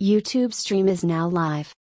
YouTube stream is now live.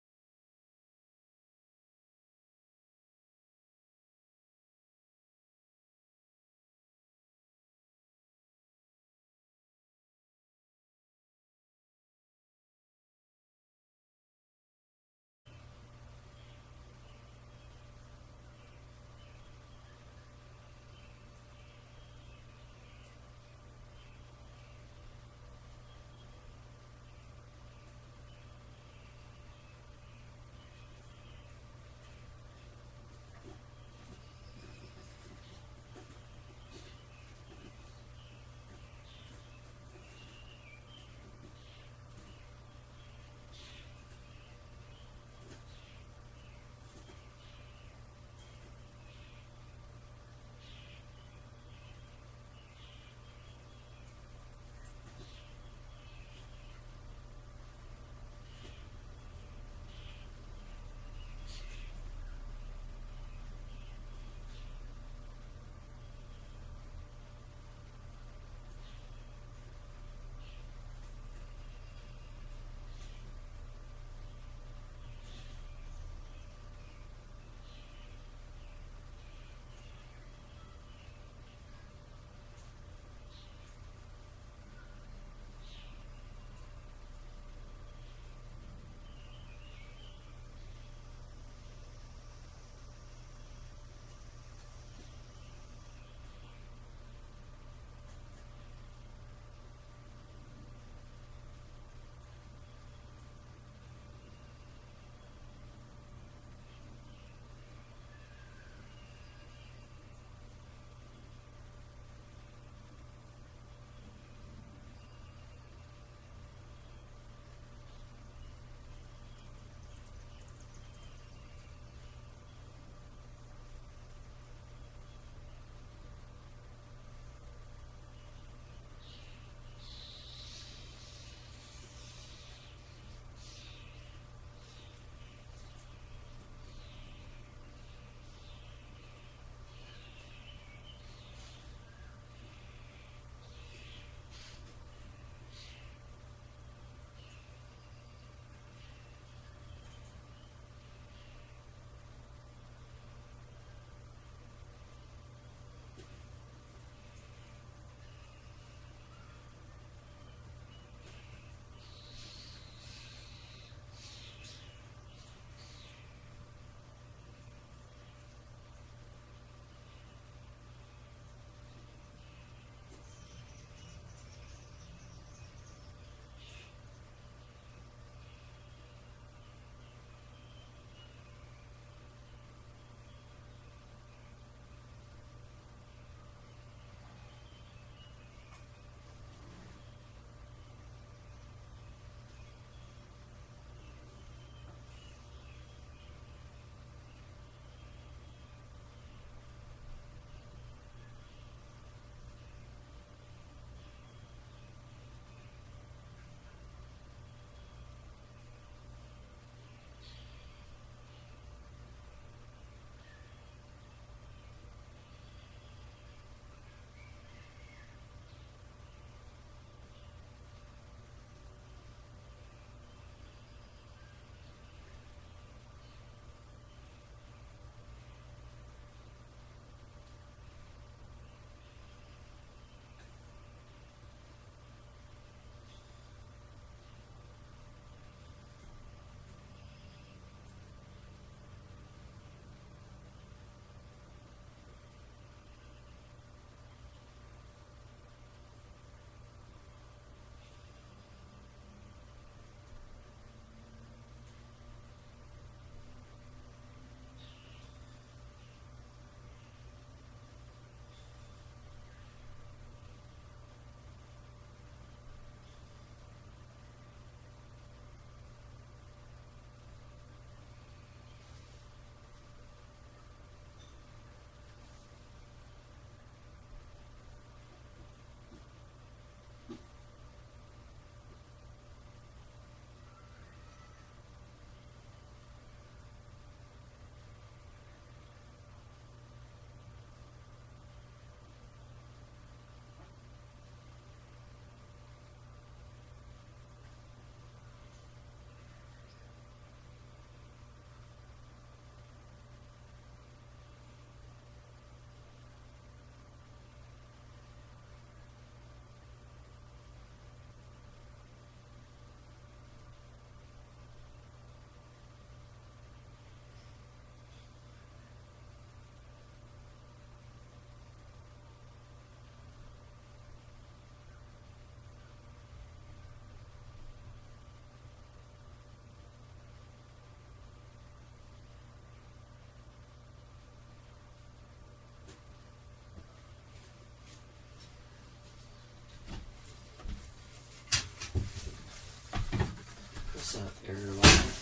What's up, error line?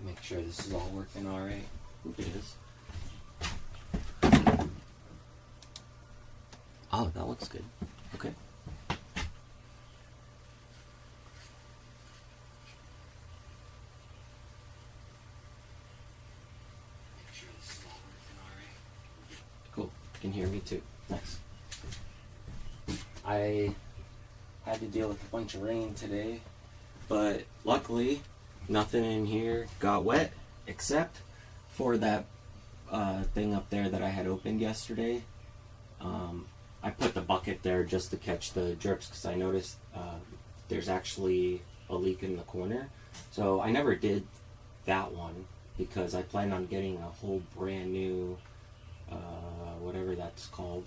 Make sure this is all working all right. It is. Oh, that looks good. Okay. Make sure this is all working all right. Cool. You can hear me too. Nice. I had to deal with a bunch of rain today, but luckily nothing in here got wet except for that thing up there that I had opened yesterday. I put the bucket there just to catch the drips because I noticed there's actually a leak in the corner. So I never did that one because I planned on getting a whole brand new, whatever that's called,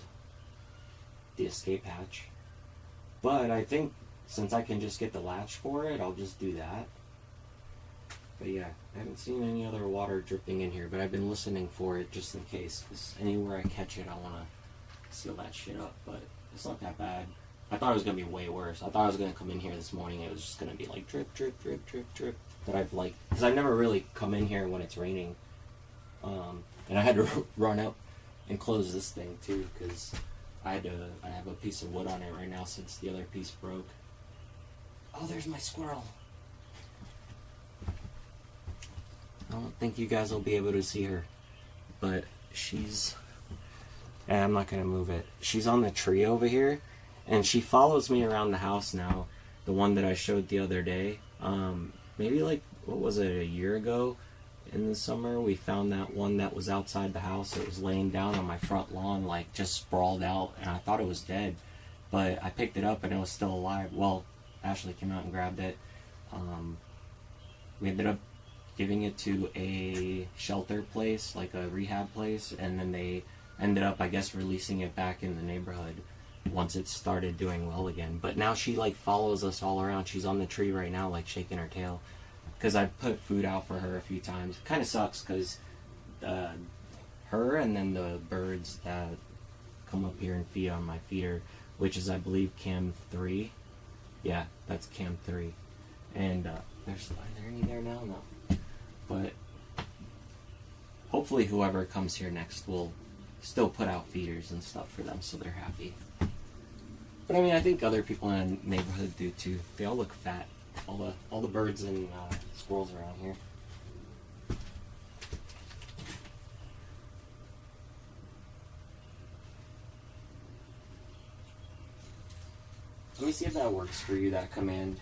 the escape hatch. But I think since I can just get the latch for it, I'll just do that. But yeah, I haven't seen any other water dripping in here, but I've been listening for it just in case, because anywhere I catch it, I want to seal that shit up, but it's not that bad. I thought it was going to be way worse. I thought I was going to come in here this morning, and it was just going to be like drip, drip, drip, drip, drip, but I've like, because I've never really come in here when it's raining, and I had to run out and close this thing too, because I have a piece of wood on it right now since the other piece broke. Oh, there's my squirrel. I don't think you guys will be able to see her, but she's, and I'm not going to move it. She's on the tree over here, and she follows me around the house now, the one that I showed the other day. Maybe like, what was it, a year ago in the summer, we found that one that was outside the house. It was laying down on my front lawn, like just sprawled out, and I thought it was dead, but I picked it up and it was still alive. Well, Ashley came out and grabbed it. We ended up giving it to a shelter place, like a rehab place, and then they ended up, I guess, releasing it back in the neighborhood once it started doing well again. But now she like follows us all around. She's on the tree right now, like shaking her tail, because I put food out for her a few times. It kind of sucks because her and then the birds that come up here and feed on my feeder, which is, I believe, cam 3. Yeah, that's cam 3. And are there any there now? No. But hopefully whoever comes here next will still put out feeders and stuff for them so they're happy. But I mean, I think other people in the neighborhood do too. They all look fat. All the birds and squirrels around here. Let me see if that works for you, that command.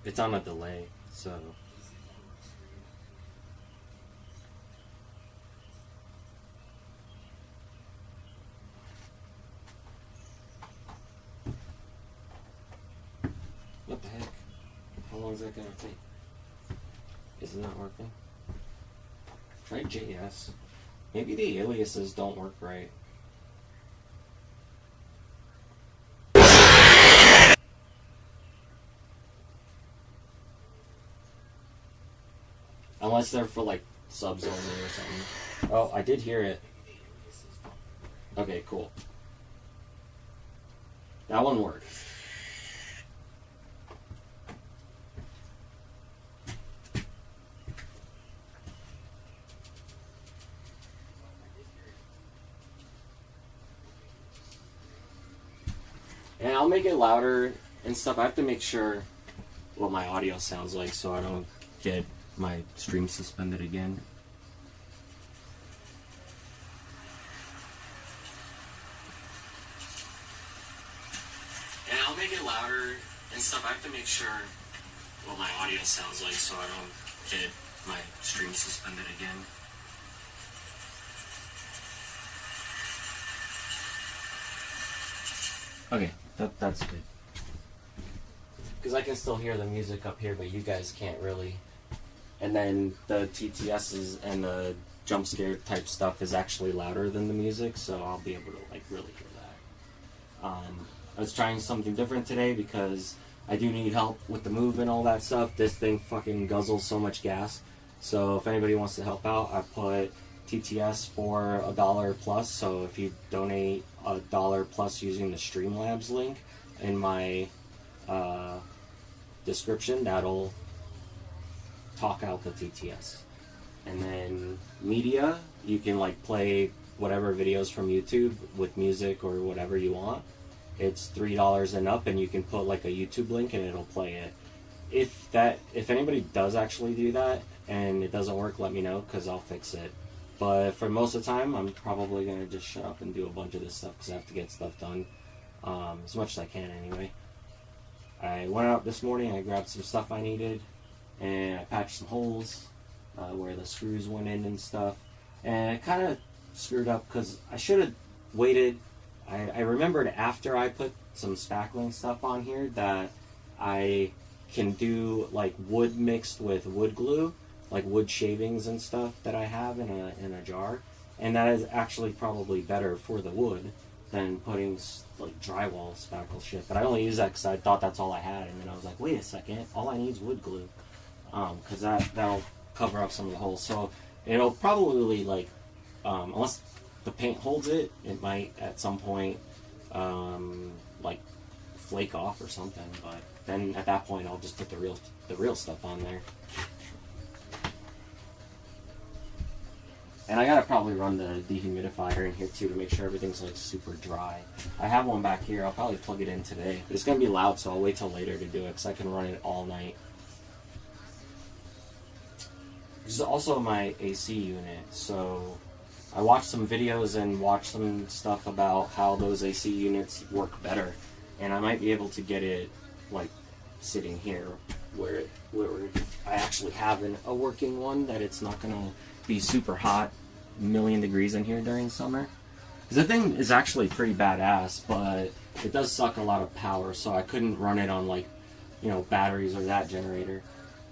It's on a delay, so. What the heck? How long is that gonna take? Is it not working? Try JS. Maybe the aliases don't work right. Unless they're for like subs only or something. Oh, I did hear it. Okay, cool. That one worked. And I'll make it louder and stuff. I have to make sure what my audio sounds like so I don't get my stream suspended again. And I'll make it louder and stuff. I have to make sure what my audio sounds like so I don't get my stream suspended again. Okay, that's good. Because I can still hear the music up here, but you guys can't really. And then the TTSs and the jump scare type stuff is actually louder than the music, so I'll be able to like really hear that. I was trying something different today because I do need help with the move and all that stuff. This thing fucking guzzles so much gas. So if anybody wants to help out, I put TTS for $1 plus. So if you donate $1 plus using the Streamlabs link in my description, that'll talk out the TTS. And then media, you can like play whatever videos from YouTube with music or whatever you want. It's $3 and up, and you can put like a YouTube link and it'll play it. If anybody does actually do that and it doesn't work, let me know because I'll fix it. But for most of the time, I'm probably gonna just shut up and do a bunch of this stuff because I have to get stuff done as much as I can anyway. I went out this morning, I grabbed some stuff I needed, and I patched some holes where the screws went in and stuff. And I kind of screwed up because I should have waited. I remembered after I put some spackling stuff on here that I can do like wood mixed with wood glue, like wood shavings and stuff that I have in a jar, and that is actually probably better for the wood than putting like drywall spackle shit. But I only use that because I thought that's all I had, and then I was like, wait a second, all I need is wood glue, because that'll cover up some of the holes. So it'll probably like, unless the paint holds it, it might at some point like flake off or something. But then at that point, I'll just put the real stuff on there. And I gotta probably run the dehumidifier in here too to make sure everything's like super dry. I have one back here. I'll probably plug it in today. But it's gonna be loud, so I'll wait till later to do it because I can run it all night. This is also my AC unit. So I watched some videos and watched some stuff about how those AC units work better. And I might be able to get it like sitting here where I actually have a working one that it's not gonna be super hot, 1,000,000 degrees in here during summer. Because the thing is actually pretty badass, but it does suck a lot of power, so I couldn't run it on like, batteries or that generator.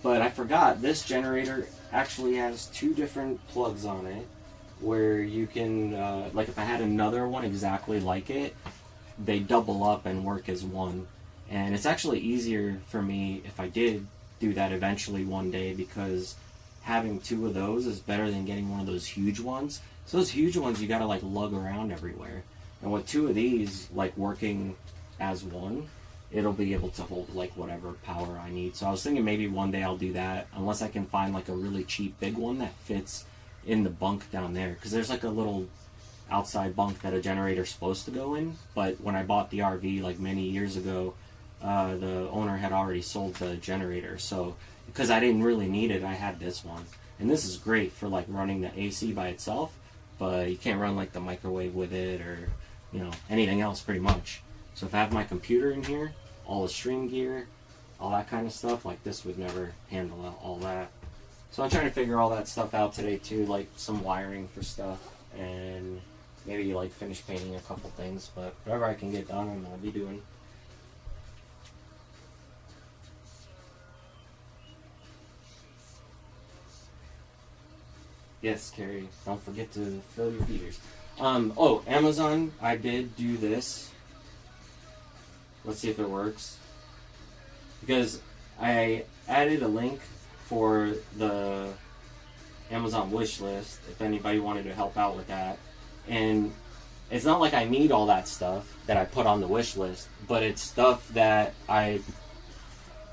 But I forgot, this generator actually has 2 different plugs on it, where you can, like if I had another one exactly like it, they double up and work as one. And it's actually easier for me if I did do that eventually one day, because having 2 of those is better than getting one of those huge ones. So those huge ones you gotta like lug around everywhere. And with 2 of these like working as one, it'll be able to hold like whatever power I need. So I was thinking maybe one day I'll do that, unless I can find like a really cheap big one that fits in the bunk down there. Because there's like a little outside bunk that a generator's supposed to go in. But when I bought the RV like many years ago, the owner had already sold the generator. So because I didn't really need it, I had this one. And this is great for like running the AC by itself, but you can't run like the microwave with it or anything else pretty much. So if I have my computer in here, all the stream gear, all that kind of stuff, like this would never handle all that. So I'm trying to figure all that stuff out today too, like some wiring for stuff, and maybe like finish painting a couple things, but whatever I can get done, I'll be doing. Yes, Carrie, don't forget to fill your feeders. Oh, Amazon, I did do this. Let's see if it works. Because I added a link for the Amazon wish list if anybody wanted to help out with that. And it's not like I need all that stuff that I put on the wish list, but it's stuff that I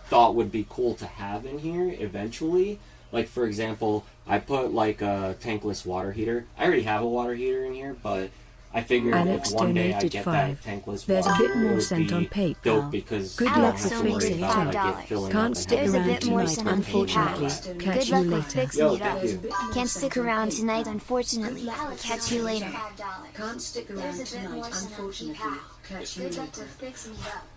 thought would be cool to have in here eventually. Like, for example, I put like a tankless water heater. I already have a water heater in here, but I figured Alex if one day I donated get 5. that tankless There's water a bit heater, more it would sent be on PayPal. dope because Good I don't luck have to with worry fixing about it. like it filling Can't up stick and There's a around bit more tonight, sent on unfortunately. PayPal. Catch Good you luck with later. fixing it up. thank you. Can't stick around tonight, unfortunately. Catch you later. Can't stick around tonight, unfortunately. Catch you Good luck later. with fixing it up.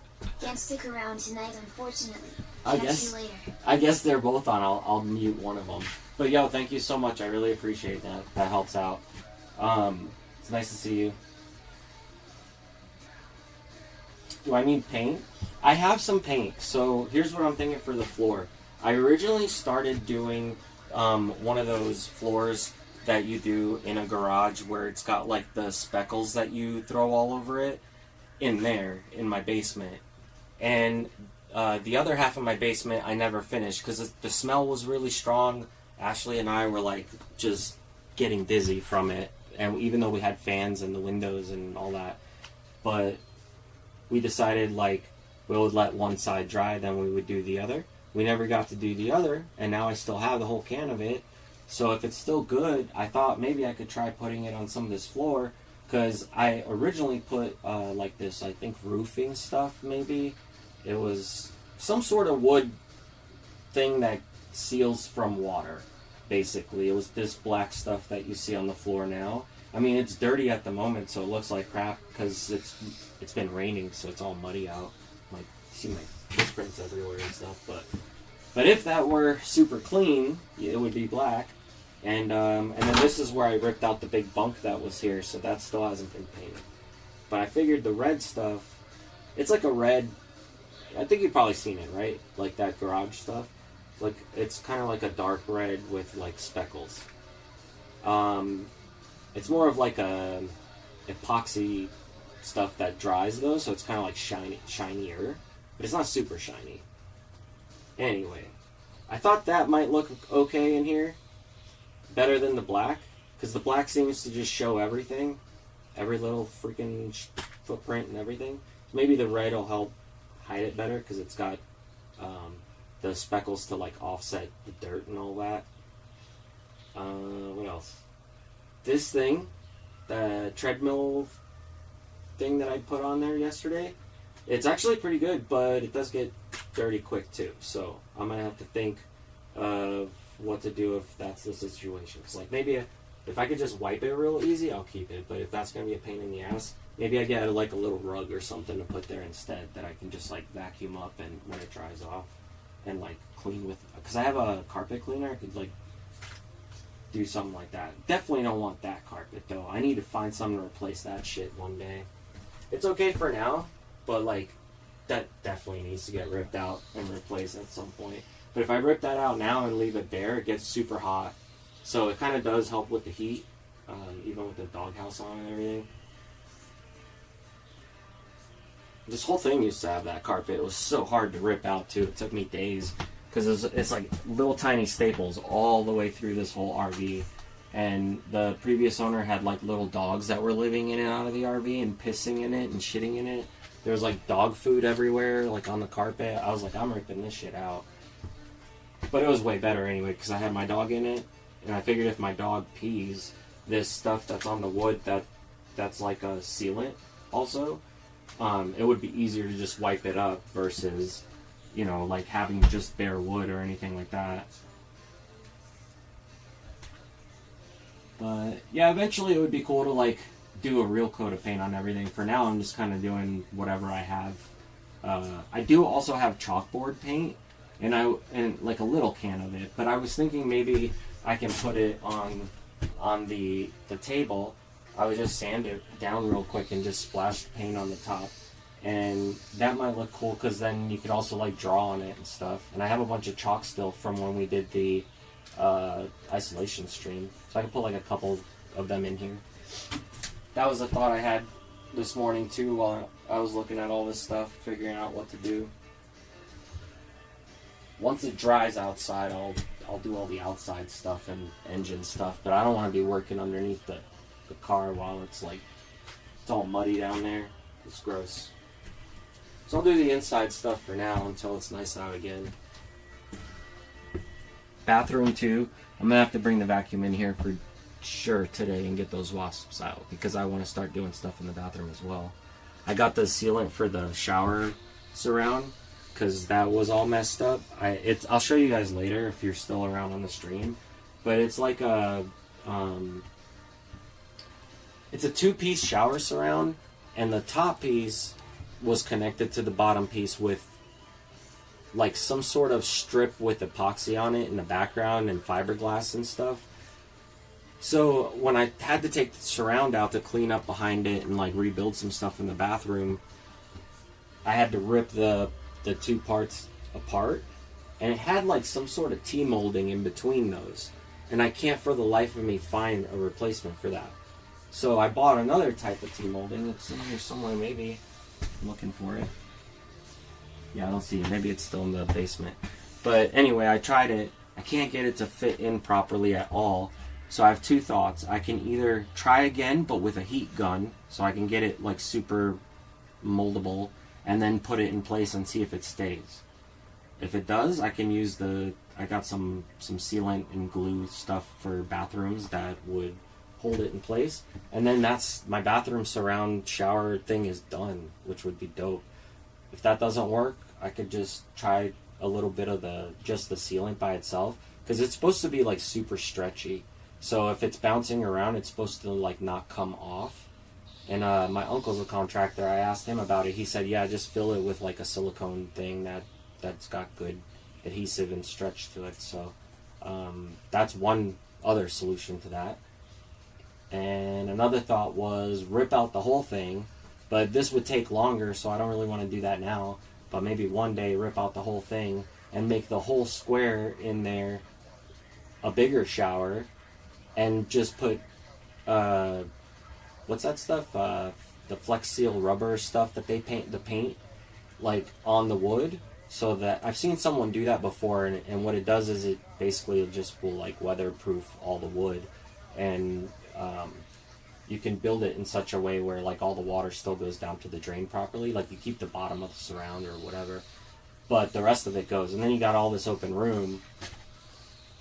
Can't stick around tonight, unfortunately. Catch you later. I guess they're both on. I'll mute one of them. But yo, thank you so much. I really appreciate that. That helps out. It's nice to see you. Do I need paint? I have some paint. So here's what I'm thinking for the floor. I originally started doing one of those floors that you do in a garage where it's got like the speckles that you throw all over it in there in my basement. And the other half of my basement I never finished because the smell was really strong. Ashley and I were like just getting dizzy from it, and even though we had fans in the windows and all that, but we decided like we would let one side dry, then we would do the other. We never got to do the other, and now I still have the whole can of it. So if it's still good, I thought maybe I could try putting it on some of this floor, because I originally put like this, I think roofing stuff maybe. It was some sort of wood thing that seals from water, basically. It was this black stuff that you see on the floor now. I mean, it's dirty at the moment, so it looks like crap because it's been raining, so it's all muddy out. Like, you see my footprints everywhere and stuff. But if that were super clean, it would be black. And then this is where I ripped out the big bunk that was here, so that still hasn't been painted. But I figured the red stuff, it's like a red. I think you've probably seen it, right? Like that garage stuff. Like it's kind of like a dark red with like speckles. It's more of like a epoxy stuff that dries though, so it's kind of like shinier, but it's not super shiny. Anyway, I thought that might look okay in here, better than the black, because the black seems to just show everything, every little freaking footprint and everything. So maybe the red will help hide it better because it's got the speckles to like offset the dirt and all that. What else? This thing, the treadmill thing that I put on there yesterday, it's actually pretty good, but it does get dirty quick too. So I'm gonna have to think of what to do if that's the situation. Because like maybe if I could just wipe it real easy, I'll keep it. But if that's gonna be a pain in the ass, maybe I get like a little rug or something to put there instead that I can just like vacuum up and when it dries off and like clean with. Because I have a carpet cleaner, I could like do something like that. Definitely don't want that carpet though. I need to find something to replace that shit one day. It's okay for now, but like that definitely needs to get ripped out and replaced at some point. But if I rip that out now and leave it bare, it gets super hot. So it kind of does help with the heat, even with the doghouse on and everything. This whole thing used to have that carpet. It was so hard to rip out too. It took me days because it's like little tiny staples all the way through this whole RV. And the previous owner had like little dogs that were living in and out of the RV and pissing in it and shitting in it. There was like dog food everywhere, like on the carpet. I was like, I'm ripping this shit out. But it was way better anyway because I had my dog in it. And I figured if my dog pees, this stuff that's on the wood that's like a sealant also, it would be easier to just wipe it up versus, you know, like having just bare wood or anything like that. But yeah, eventually it would be cool to like do a real coat of paint on everything. For now, I'm just kind of doing whatever I have. I do also have chalkboard paint, and like a little can of it. But I was thinking maybe I can put it on the table. I would just sand it down real quick and just splash the paint on the top, and that might look cool because then you could also like draw on it and stuff. And I have a bunch of chalk still from when we did the isolation stream, so I can put like a couple of them in here. That was a thought I had this morning too while I was looking at all this stuff, figuring out what to do. Once it dries outside, I'll do all the outside stuff and engine stuff, but I don't want to be working underneath the car while it's like it's all muddy down there. It's gross. So I'll do the inside stuff for now until it's nice out again. Bathroom too. I'm gonna have to bring the vacuum in here for sure today and get those wasps out because I want to start doing stuff in the bathroom as well. I got the sealant for the shower surround because that was all messed up. I'll show you guys later if you're still around on the stream, but it's like a it's a 2-piece shower surround, and the top piece was connected to the bottom piece with like some sort of strip with epoxy on it in the background and fiberglass and stuff. So when I had to take the surround out to clean up behind it and like rebuild some stuff in the bathroom, I had to rip the two parts apart, and it had like some sort of T-molding in between those, and I can't for the life of me find a replacement for that. So I bought another type of T-molding. It's in here somewhere, maybe. I'm looking for it. Yeah, I don't see it. Maybe it's still in the basement. But anyway, I tried it. I can't get it to fit in properly at all. So I have two thoughts. I can either try again, but with a heat gun, so I can get it like super moldable, and then put it in place and see if it stays. If it does, I can use I got some sealant and glue stuff for bathrooms that would hold it in place. And then that's my bathroom surround shower thing is done, which would be dope. If that doesn't work, I could just try a little bit of just the sealant by itself, because it's supposed to be like super stretchy. So if it's bouncing around, it's supposed to like not come off. And my uncle's a contractor. I asked him about it. He said, yeah, just fill it with like a silicone thing that's got good adhesive and stretch to it. So that's one other solution to that. And another thought was rip out the whole thing, but this would take longer, so I don't really want to do that now. But maybe one day rip out the whole thing and make the whole square in there a bigger shower, and just put what's that stuff? The Flex Seal rubber stuff that they paint the paint like on the wood, so that I've seen someone do that before, and what it does is it basically just will like weatherproof all the wood, and you can build it in such a way where like all the water still goes down to the drain properly. Like you keep the bottom of the surround or whatever, but the rest of it goes, and then you got all this open room,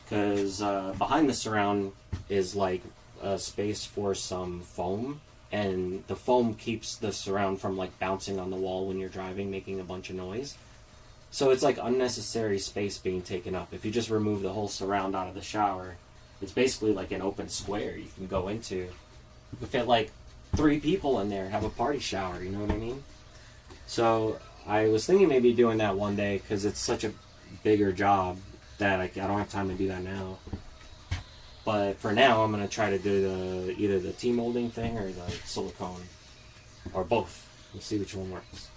because behind the surround is like a space for some foam, and the foam keeps the surround from like bouncing on the wall when you're driving, making a bunch of noise. So it's like unnecessary space being taken up. If you just remove the whole surround out of the shower, it's basically like an open square you can go into. You can fit like 3 people in there, have a party shower, you know what I mean? So I was thinking maybe doing that one day, because it's such a bigger job that I don't have time to do that now. But for now, I'm going to try to do either the T-molding thing or the silicone, or both. We'll see which one works.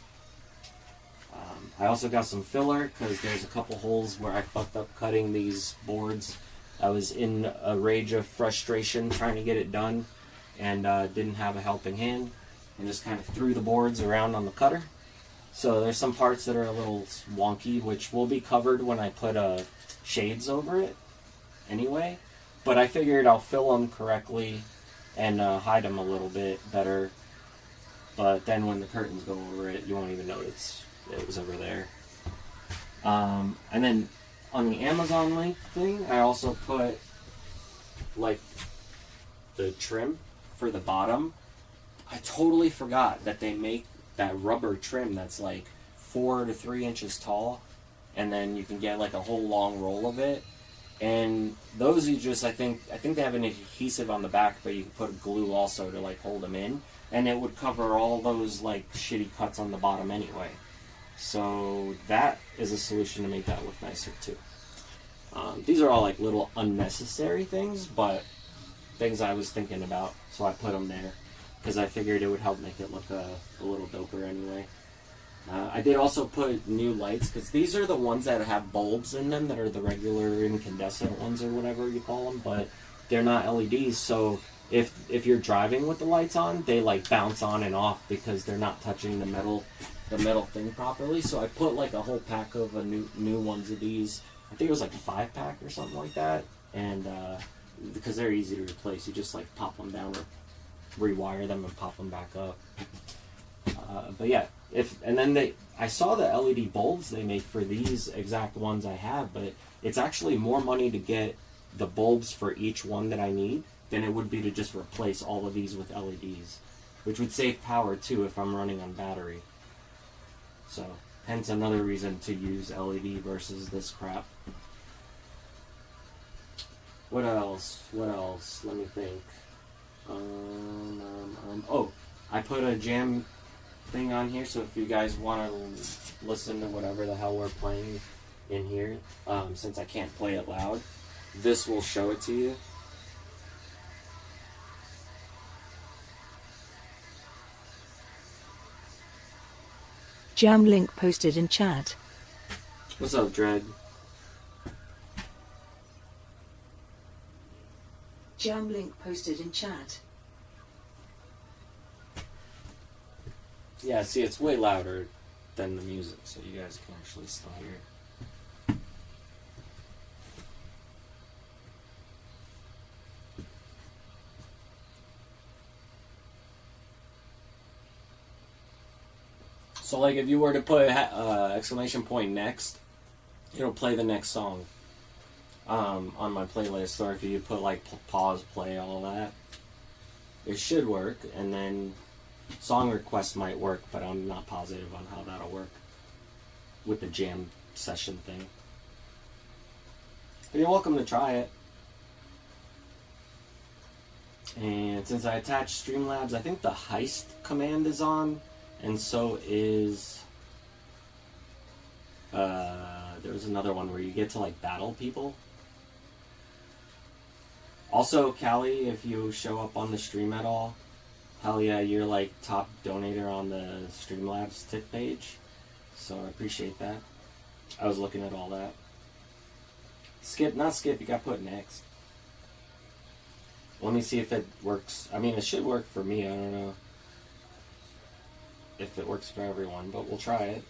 I also got some filler, because there's a couple holes where I fucked up cutting these boards. I was in a rage of frustration trying to get it done, and didn't have a helping hand, and just kind of threw the boards around on the cutter. So there's some parts that are a little wonky, which will be covered when I put shades over it anyway. But I figured I'll fill them correctly and hide them a little bit better. But then when the curtains go over it, you won't even notice it was over there. And then on the Amazon link thing, I also put like the trim for the bottom. I totally forgot that they make that rubber trim that's like 4 to 3 inches tall, and then you can get like a whole long roll of it. And those you just, I think they have an adhesive on the back, but you can put glue also to like hold them in, and it would cover all those like shitty cuts on the bottom anyway. So that is a solution to make that look nicer too. These are all like little unnecessary things, but things I was thinking about, so I put them there because I figured it would help make it look a little doper anyway. I did also put new lights, because these are the ones that have bulbs in them that are the regular incandescent ones or whatever you call them, but they're not LEDs, so if you're driving with the lights on, they like bounce on and off because they're not touching the metal thing properly. So I put like a whole pack of new ones of these. I think it was like a 5-pack or something like that, and because they're easy to replace, you just like pop them down or rewire them and pop them back up. But yeah, I saw the LED bulbs they make for these exact ones I have, but it's actually more money to get the bulbs for each one that I need than it would be to just replace all of these with LEDs, which would save power too if I'm running on battery. So, hence another reason to use LED versus this crap. What else? Let me think. Oh, I put a jam thing on here, so if you guys want to listen to whatever the hell we're playing in here, since I can't play it loud, this will show it to you. Jam link posted in chat. What's up, Dread? Jam link posted in chat. Yeah, see, it's way louder than the music, so you guys can actually still hear it. So, like, if you were to put exclamation point next, it'll play the next song on my playlist. Or if you put, like, pause, play, all that, it should work. And then song request might work, but I'm not positive on how that'll work with the jam session thing. But you're welcome to try it. And since I attached Streamlabs, I think the heist command is on. And so is, there was another one where you get to, like, battle people. Also, Callie, if you show up on the stream at all, hell yeah, you're, like, top donator on the Streamlabs tip page. So I appreciate that. I was looking at all that. Skip, not skip, you got put next. Let me see if it works. I mean, it should work for me, I don't know if it works for everyone, but we'll try it.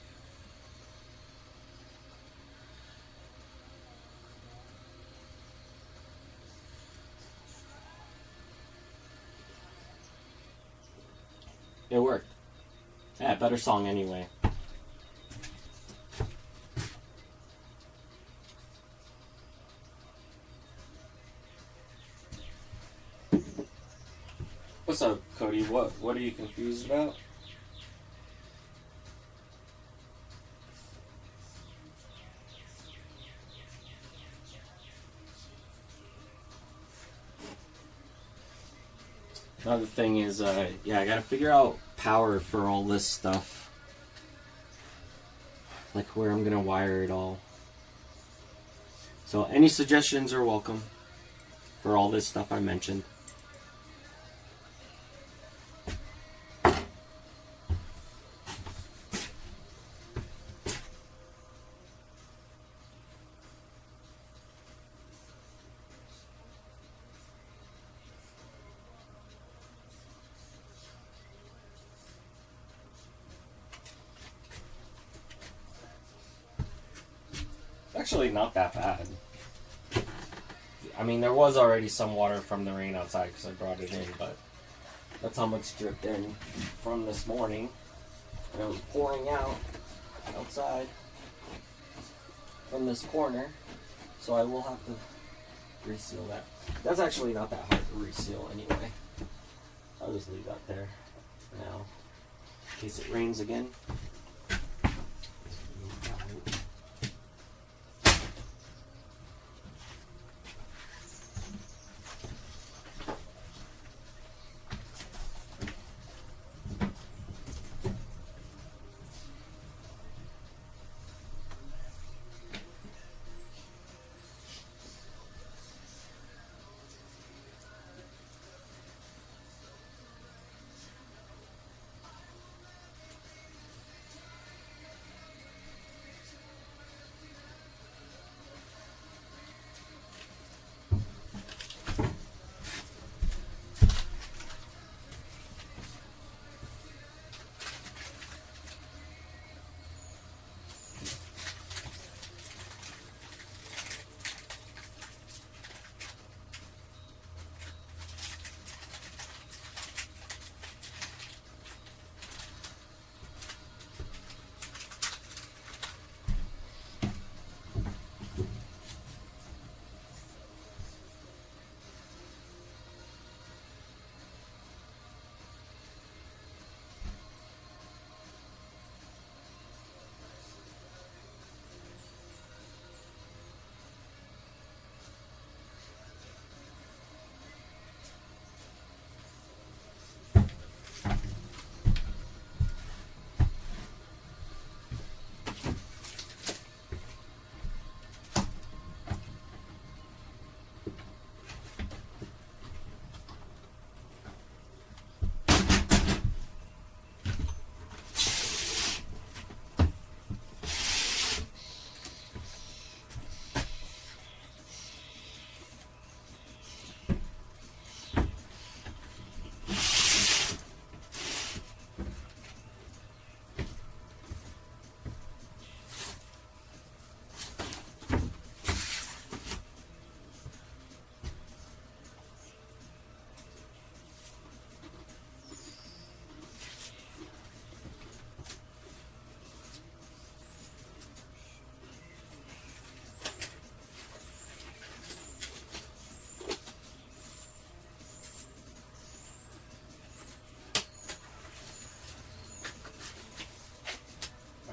It worked. Yeah, better song anyway. What's up, Cody? What are you confused about? Another thing is, yeah, I gotta figure out power for all this stuff. Like where I'm gonna wire it all. So any suggestions are welcome for all this stuff I mentioned. Actually not that bad. I mean, there was already some water from the rain outside because I brought it in, but that's how much dripped in from this morning. And it was pouring out outside from this corner, so I will have to reseal that. That's actually not that hard to reseal anyway. I'll just leave that there for now, in case it rains again.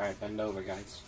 Alright, bend over, guys.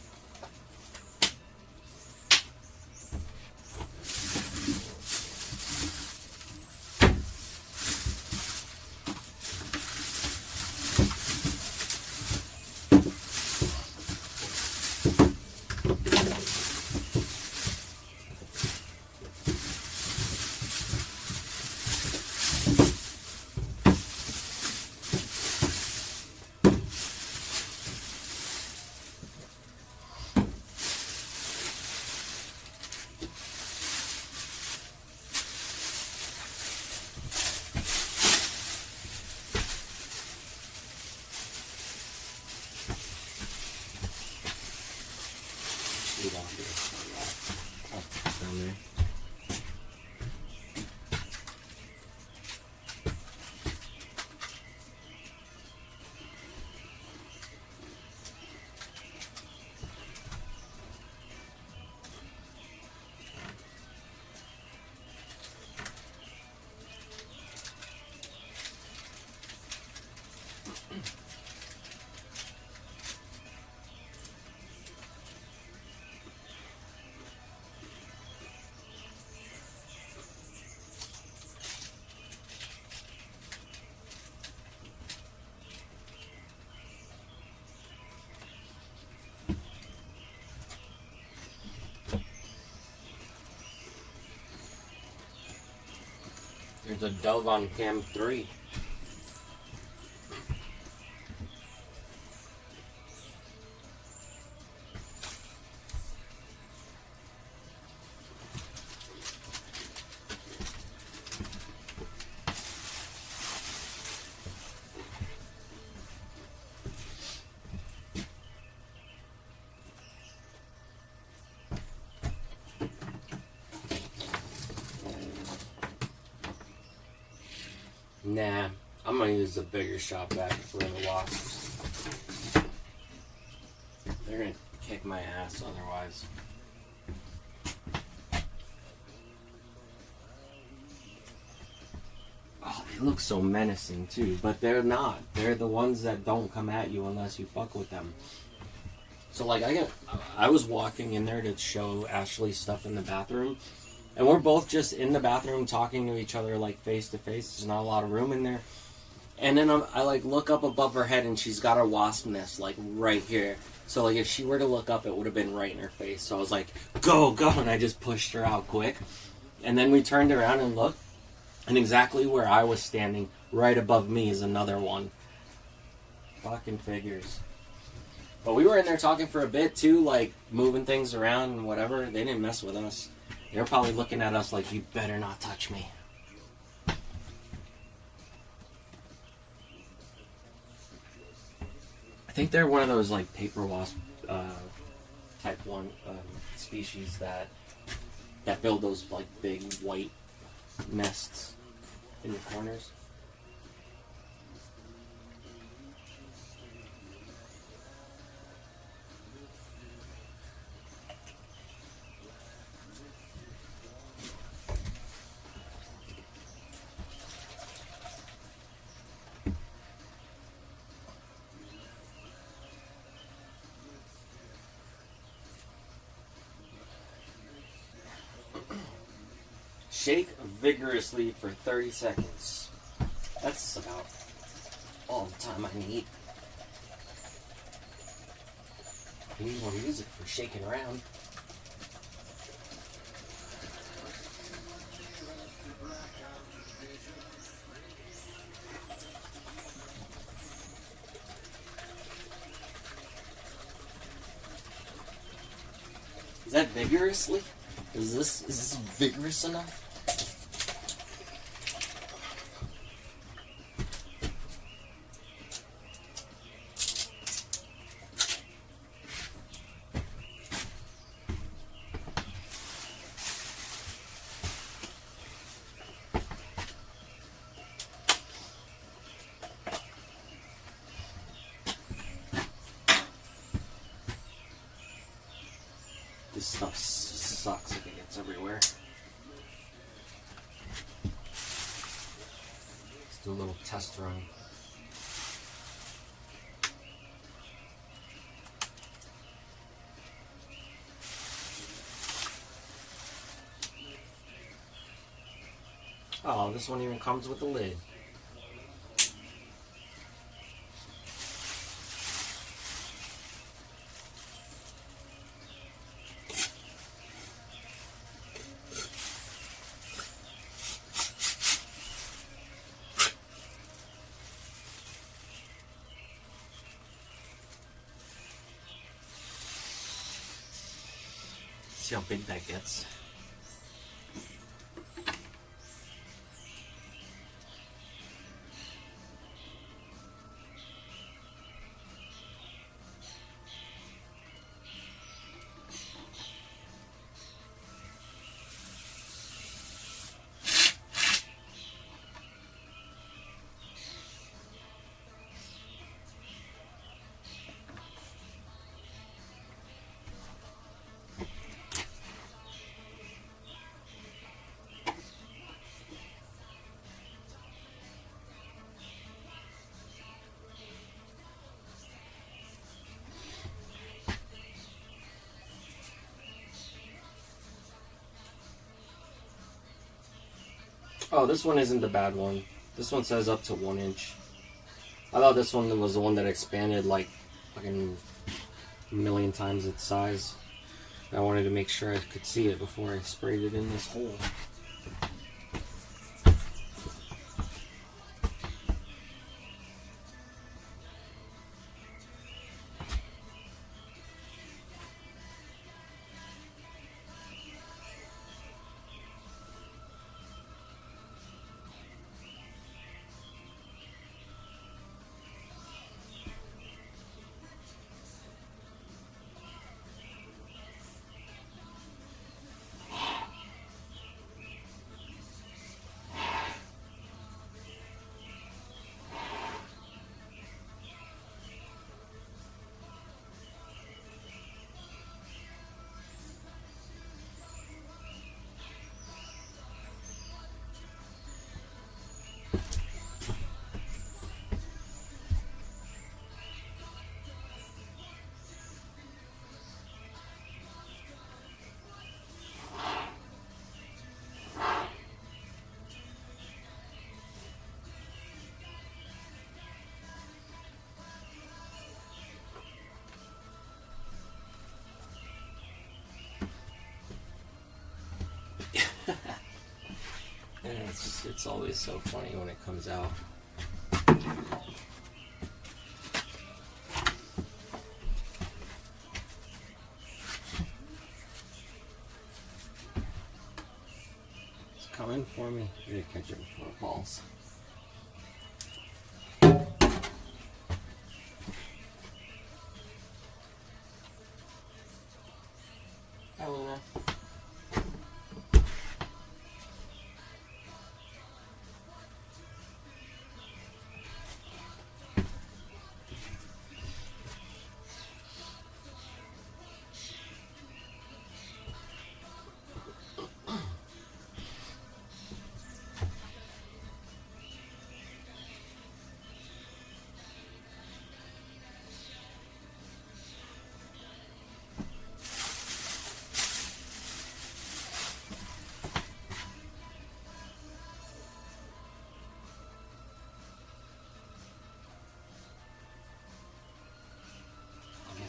Down there. There's a dove on cam 3. Nah, I'm gonna use the bigger shot vac for the wasps. They're gonna kick my ass otherwise. Oh, they look so menacing too, but they're not. They're the ones that don't come at you unless you fuck with them. So like I was walking in there to show Ashley stuff in the bathroom, and we're both just in the bathroom talking to each other like face to face. There's not a lot of room in there. And then I like look up above her head and she's got her wasp nest like right here. So like if she were to look up, it would have been right in her face. So I was like, go, go, and I just pushed her out quick. And then we turned around and looked, and exactly where I was standing, right above me, is another one. Fucking figures. But we were in there talking for a bit too, like moving things around and whatever. They didn't mess with us. They were probably looking at us like, you better not touch me. I think they're one of those like paper wasp type 1 species that build those like big white nests in the corners. Shake vigorously for 30 seconds. That's about all the time I need. I need more music for shaking around. Is that vigorously? Is this vigorous enough? This stuff sucks if it gets everywhere. Let's do a little test run. Oh, this one even comes with a lid. See how big that gets. Oh, this one isn't the bad one. This one says up to 1 inch. I thought this one was the one that expanded like fucking a million times its size. I wanted to make sure I could see it before I sprayed it in this hole. And it's always so funny when it comes out. It's coming for me. I'm gonna catch it before it falls. Hi, Luna.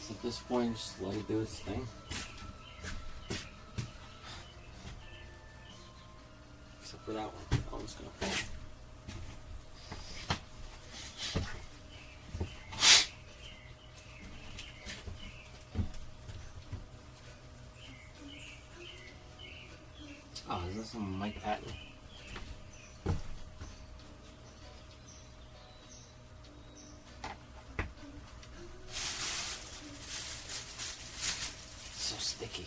At this point, just let it do its thing. Except for that one. That one's gonna fall. Oh, is this some Mike Patton? So sticky.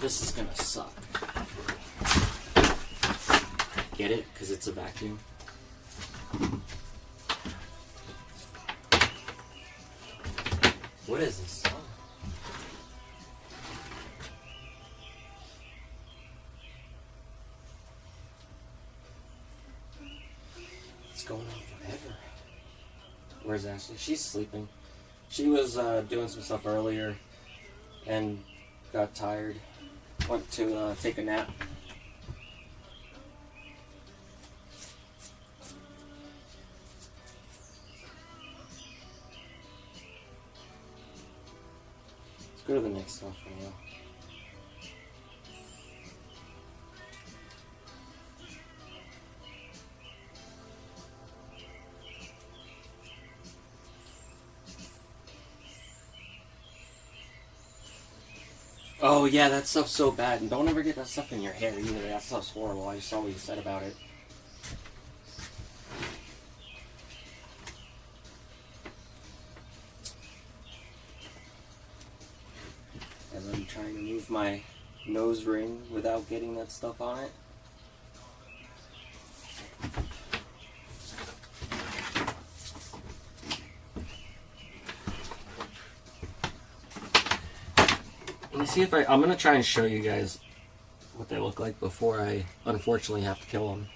This is gonna suck. Get it? Because it's a vacuum. What is this? It's going on forever. Where's Ashley? She's sleeping. She was doing some stuff earlier and got tired. Went to take a nap. Let's go to the next one for now. Oh yeah, that stuff's so bad. And don't ever get that stuff in your hair either. That stuff's horrible. I just saw what you said about it. As I'm trying to move my nose ring without getting that stuff on it. Let me see if I'm gonna try and show you guys what they look like before I unfortunately have to kill them.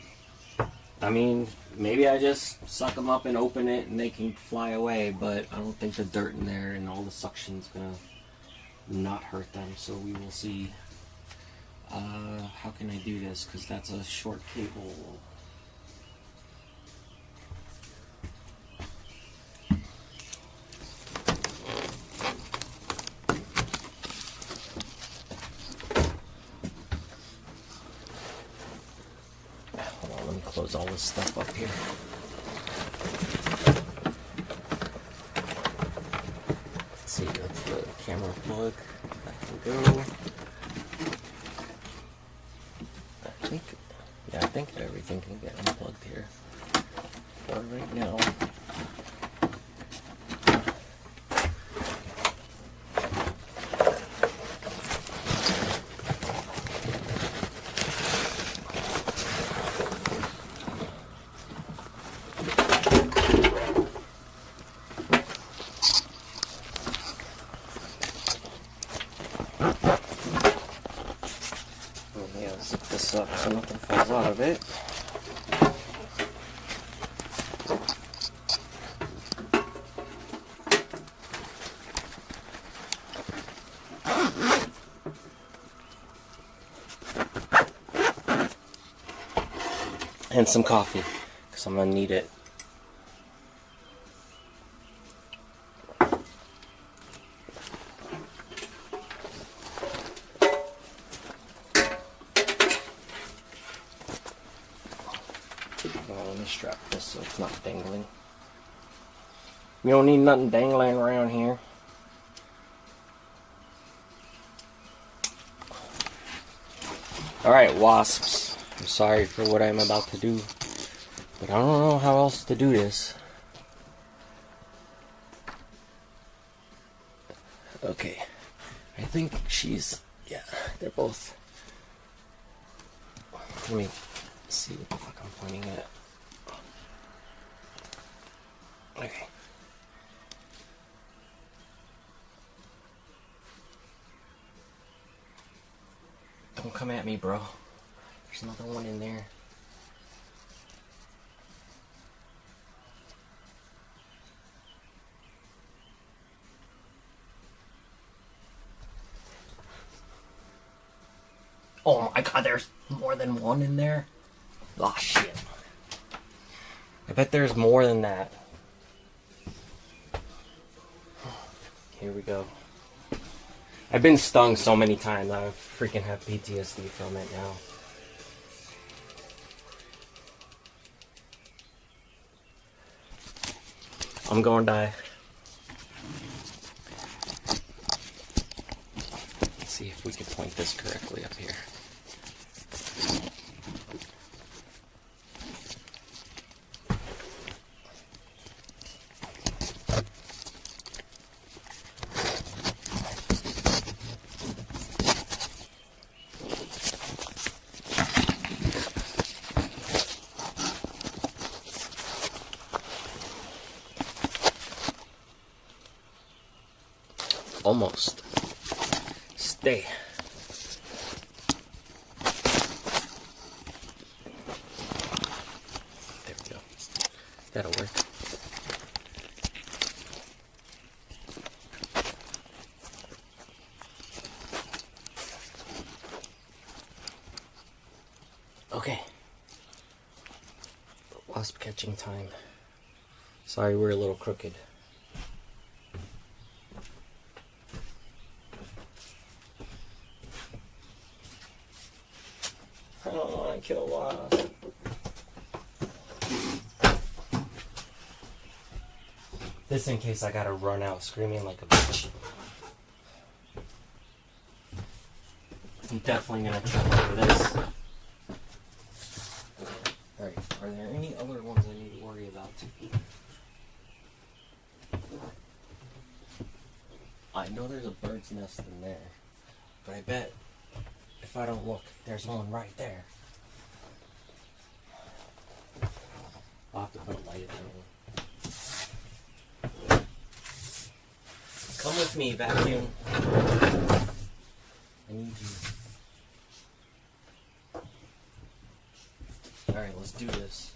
I mean, maybe I just suck them up and open it and they can fly away, but I don't think the dirt in there and all the suction's gonna not hurt them, so we will see. How can I do this? Because that's a short cable. Hold on, let me close all this stuff up here. Let's see, that's the camera plug. That can go. I think everything can get unplugged here. For right now. Zip this up so nothing falls out of it. And some coffee, because I'm going to need it. Let me strap this so it's not dangling. We don't need nothing dangling around here. Alright, wasps. I'm sorry for what I'm about to do, but I don't know how else to do this. Okay. I think she's... yeah, they're both... Let me see what the fuck I'm pointing at. Okay. Don't come at me, bro. There's another one in there. Oh my god, there's more than one in there? Oh shit. I bet there's more than that. Here we go. I've been stung so many times, I freaking have PTSD from it now. I'm going to die. Let's see if we can point this correctly up here. Almost. Stay. There we go. That'll work. Okay. Wasp catching time. Sorry, we're a little crooked. I don't want to kill wasps. This in case I gotta run out screaming like a bitch. I'm definitely gonna trip over this. Alright, are there any other ones I need to worry about? I know there's a bird's nest in there, but I bet if I don't look, there's one right there. I'll have to put a light in there. Come with me, vacuum. I need you. Alright, let's do this.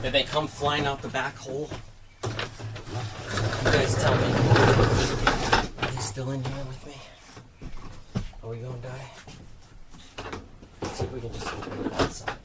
Did they come flying out the back hole? You guys tell me. Are they still in here with me? Are we gonna die? Let's see if we can just open it outside.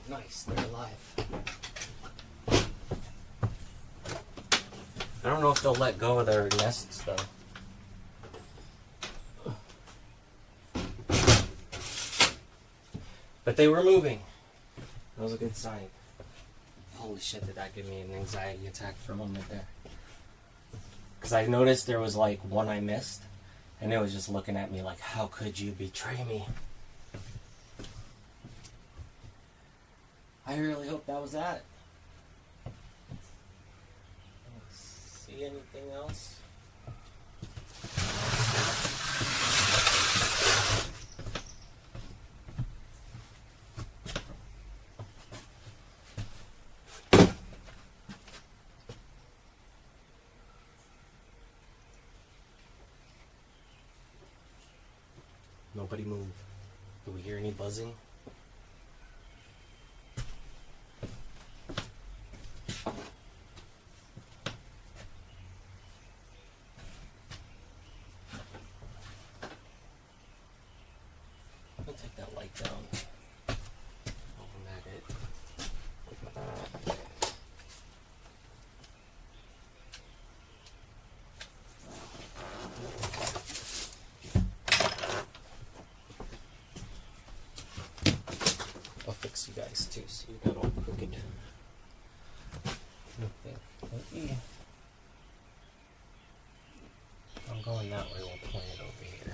Nice, they're alive. I don't know if they'll let go of their nests though. But they were moving. That was a good sign. Holy shit, did that give me an anxiety attack for a moment there. Because I noticed there was like one I missed, and it was just looking at me like, how could you betray me? I really hope that was that. See anything else? Nobody move. Do we hear any buzzing? I'll take that light down. Oh, that it. I'll fix you guys too, so you're not all crooked. Yeah. I'm going that way, we'll point it over here.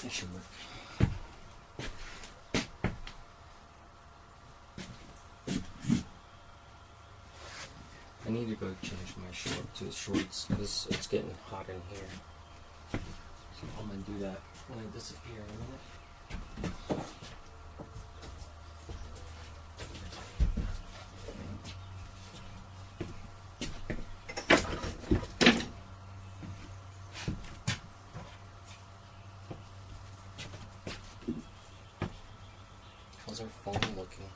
That should work. I need to go change my shorts because it's getting hot in here. So I'm gonna do that when I disappear in a minute. How's our phone looking?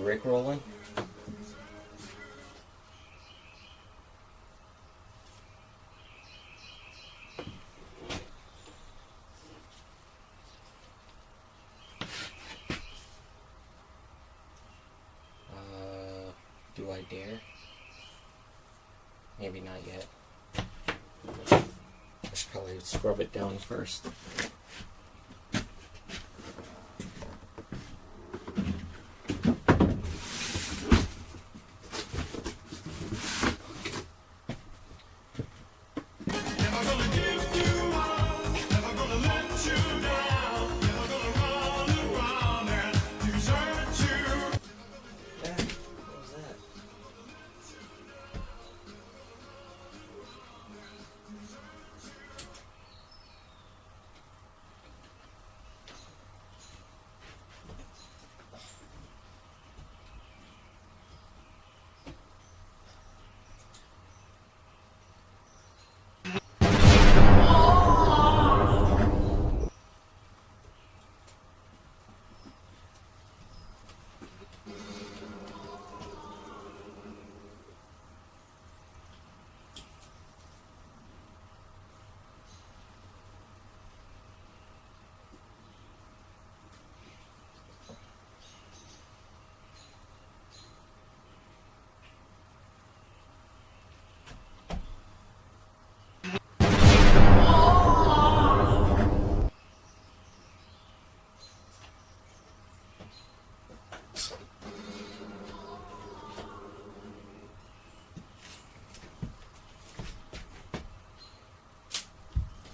Rick rolling. I dare. Maybe not yet. I should probably scrub it down first.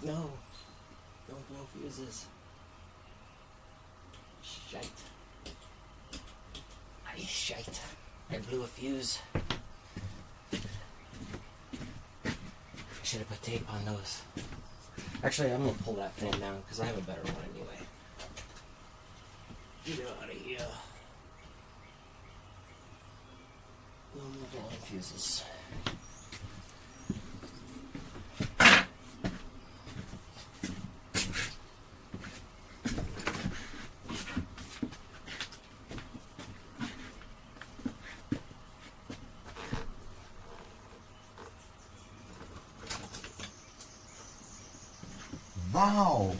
No, don't blow fuses. Shite. Shite. I blew a fuse. I should have put tape on those. Actually, I'm gonna pull that fan down because I have a better one anyway. Get out of here. No more blowing fuses. Wow.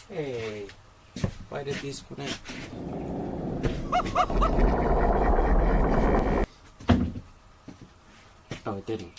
Hey, why did these connect? Oh, it didn't.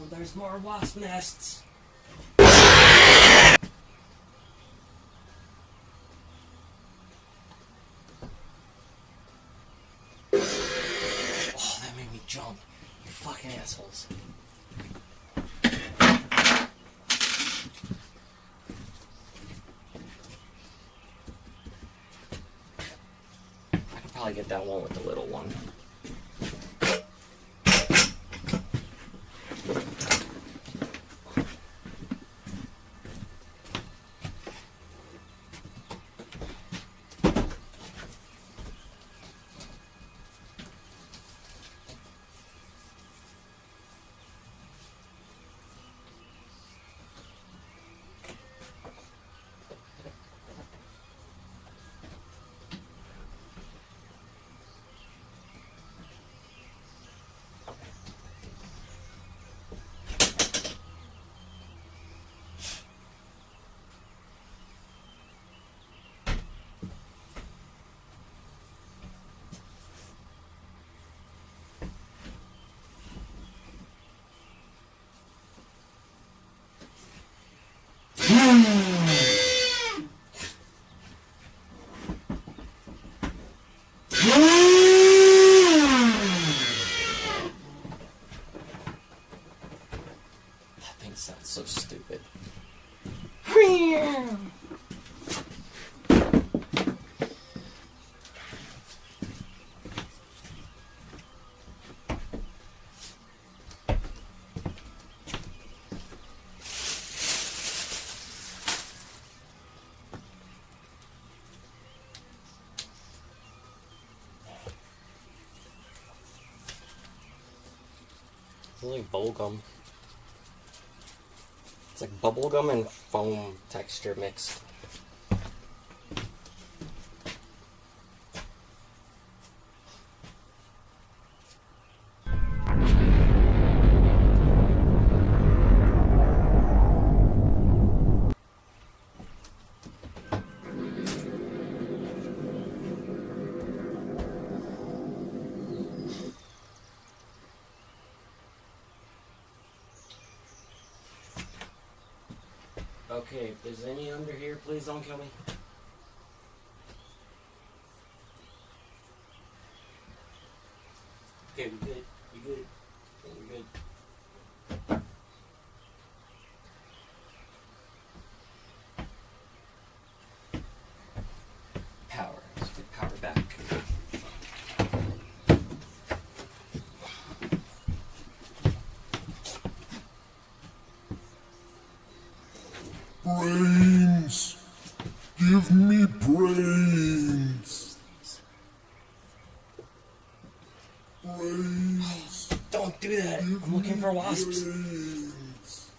Oh, there's more wasp nests. Oh, that made me jump. You fucking assholes. I could probably get that one with the little one. That thing sounds so stupid. It's like bubblegum. It's like bubblegum and foam texture mixed. Okay, if there's any under here, please don't kill me. Okay, we good. We good. We good. Power. Let's get power back. Brains! Give me brains! Brains! Don't do that. I'm looking for wasps. Brains!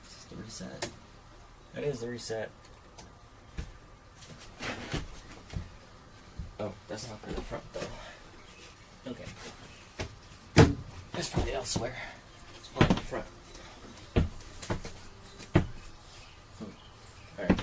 Is this the reset? That is the reset. Oh, that's not for the front though. Okay. That's probably elsewhere. It's probably the front. Alright.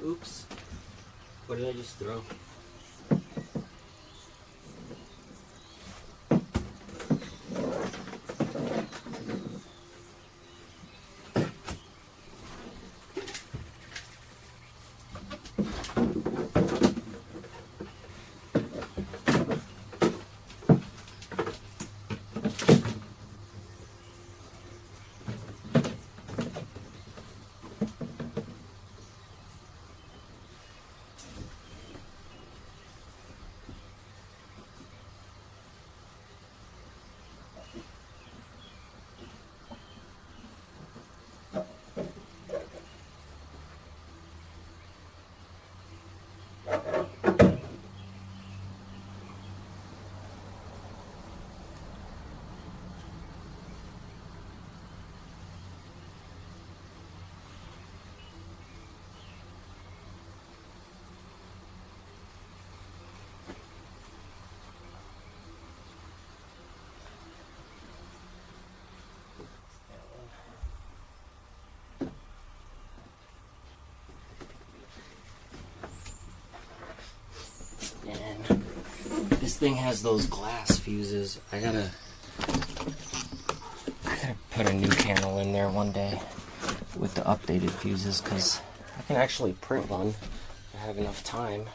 Oops. What did I just throw? thing has those glass fuses. I gotta put a new panel in there one day with the updated fuses, because I can actually print one if I have enough time.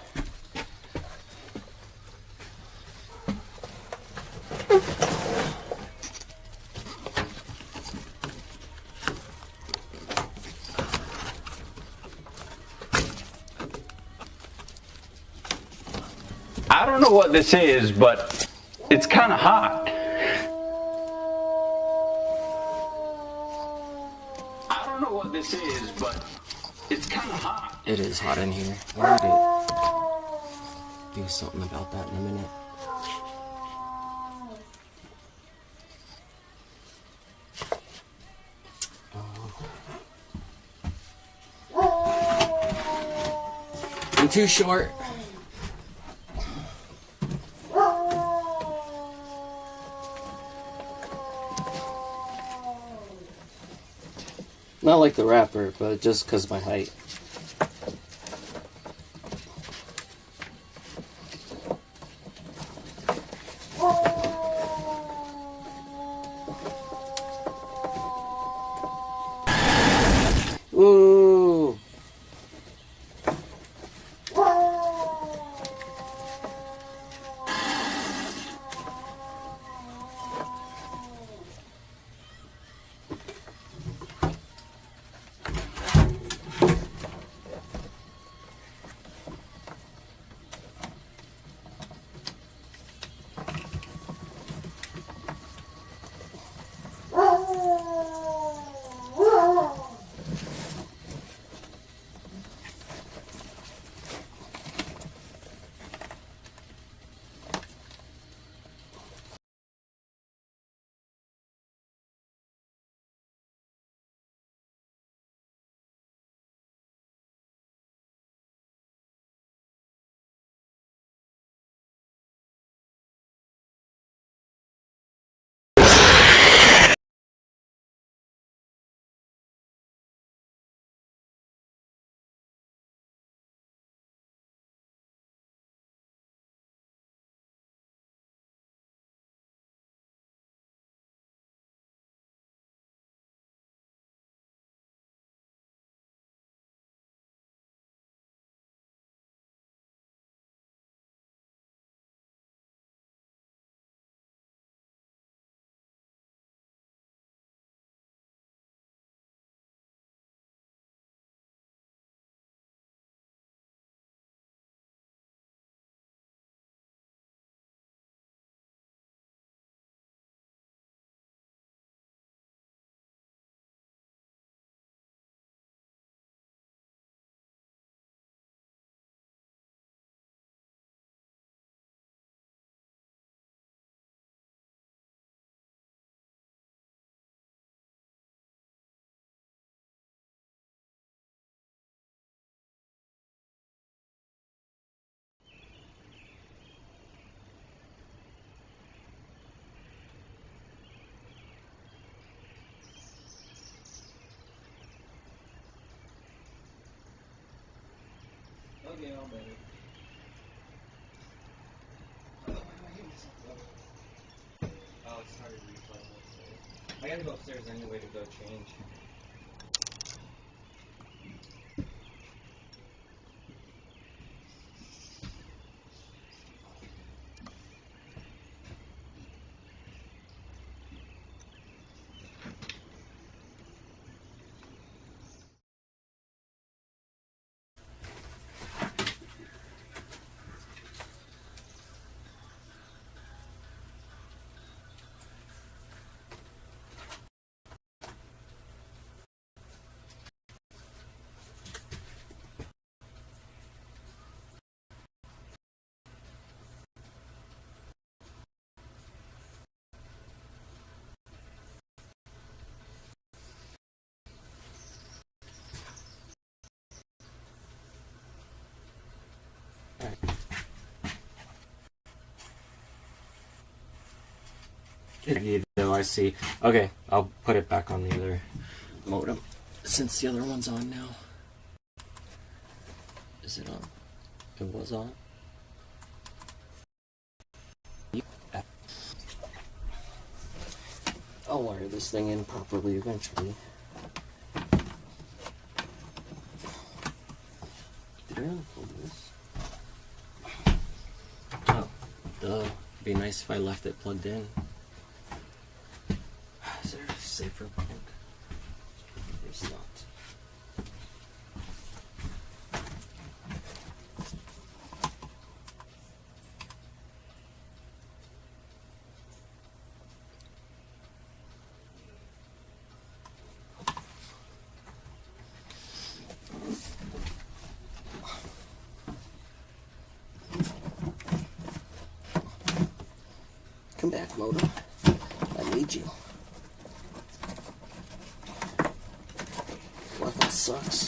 I don't know what this is, but it's kind of hot. I don't know what this is, but it's kind of hot. It is hot in here. I need to do something about that in a minute. I'm too short. Not like the rapper, but just because of my height. Ooh. Okay, I'll bet it. Oh, it's started replaying upstairs. I gotta go upstairs anyway to go change. Though I see. Okay, I'll put it back on the other modem since the other one's on now. Is it on? It was on. I'll wire this thing in properly eventually. Did I unplug this? Oh, duh. Be nice if I left it plugged in. Is there a safer plug? There's not. Come back, modem. I need you. Wi-Fi sucks.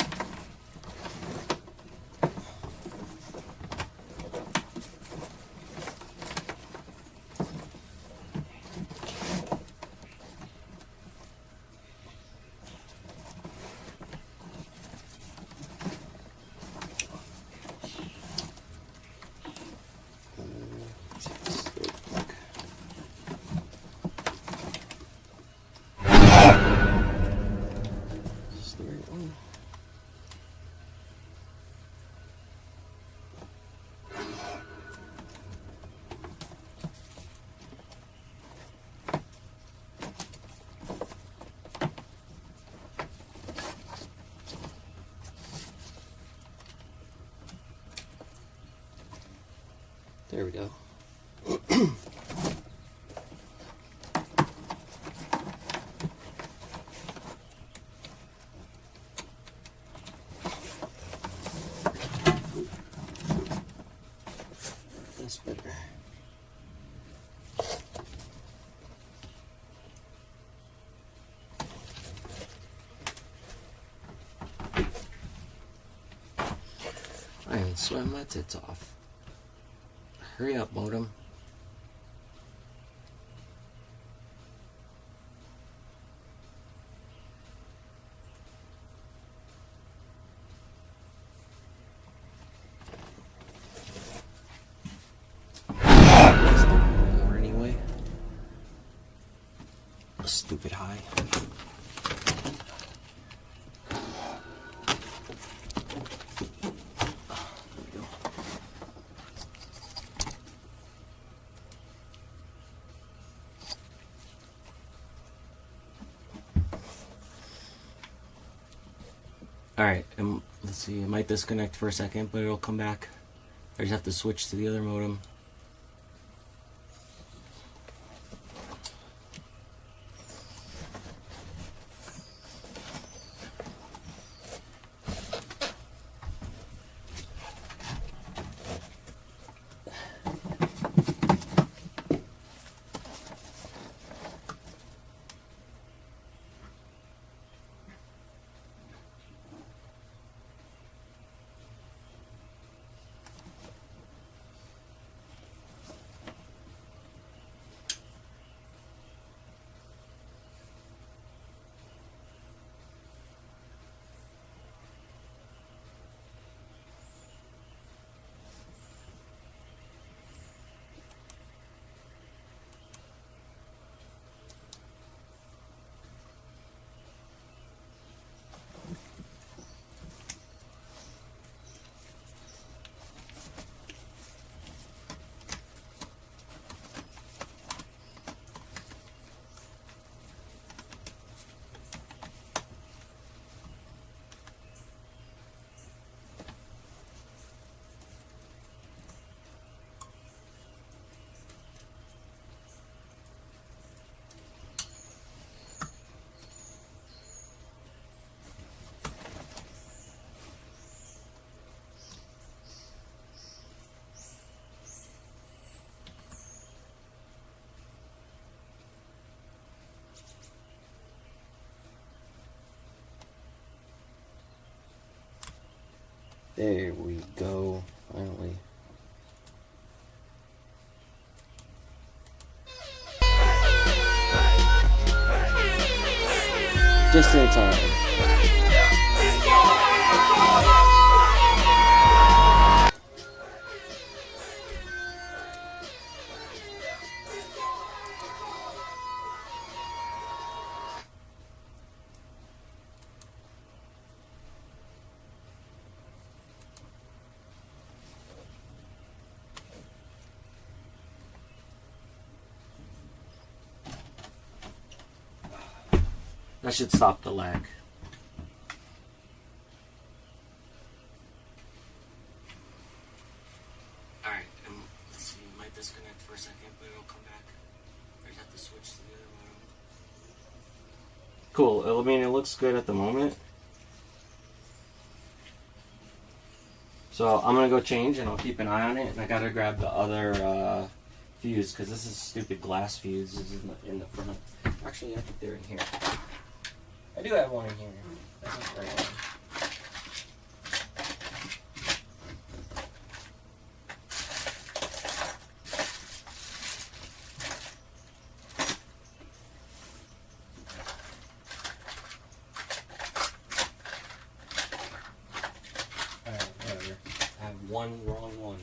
There we go. That's better. I am sweating my tits off. Hurry up, modem. More anyway. Stupid high. Alright, let's see, it might disconnect for a second, but it'll come back. I just have to switch to the other modem. There we go, finally. Just in time. That should stop the lag. Alright, let's see, it might disconnect for a second, but it'll come back. I just have to switch to the other one. Cool, I mean, it looks good at the moment. So I'm gonna go change and I'll keep an eye on it, and I gotta grab the other fuse, because this is stupid glass fuse is in the front. Actually, I think they're in here. I do have one in here. That's not the right one. Alright, whatever. I have one wrong one.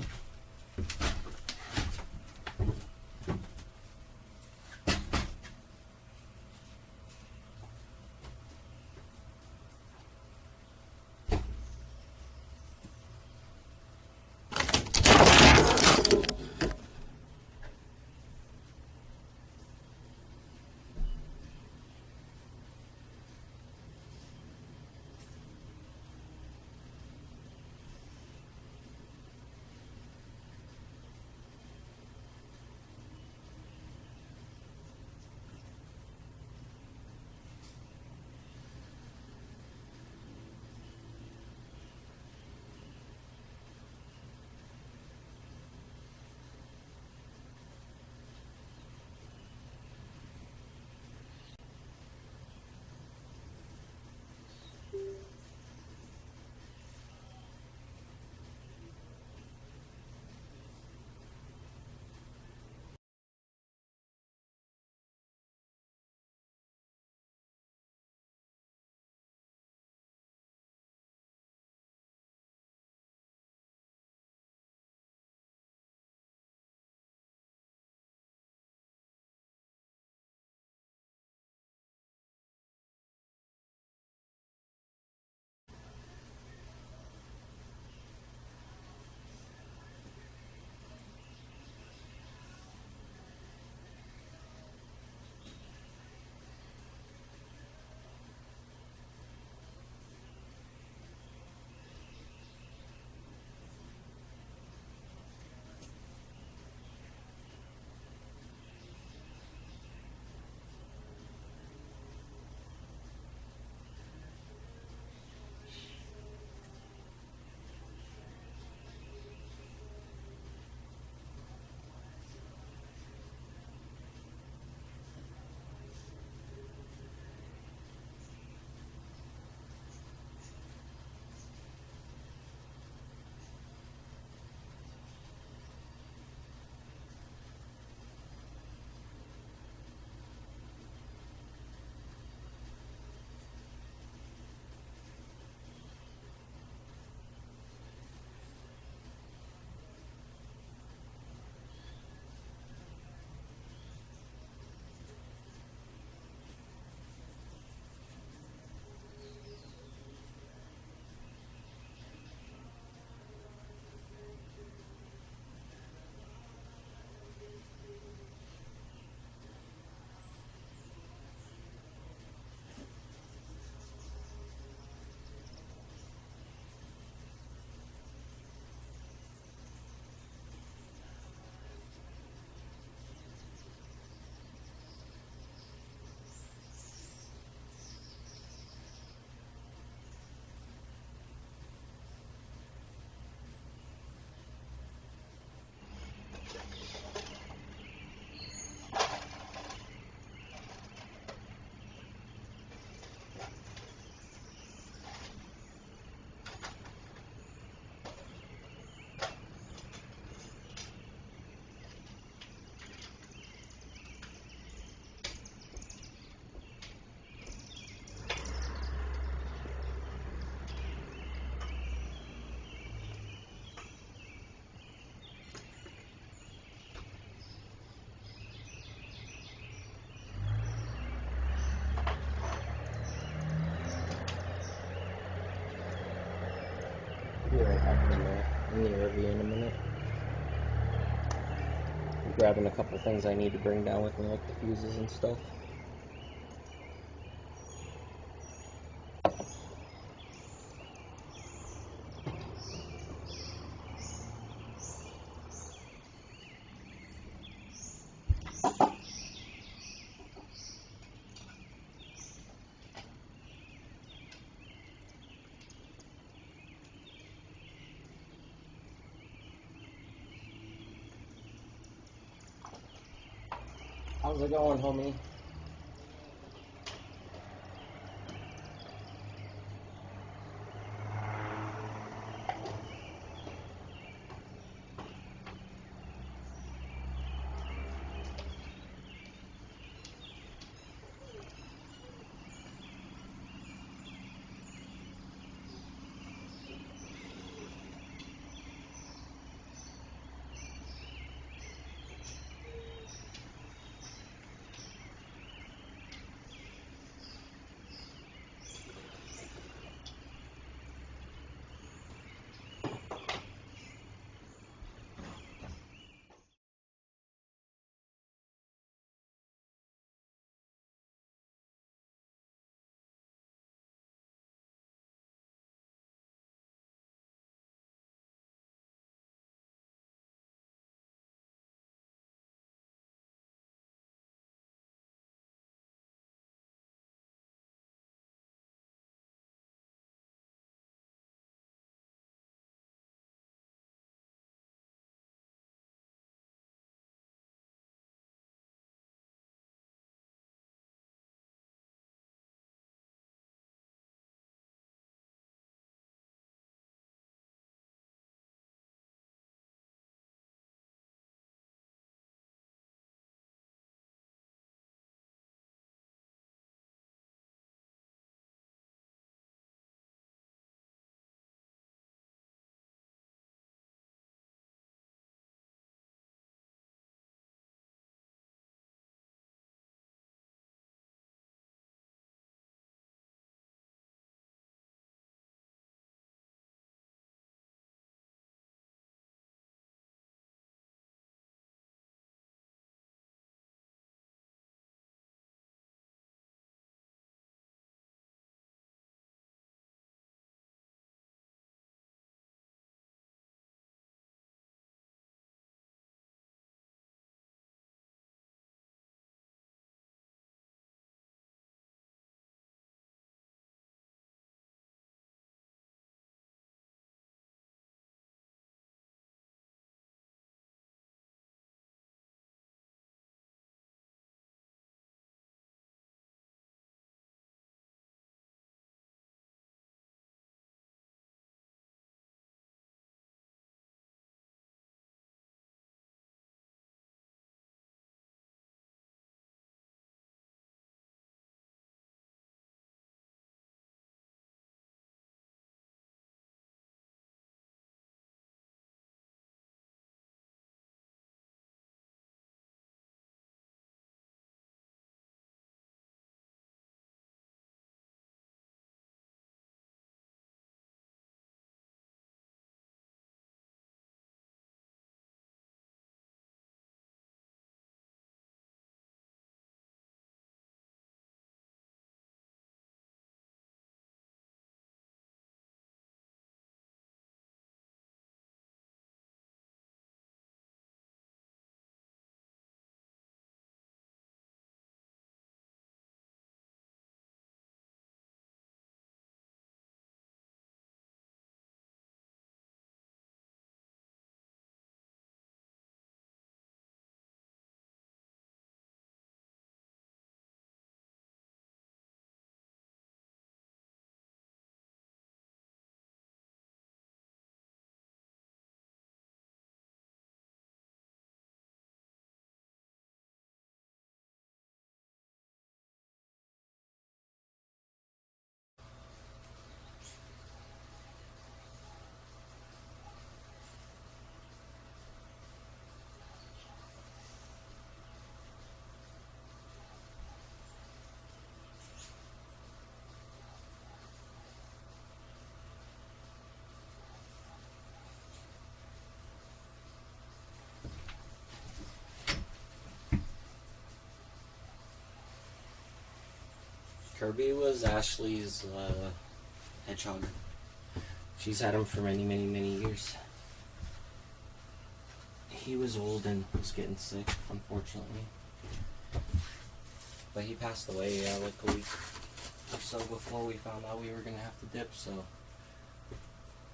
Be right back in a minute. I'm gonna review in a minute. I'm grabbing a couple things I need to bring down with me, like the fuses and stuff. How's it going, homie? Kirby was Ashley's hedgehog. She's had him for many, many, many years. He was old and was getting sick, unfortunately. But he passed away like a week or so before we found out we were gonna have to dip, so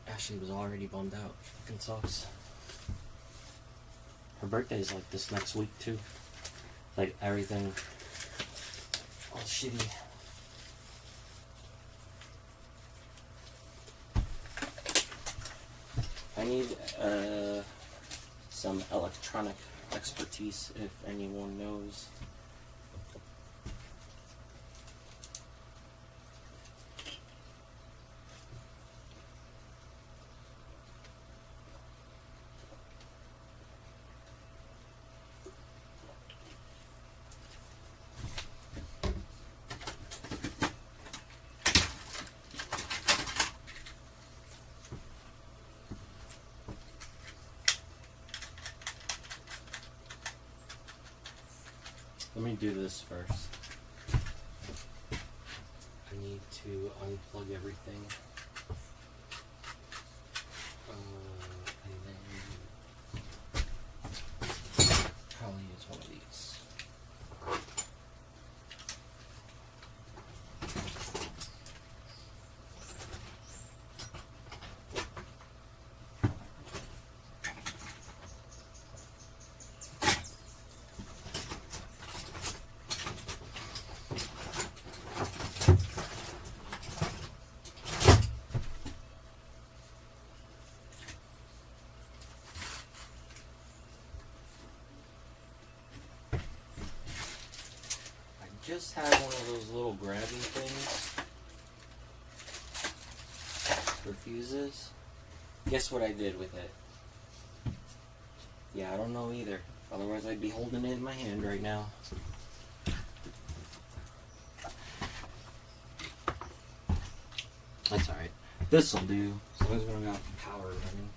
Ashley was already bummed out. Fucking sucks. Her birthday's like this next week too. Like everything all shitty. I need some electronic expertise if anyone knows. Let me do this first. I need to unplug everything. And then probably use one of these. Just had one of those little grabby things for fuses. Guess what I did with it? Yeah, I don't know either. Otherwise I'd be holding it in my hand right now. That's alright. This'll do, as long as we don't got power running.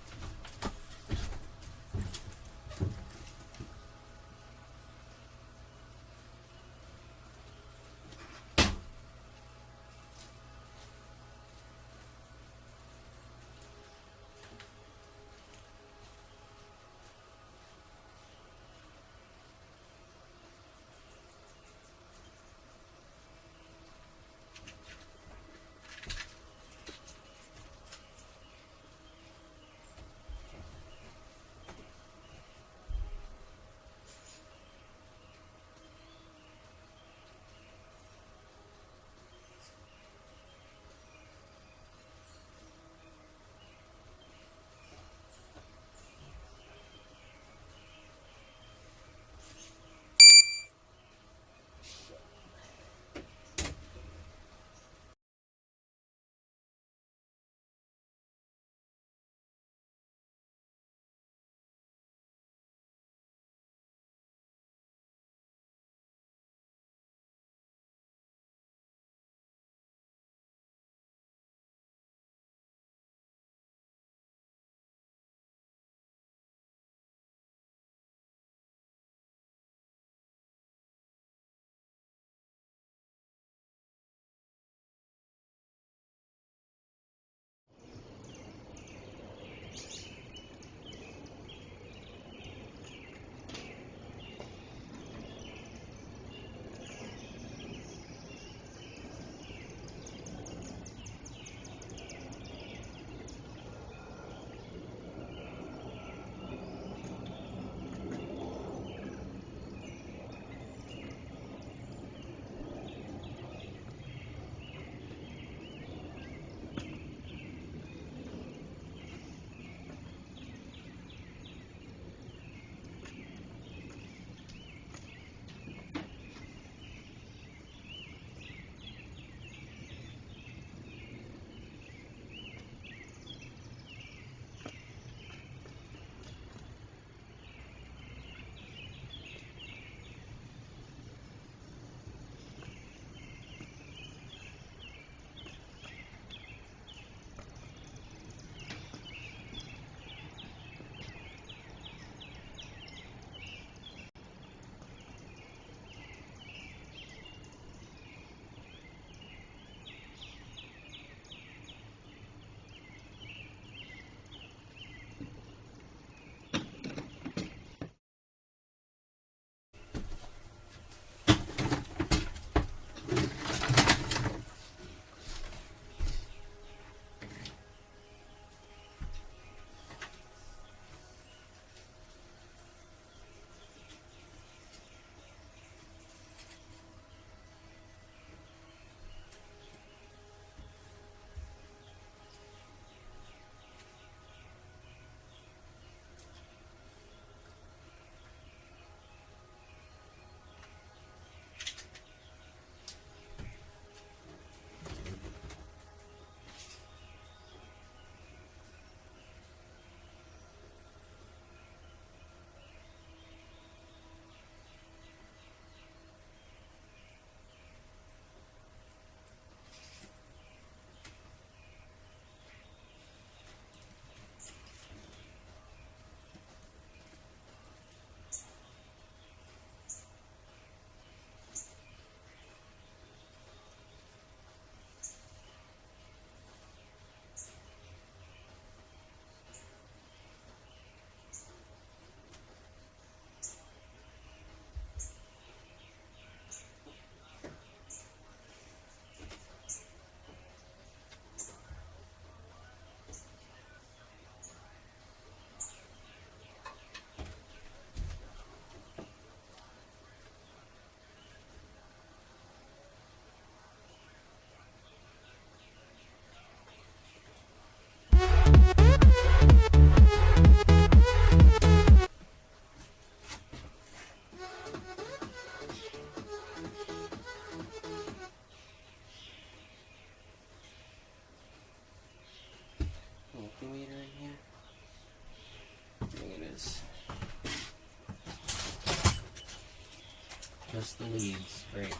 Just the leads, great.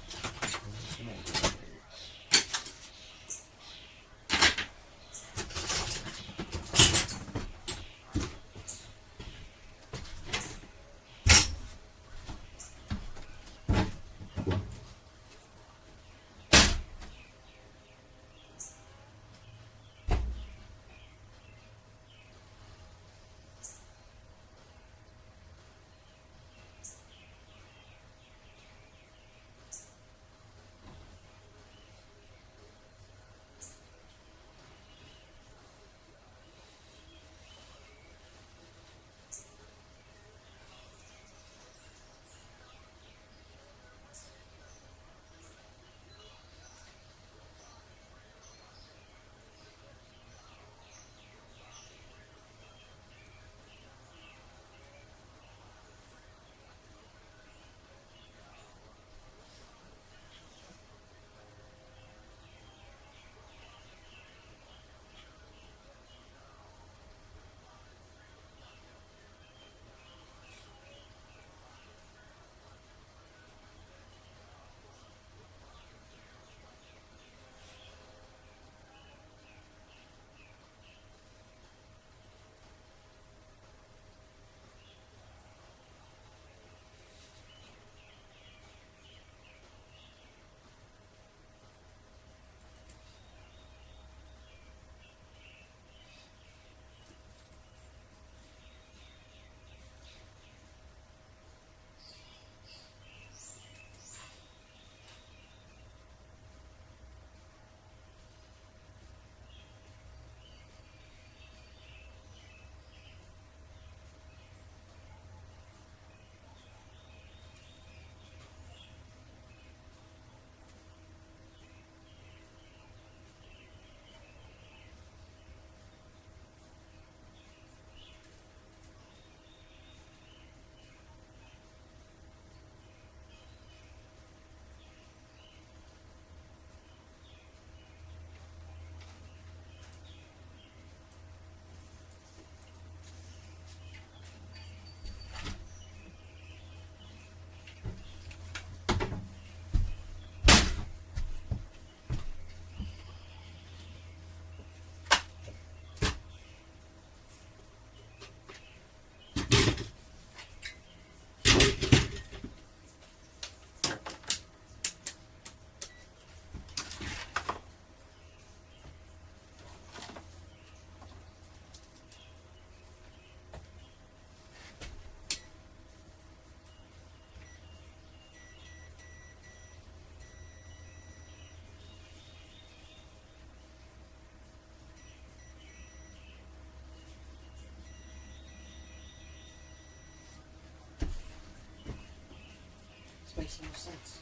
This makes no sense.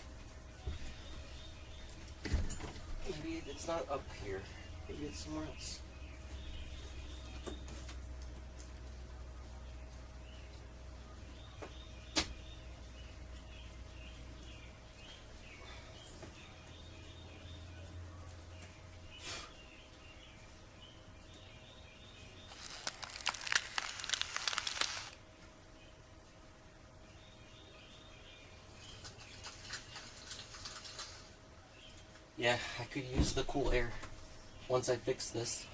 Maybe it's not up here. Maybe it's somewhere else. Yeah, I could use the cool air once I fix this.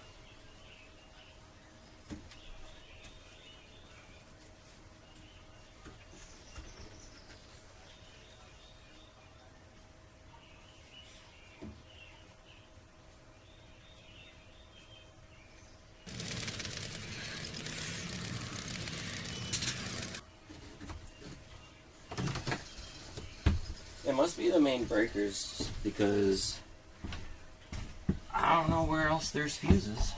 It must be the main breakers because I don't know where else there's fuses.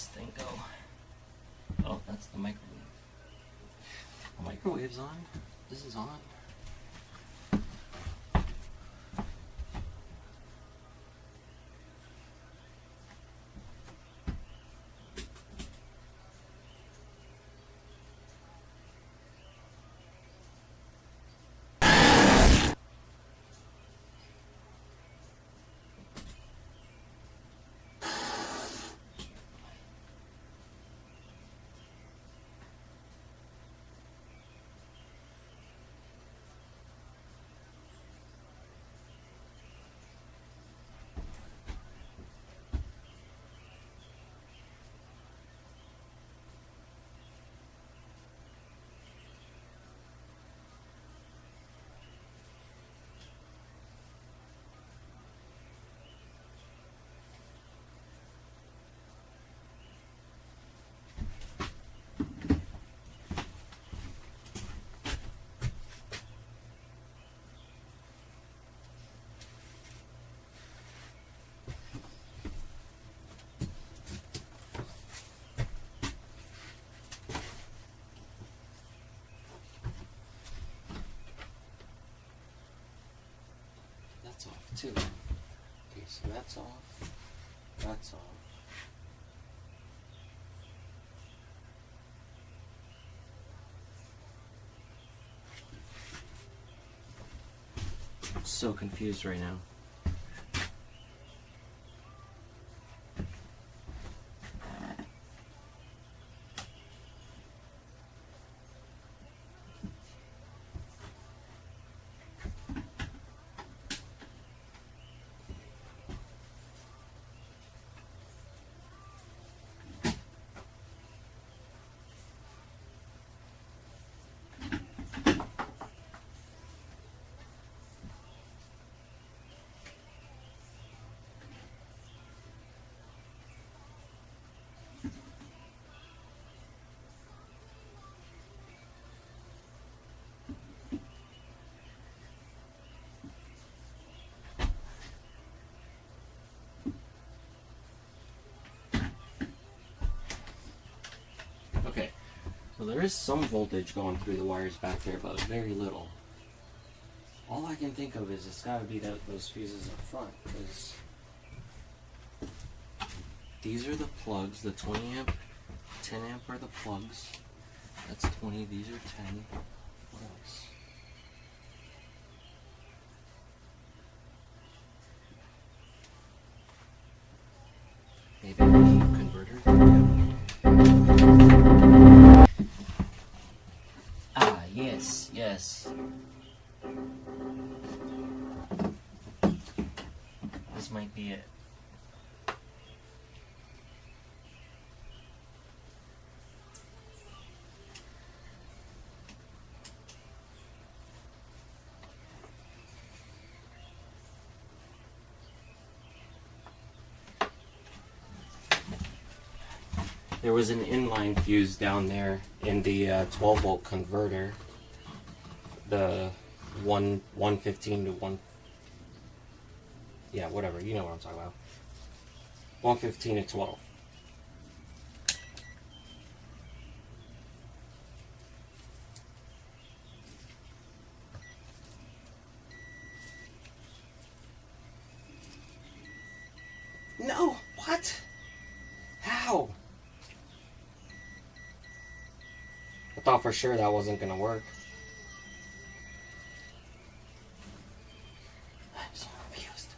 this thing go? Oh, that's the microwave. The microwave's on. This is on. That's off too. Okay, so that's off. That's off. I'm so confused right now. Okay, so there is some voltage going through the wires back there, but very little. All I can think of is it's got to be those fuses up front, because these are the plugs, the 20 amp, 10 amp are the plugs. That's 20, these are 10. What else? Maybe the converter? Ah, yes, yes. This might be it. There was an inline fuse down there in the 12 volt converter. The 115 to 1. Yeah, whatever. You know what I'm talking about. 115 to 12. No! What? How? I thought for sure that wasn't gonna work. I'm so confused.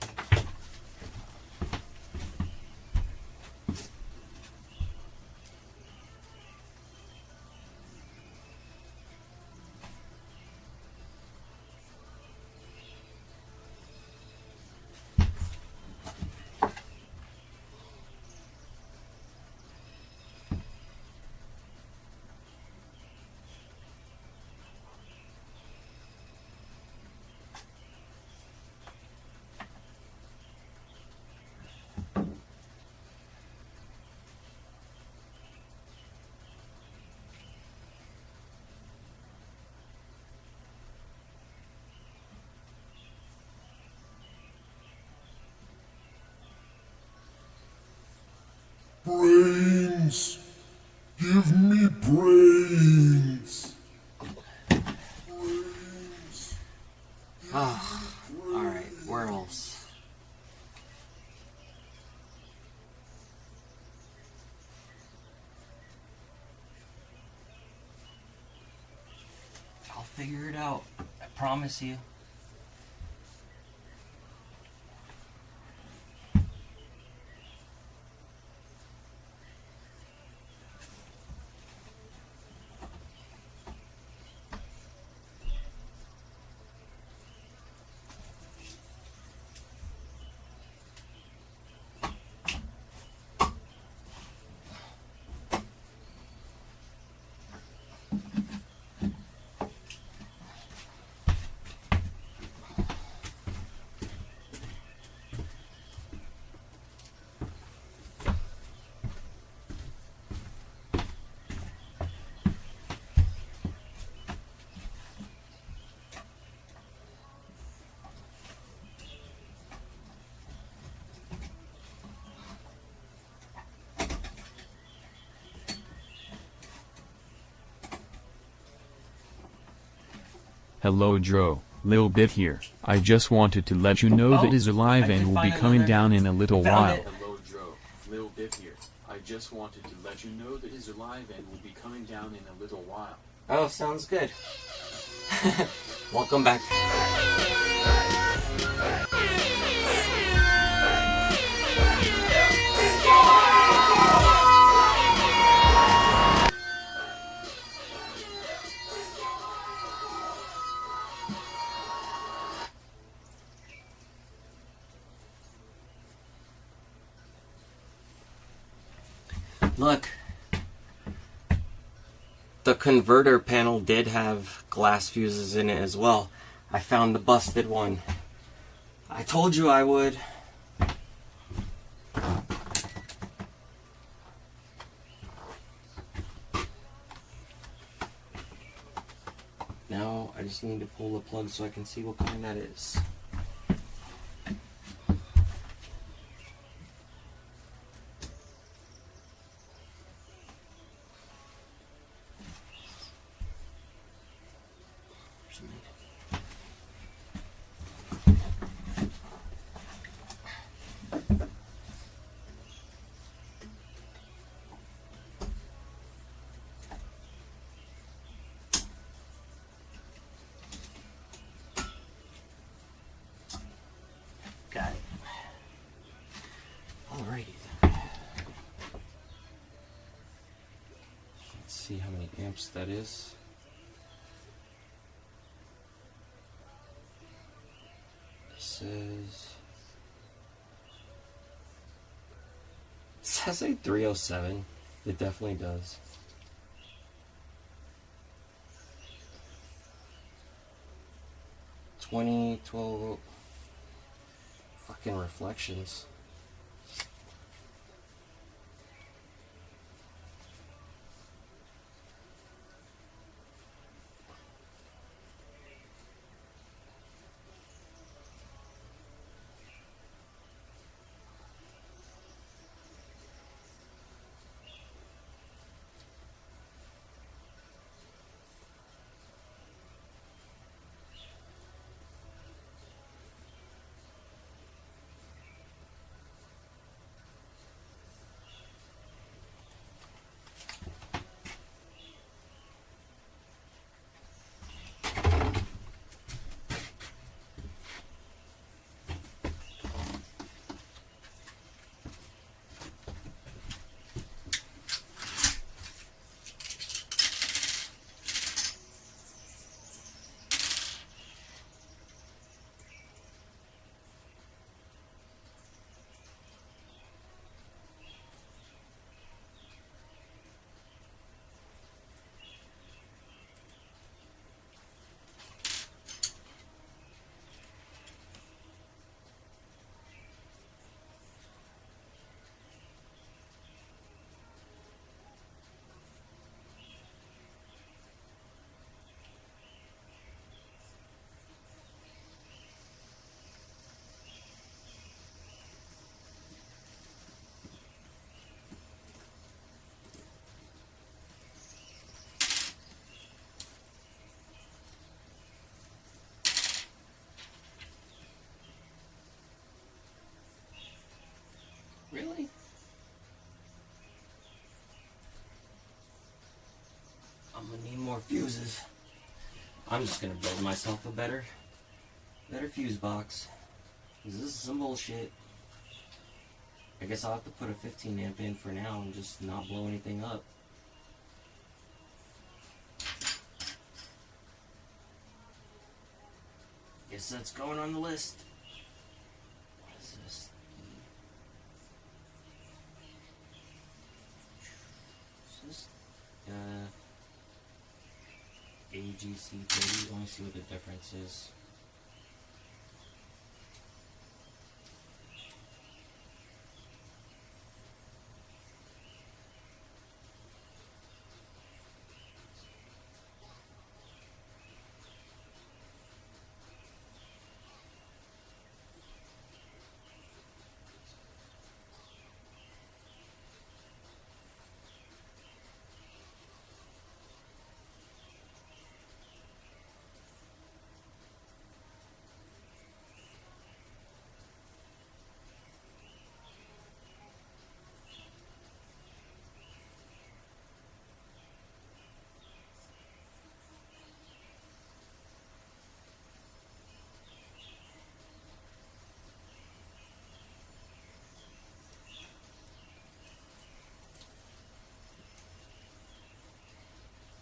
Brains. figure it out. I promise you. Hello Joe, Lil Bit here. I just wanted to let you know that is alive and will be coming down in a little while. Hello Joe, Lil Bit here. I just wanted to let you know that is alive and will be coming down in a little while. Oh, sounds good. Welcome back. Look, the converter panel did have glass fuses in it as well. I found the busted one. I told you I would. Now I just need to pull the plug so I can see what kind that is. Got it. Alrighty then. Let's see how many amps that is. It says like 307. It definitely does. $20, fucking reflections. Really? I'm gonna need more fuses. I'm just gonna build myself a better fuse box. 'Cause this is some bullshit. I guess I'll have to put a 15 amp in for now and just not blow anything up. Guess that's going on the list. What is this? Is this AGC 30? Let me see what the difference is.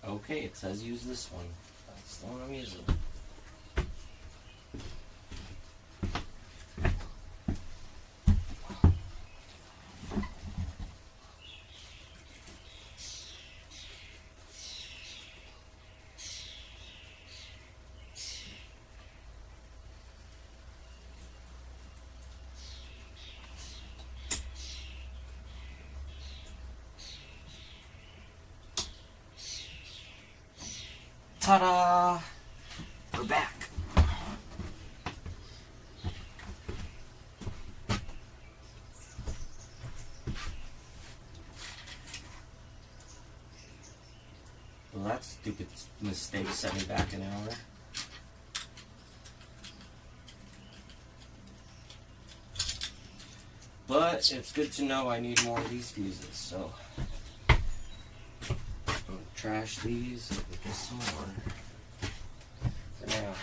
Okay, it says use this one. That's the one I'm using. Ta-da! We're back. Well, that stupid mistake set me back an hour. But it's good to know I need more of these fuses, so I'm gonna trash these and get some more for now.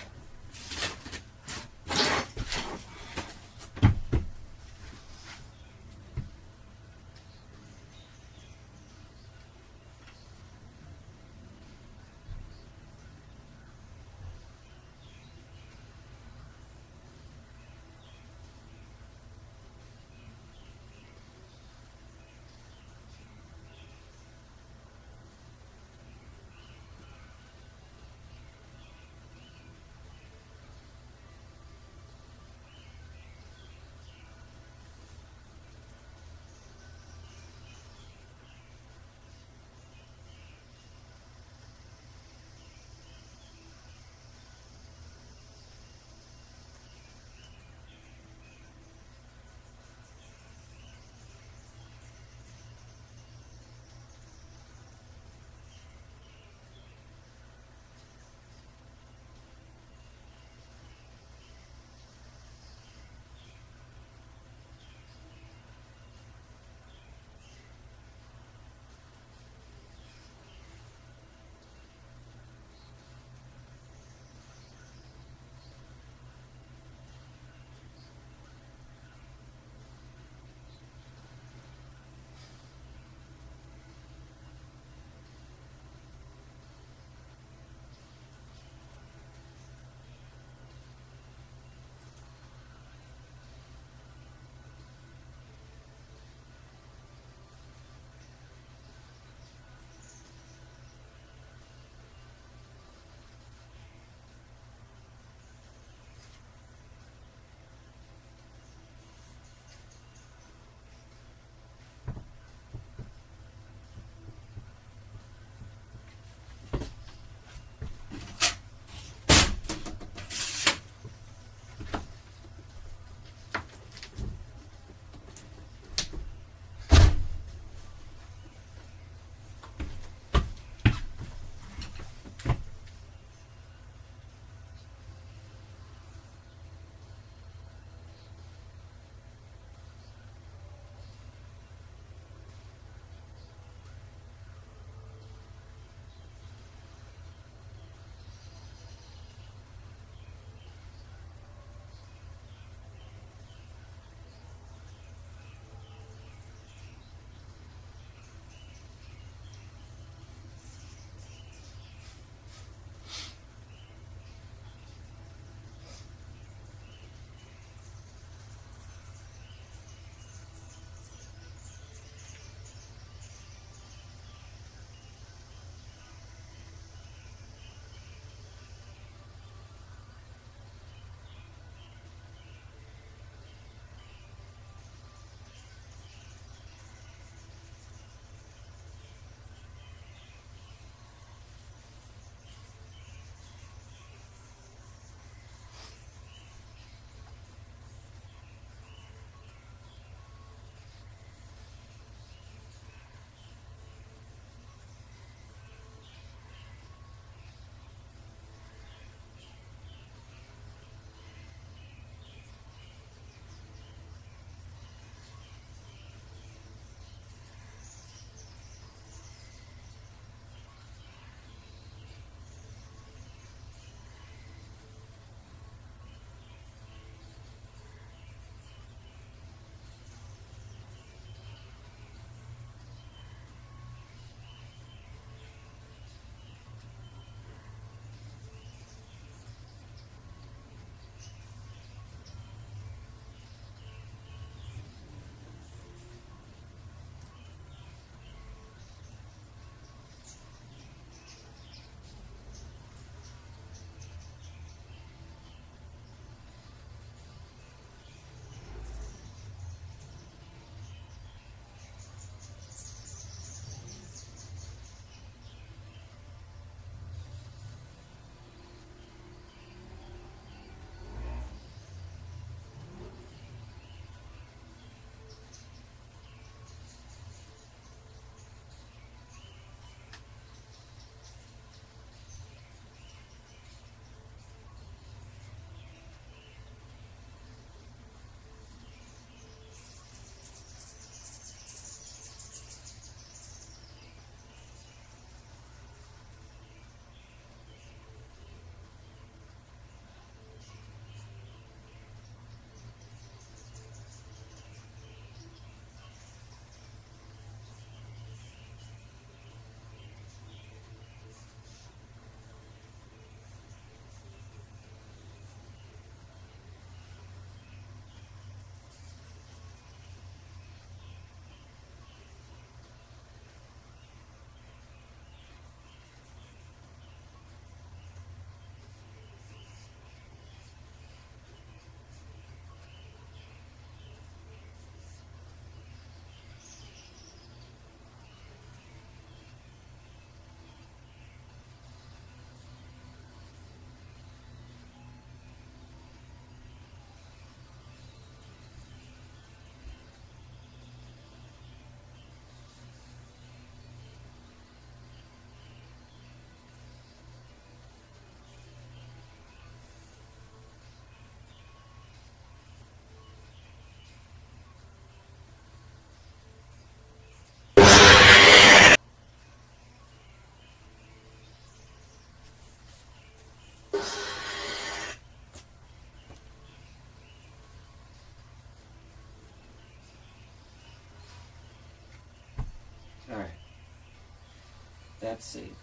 that saved.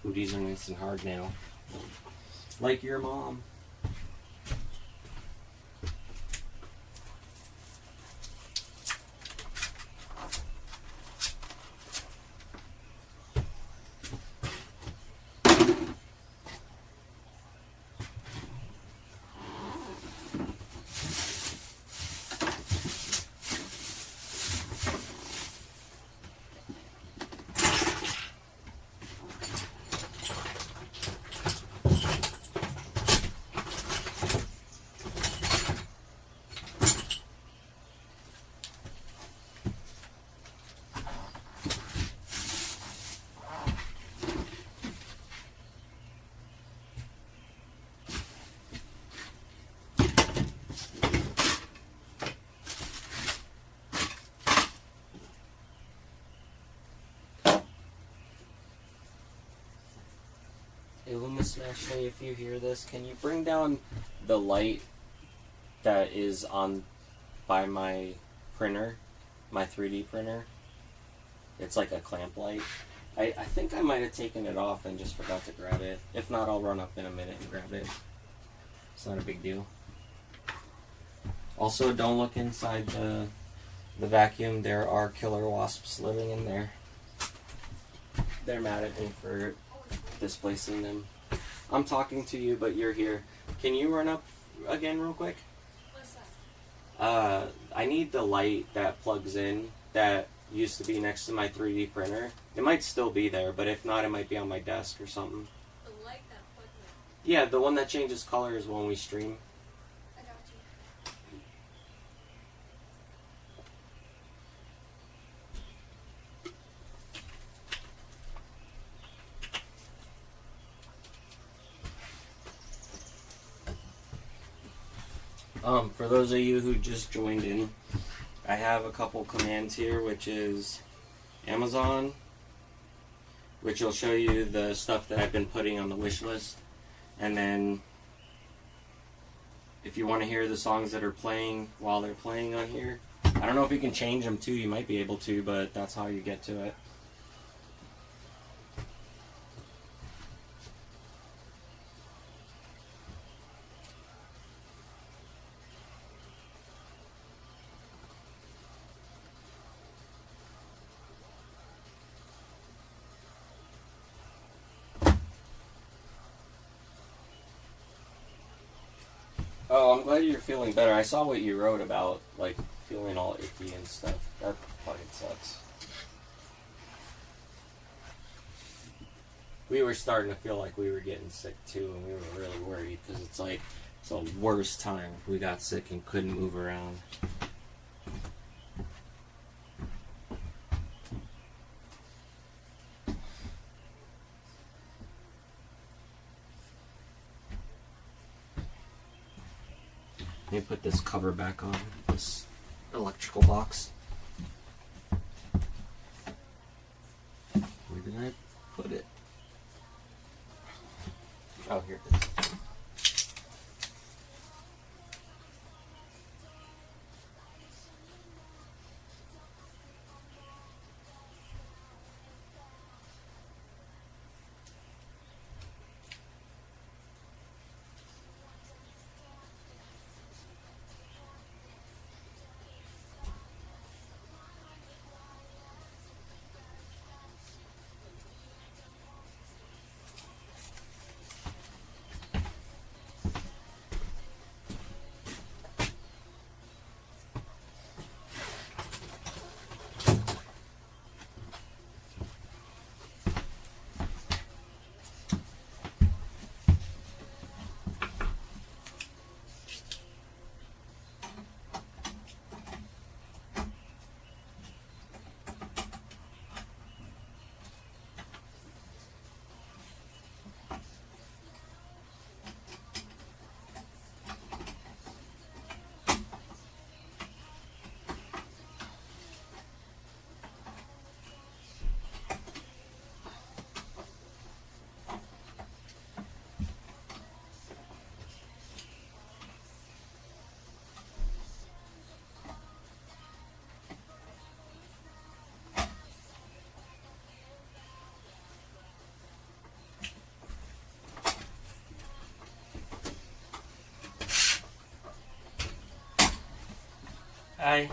Booties are nice and hard now. Like your mom. Hey, Luma Smash Day, if you hear this, can you bring down the light that is on by my printer, my 3D printer? It's like a clamp light. I think I might have taken it off and just forgot to grab it. If not, I'll run up in a minute and grab it. It's not a big deal. Also, don't look inside the vacuum. There are killer wasps living in there. They're mad at me for displacing them. I'm talking to you, but you're here. Can you run up again real quick? What's that? I need the light that plugs in that used to be next to my 3D printer. It might still be there, but if not, it might be on my desk or something. The light that plugs in. Yeah, the one that changes colors when we stream. I got you. For those of you who just joined in, I have a couple commands here, which is Amazon, which will show you the stuff that I've been putting on the wish list. And then if you want to hear the songs that are playing while they're playing on here, I don't know if you can change them too, you might be able to, but that's how you get to it. Oh, I'm glad you're feeling better. I saw what you wrote about, like, feeling all icky and stuff. That fucking sucks. We were starting to feel like we were getting sick too, and we were really worried, because it's like, it's the worst time we got sick and couldn't move around. Let me put this cover back on, this electrical box. Where did I put it? Oh, here it is. Hi.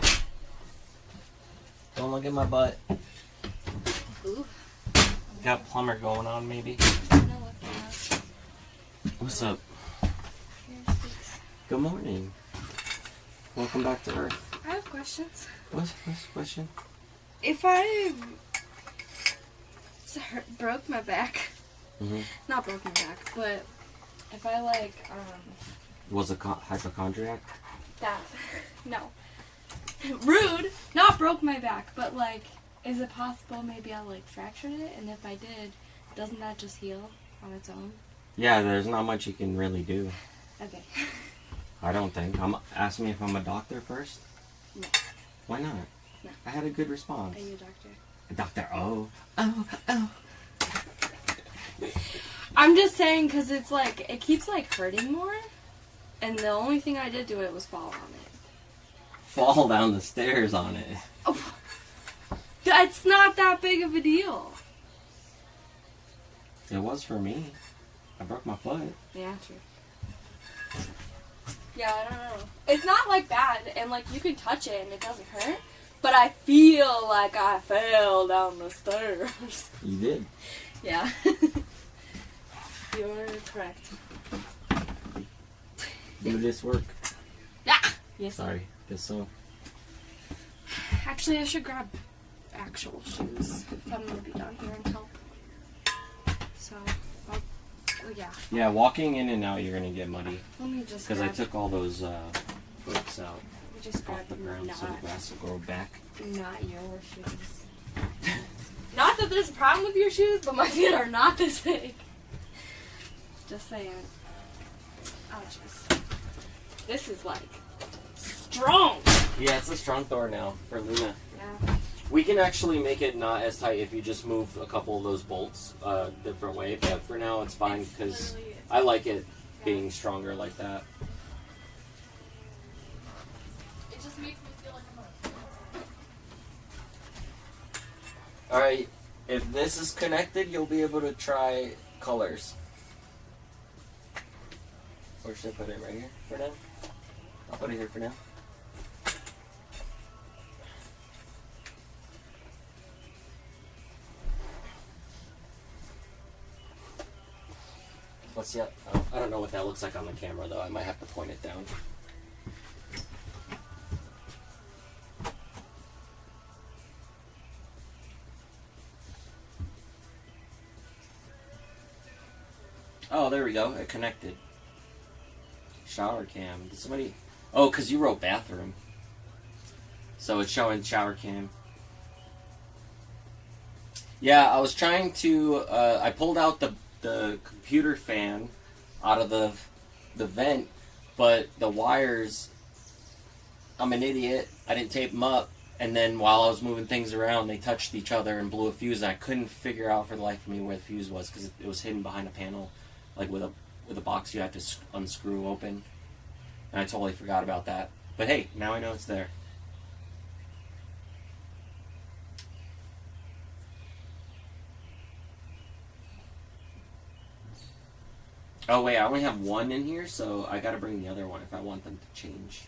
Don't look at my butt. Ooh. Got plumber going on, maybe? What's up? Good morning. Welcome back to Earth. I have questions. What's the question? If I broke my back, not broke my back, but if I Was a hypochondriac? that, no. Rude! Not broke my back, but is it possible maybe I fractured it? And if I did, doesn't that just heal on its own? Yeah, there's not much you can really do. Okay. I don't think. Ask me if I'm a doctor first? No. Why not? No. I had a good response. Are you a doctor? A doctor, oh. I'm just saying because it's it keeps hurting more. And the only thing I did to it was fall on it. Fall down the stairs on it. Oh, that's not that big of a deal. It was for me. I broke my foot. Yeah, true. Yeah, I don't know. It's not bad, and you can touch it and it doesn't hurt. But I feel like I fell down the stairs. You did. Yeah. You're correct. Do this work? Yeah. Yes. Sorry. Guess so. Actually, I should grab actual shoes if I'm gonna be down here and help. So, yeah. Yeah, walking in and out, you're gonna get muddy. Let me just. Because I took all those bricks out. Let me just grab off the ground so the grass will grow back. Not your shoes. Not that there's a problem with your shoes, but my feet are not this big. Just saying. Oh, jeez. This is strong. Yeah, it's a strong Thor now for Luna. Yeah. We can actually make it not as tight if you just move a couple of those bolts a different way, but for now it's fine because I like it being stronger like that. It just makes me feel like I'm Alright, if this is connected, you'll be able to try colors. Or should I put it right here for now? I'll put it here for now. Let's see. I don't know what that looks like on the camera though. I might have to point it down. Oh, there we go. It connected. Shower cam. Did somebody... Oh, because you wrote bathroom. So it's showing shower cam. Yeah, I was trying to... I pulled out the computer fan out of the vent, but the wires... I'm an idiot. I didn't tape them up. And then while I was moving things around, they touched each other and blew a fuse. I couldn't figure out for the life of me where the fuse was because it was hidden behind a panel. With a box you had to unscrew open. And I totally forgot about that. But hey, now I know it's there. Oh wait, I only have one in here, so I gotta bring the other one if I want them to change.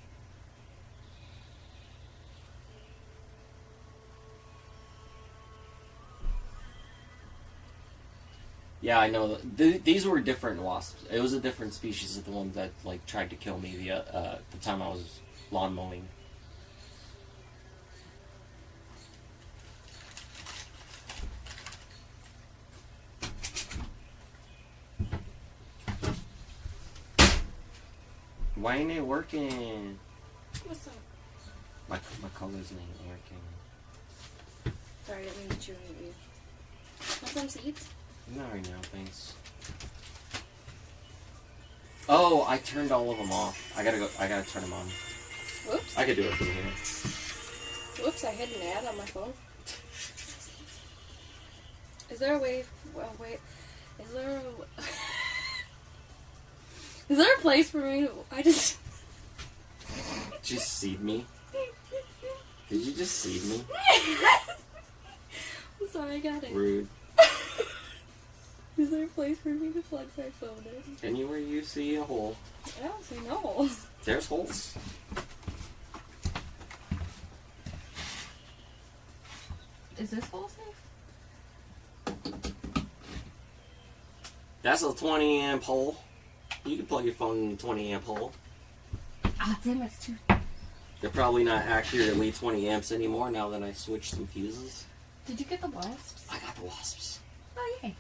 Yeah, I know. These were different wasps. It was a different species of the ones that tried to kill me the time I was lawn mowing. Why ain't it working? What's up? My colors ain't working. Sorry, I didn't mean to chew on your ear. Want some seeds? Not right now, thanks. Oh, I turned all of them off. I gotta turn them on. Whoops. I could do it from here. Whoops, I hit an ad on my phone. Is there a way... Well, wait. Is there a... Is there a place for me to... I just... Did you seed me? Did you just seed me? I'm sorry, I got it. Rude. Is there a place for me to plug my phone in? Anywhere you see a hole. I don't see no holes. There's holes. Is this hole safe? That's a 20 amp hole. You can plug your phone in a 20 amp hole. Ah, damn, it's too. They're probably not accurately 20 amps anymore now that I switched some fuses. Did you get the wasps? I got the wasps. Oh, yay.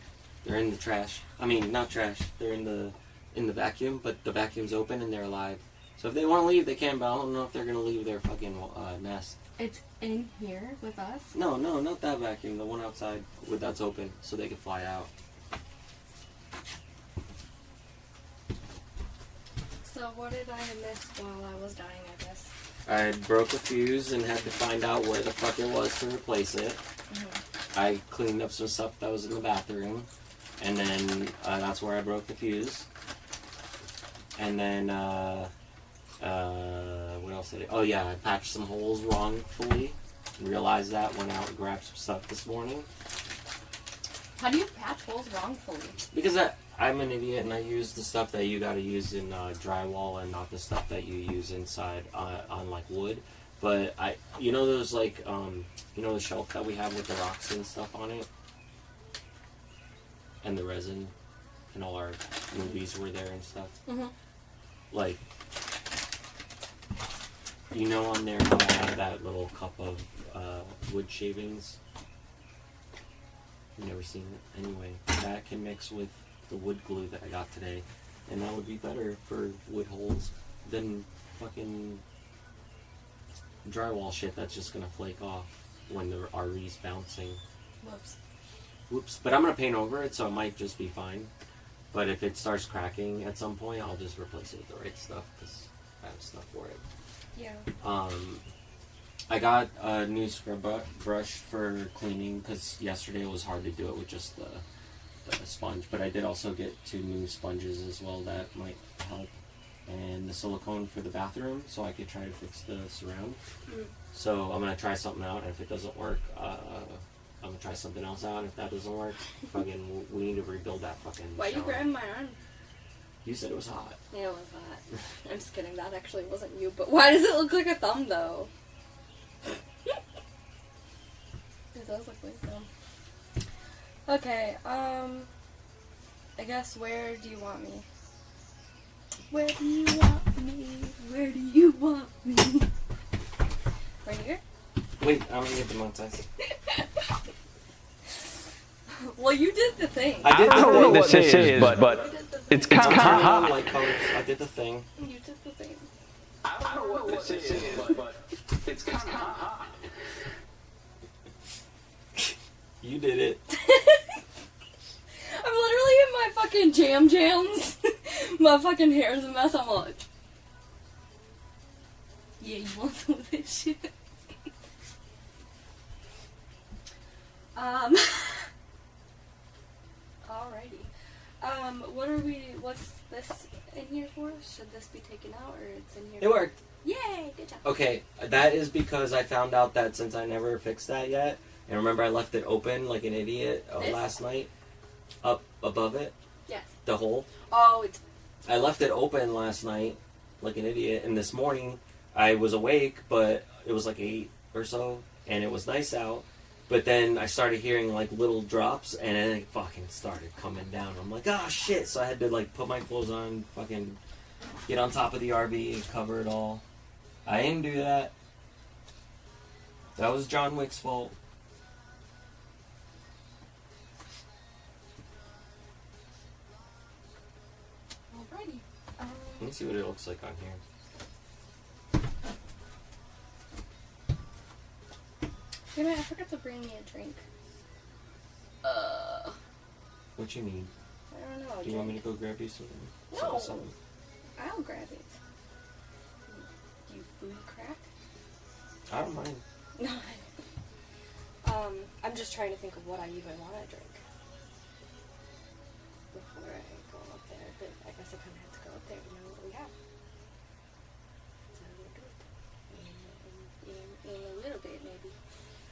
They're in the trash. I mean, not trash. They're in the vacuum, but the vacuum's open and they're alive. So if they want to leave, they can, but I don't know if they're going to leave their fucking nest. It's in here with us? No, not that vacuum. The one outside that's open, so they can fly out. So what did I miss while I was dying, I guess? I broke a fuse and had to find out where the fuck it was to replace it. Mm-hmm. I cleaned up some stuff that was in the bathroom, and then that's where I broke the fuse. And then, what else did I... Oh yeah, I patched some holes wrongfully. Realized that, went out and grabbed some stuff this morning. How do you patch holes wrongfully? Because I'm an idiot and I use the stuff that you gotta use in drywall and not the stuff that you use inside on like wood. But you know those like, you know the shelf that we have with the rocks and stuff on it? And the resin and all our movies were there and stuff. Mm-hmm. Like, you know on there how I have that little cup of wood shavings? You've never seen it? Anyway, that can mix with the wood glue that I got today, and that would be better for wood holes than fucking drywall shit that's just gonna flake off when the RE's bouncing. Whoops. Whoops. But I'm gonna paint over it, so it might just be fine. But if it starts cracking at some point, I'll just replace it with the right stuff, because I have stuff for it. Yeah. I got a new scrub brush for cleaning, because yesterday it was hard to do it with just the sponge. But I did also get 2 new sponges as well that might help. And the silicone for the bathroom, so I could try to fix the surround. Mm. So I'm going to try something out, and if it doesn't work, I'm going to try something else out. If that doesn't work, fucking, we need to rebuild that fucking Why shower. you grabbing my arm? You said it was hot. Yeah, it was hot. I'm just kidding, that actually wasn't you, but why does it look like a thumb, though? It does look like a thumb. Okay, I guess where do you want me? Where do you want me? Where do you want me? Right here? Wait, I'm gonna get the monetize. Well, you did the thing. I don't know what this is, but it's kind of hot. Light colors. I did the thing. You did the thing. I don't know what this is, but it's kind of hot. You did it. I'm literally in my fucking jams. My fucking hair's a mess. I'm like, yeah, you want some of this shit? Alrighty. What's this in here for? Should this be taken out or it's in here? It worked. Yay, good job. Okay, that is because I found out that since I never fixed that yet, and remember I left it open like an idiot last night, up above it, Yes. the hole. Oh, it's... I left it open last night like an idiot, and this morning I was awake, but it was like 8 or so, and it was nice out. But then I started hearing like little drops, and then it fucking started coming down. I'm like, oh shit! So I had to like put my clothes on, fucking get on top of the RV and cover it all. I didn't do that. That was John Wick's fault. Alrighty. Let me see what it looks like on here. Damn it, I forgot to bring me a drink. What you need? I don't know. Do you want me to go grab you something? No. Something? I'll grab it. You booty crack? I don't mind. No. I'm just trying to think of what I even want to drink before I go up there. But I guess I kind of have to go up there to know what we have. So we'll do it in a little bit, maybe.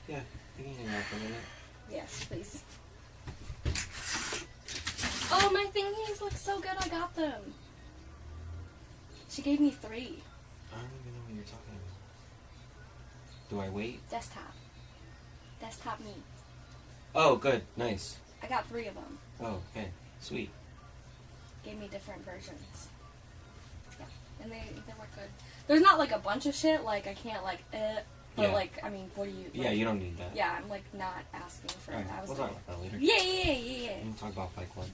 Yeah, you can hang out for a minute. Yes, please. Oh, my thingies look so good. I got them. She gave me 3. I don't even know what you're talking about. Do I wait? Desktop. Desktop Me. Oh, good. Nice. I got 3 of them. Oh, okay. Sweet. Gave me different versions. Yeah, and they work good. There's not like a bunch of shit, like I can't like but Yeah. like, I mean, what do you... Like, Yeah, you don't need that. Yeah, I'm like not asking for Alright, it. I was we'll like, talk about that later. Yeah. We can talk about Fight Club.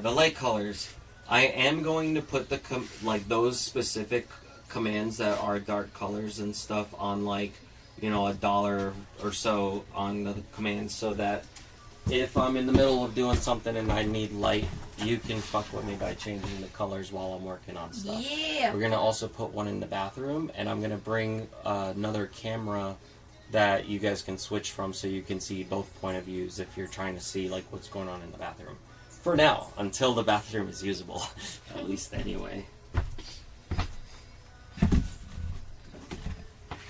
The light colors. I am going to put the like those specific commands that are dark colors and stuff on like, you know, $1 or so on the commands, so that if I'm in the middle of doing something and I need light, you can fuck with me by changing the colors while I'm working on stuff. Yeah. We're gonna also put one in the bathroom, and I'm gonna bring another camera that you guys can switch from, so you can see both point of views if you're trying to see like what's going on in the bathroom. For now, until the bathroom is usable, at least anyway.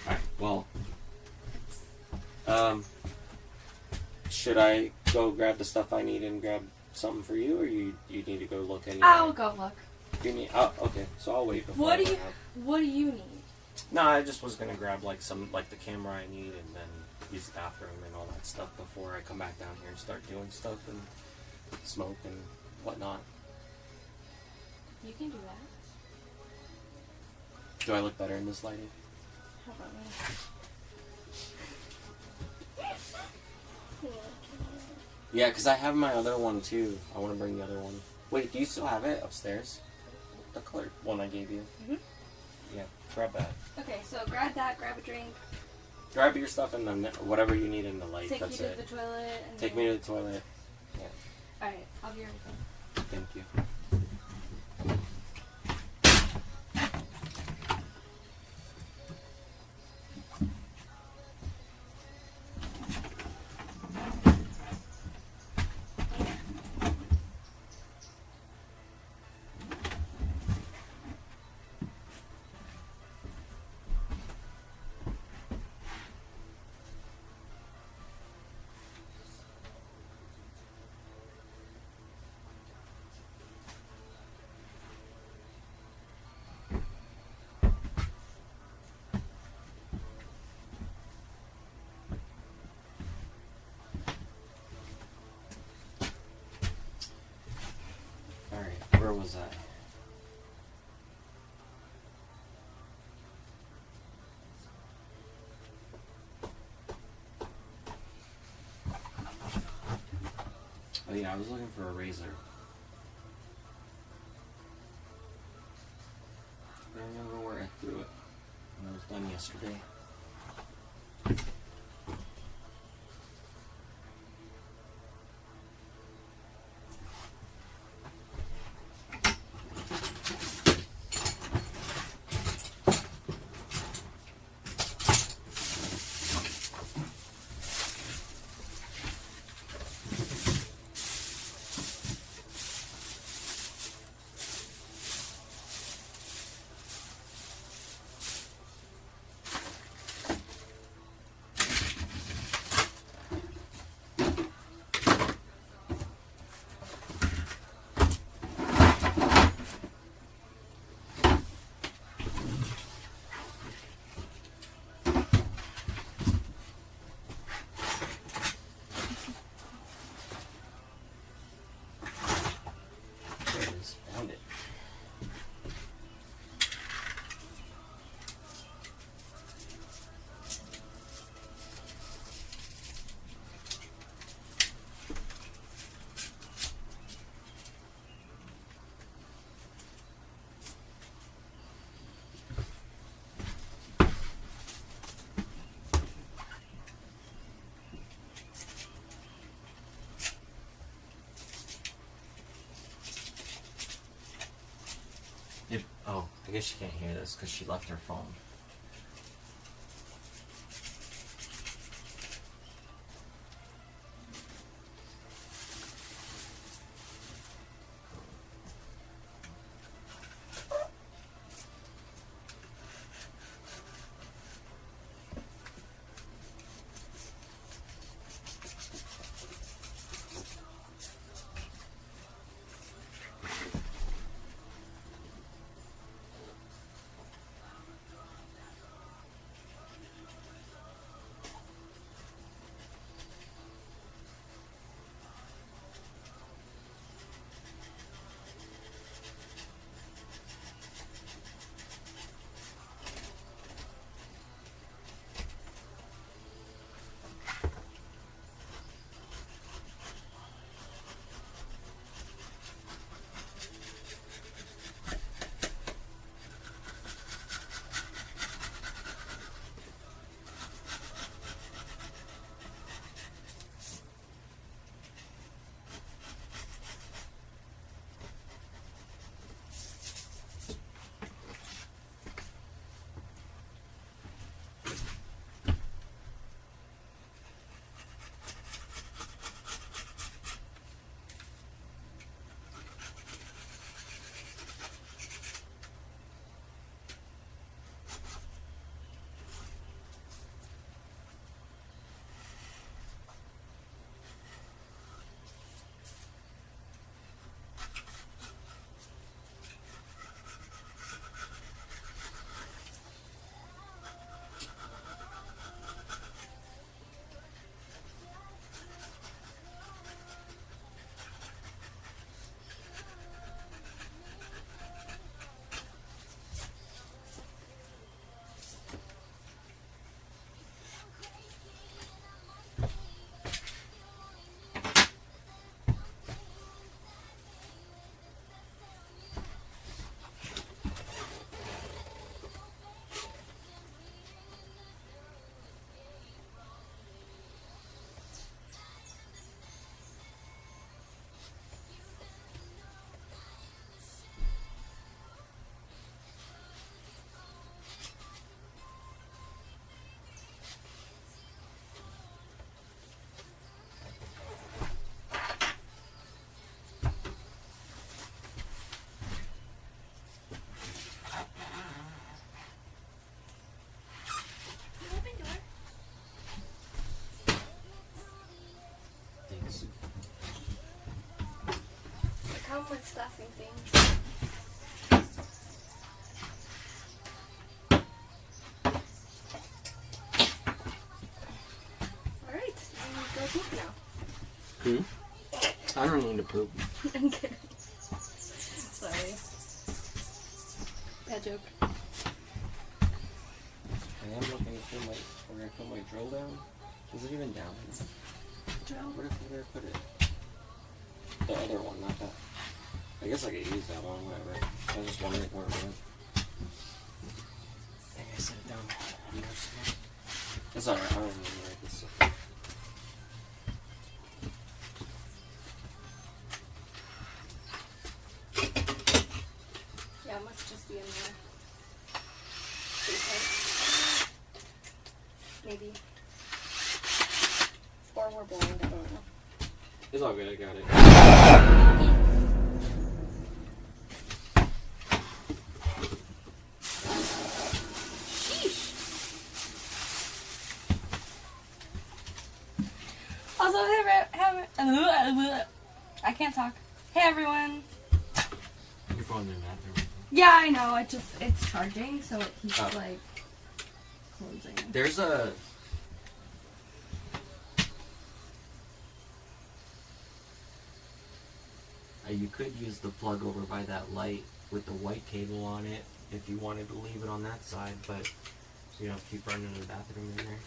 Alright, well, should I go grab the stuff I need and grab something for you, or you need to go look anyway? I'll go look. You need? Oh, okay. So I'll wait before. What I do you? run out. What do you need? No, I just was gonna grab like the camera I need, and then use the bathroom and all that stuff before I come back down here and start doing stuff and smoke and whatnot. You can do that. Do I look better in this lighting? How about me? Yeah, because I have my other one too. I want to bring the other one. Wait, do you still have it upstairs? The colored one I gave you? Mhm. Yeah, grab that. Okay, so grab that, grab a drink. Grab your stuff and then whatever you need in the light. Take That's you to it. the toilet. And Take me to the toilet. Yeah. Alright, I'll be right back. Thank you. Alright, where was I? Oh yeah, I was looking for a razor. I don't remember where I threw it when I was done yesterday. Found it. Oh, I guess she can't hear this because she left her phone. come with stuffing things. Alright, you need to go poop now. I don't need to poop. I'm kidding. Sorry. Bad joke. I am looking to put where I put my drill down. Is it even down? Drill? Where did I put it? The other one, not that. I guess I could use that one, whatever. I was just wondering where it went. I think I set it down under somewhere. It's alright, I don't remember where this is. Yeah, it must just be in there. Maybe. Or we're blind, I don't know. It's all good, I got it. Sheesh. Also, I can't talk. Hey everyone. Your phone's in the bathroom. Yeah, I know. It's charging, so it keeps like closing. There's a. You could use the plug over by that light with the white cable on it if you wanted to leave it on that side, but so you don't keep running to the bathroom in there.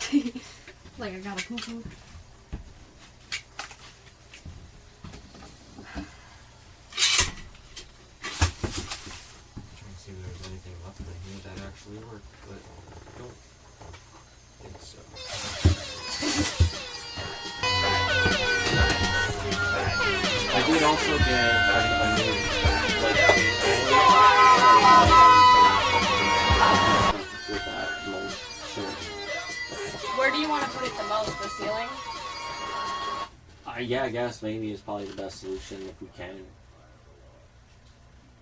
Like I got a poo poo. Trying to see if there's anything left in here that actually worked, but I don't think so. I did also get a new, with that mold shirt. Where do you want to put it the most? The ceiling? Yeah, I guess maybe it's probably the best solution if we can.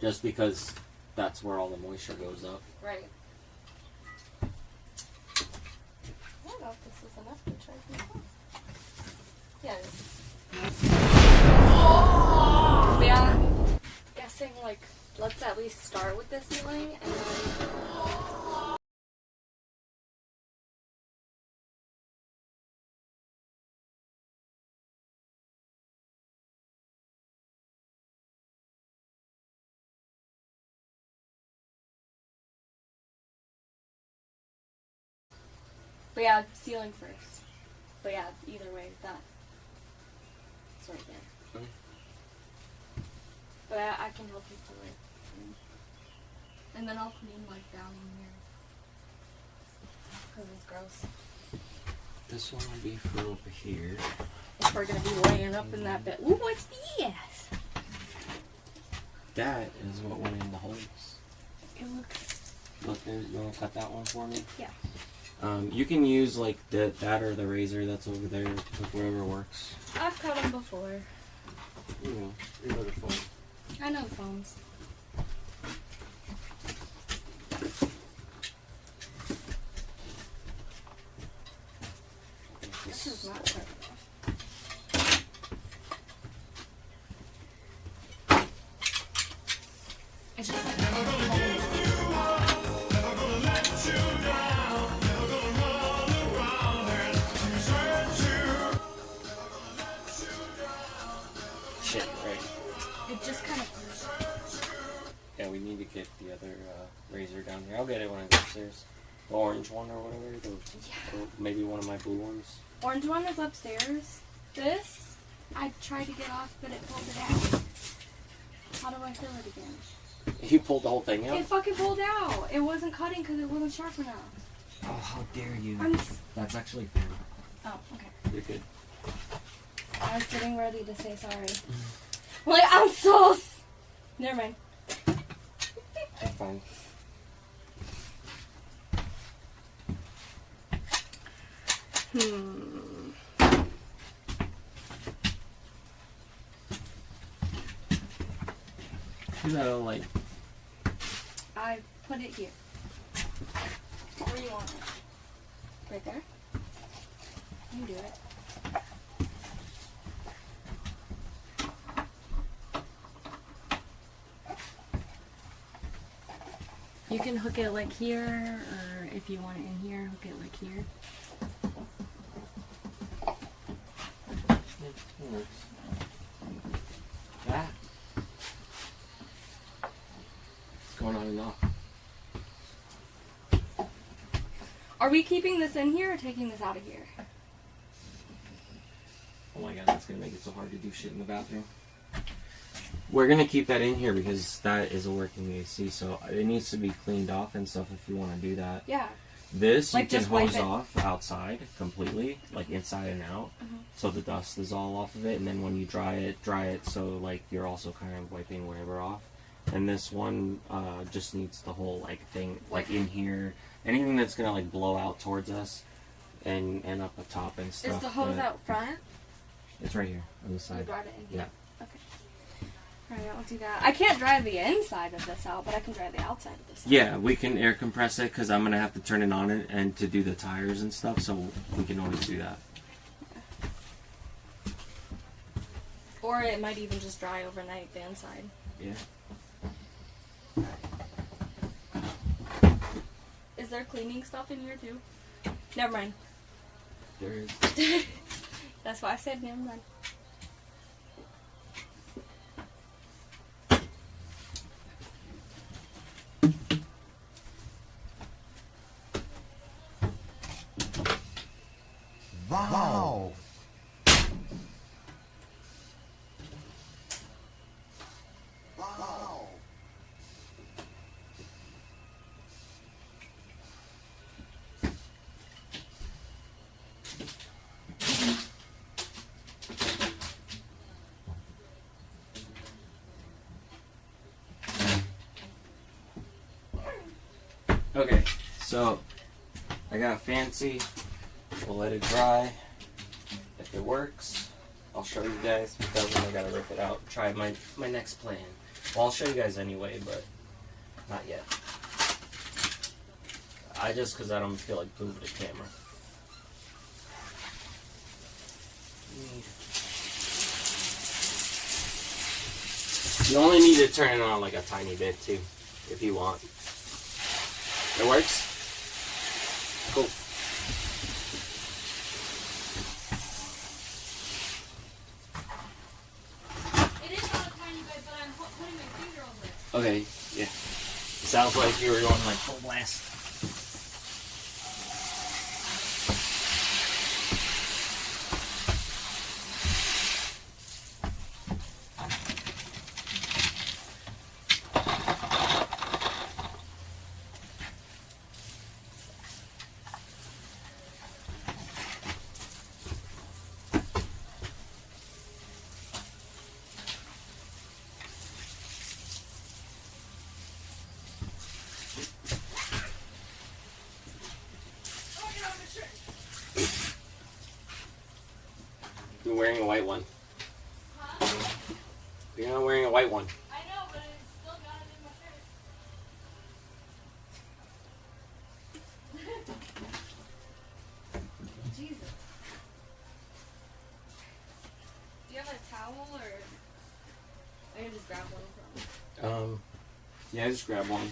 Just because that's where all the moisture goes up. Right. I don't know if this is enough to charge my phone. Yeah, it is. But yeah, I'm guessing like let's at least start with the ceiling and then. But yeah, ceiling first. But yeah, either way, that. It's right there. Okay. But I can help you do it. And then I'll clean like down in here. Because it's gross. This one will be for over here. If we're going to be laying up in that bed. Ooh, what's this? That is what went in the holes. It looks... Look, there, you want to cut that one for me? Yeah. You can use like that or the razor that's over there, like whatever works. I've cut them before. You know, you know the phone. I know phones. This is not cut off. It's just like shit, right? it just kind of. Yeah, we need to get the other razor down here. I'll get it when I go upstairs. The orange one or whatever. Or maybe one of my blue ones. Orange one is upstairs. This, I tried to get off, but it pulled it out. How do I fill it again? You pulled the whole thing out? It fucking pulled out. It wasn't cutting because it wasn't sharp enough. Oh, how dare you. I'm That's actually fair. Oh, okay. You're good. I was getting ready to say sorry. Like, I'm so... Never mind. I'm fine. You know, like... I put it here. Where do you want it? Right there? You do it. You can hook it like here, or if you want it in here, hook it like here. Ah. What's going on now? Are we keeping this in here or taking this out of here? Oh my god, that's gonna make it so hard to do shit in the bathroom. We're gonna keep that in here because that is a working AC, so it needs to be cleaned off and stuff if you want to do that. Yeah. This Like you can just wipe hose it. off outside completely, like inside and out, so the dust is all off of it. And then when you dry it so like you're also kind of wiping whatever off. And this one just needs the whole like thing like in here, anything that's gonna like blow out towards us, and up the top and stuff. Is the hose out front? It's right here on the side. You brought it in here? Yeah. Okay. Alright, I'll do that. I can't dry the inside of this out, but I can dry the outside of this out. Yeah, we can air compress it because I'm gonna have to turn it on it and to do the tires and stuff, so we can always do that. Or it might even just dry overnight the inside. Yeah. Is there cleaning stuff in here too? Never mind. There is. That's why I said never mind. Wow. Wow. Okay, so I got fancy. We'll let it dry. If it works, I'll show you guys. If it doesn't, I gotta rip it out. Try my next plan. Well, I'll show you guys anyway, but not yet. Because I don't feel like moving the camera. You only need to turn it on like a tiny bit too, if you want. It works? Cool. It is not a tiny bit, but I'm putting my finger over it. Okay, yeah. Sounds like you were going like full blast. You're wearing a white one. Huh? You're not wearing a white one. I know, but it's still got it in my shirt. Jesus. Do you have a towel, or I can just grab one from? Yeah, just grab one.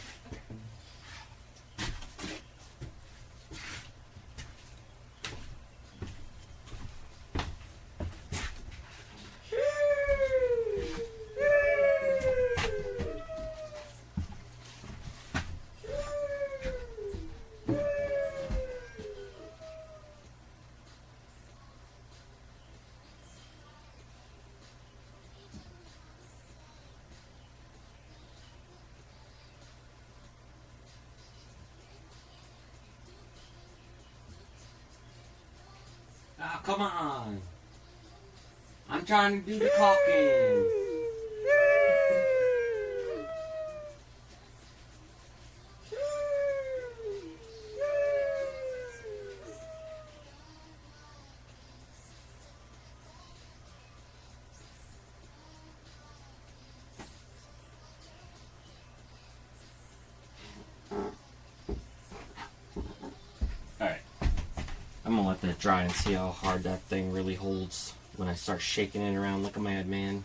Oh, come on. I'm trying to do the caulking. Alright. I'm gonna let that dry and see how hard that thing really holds when I start shaking it around like a madman.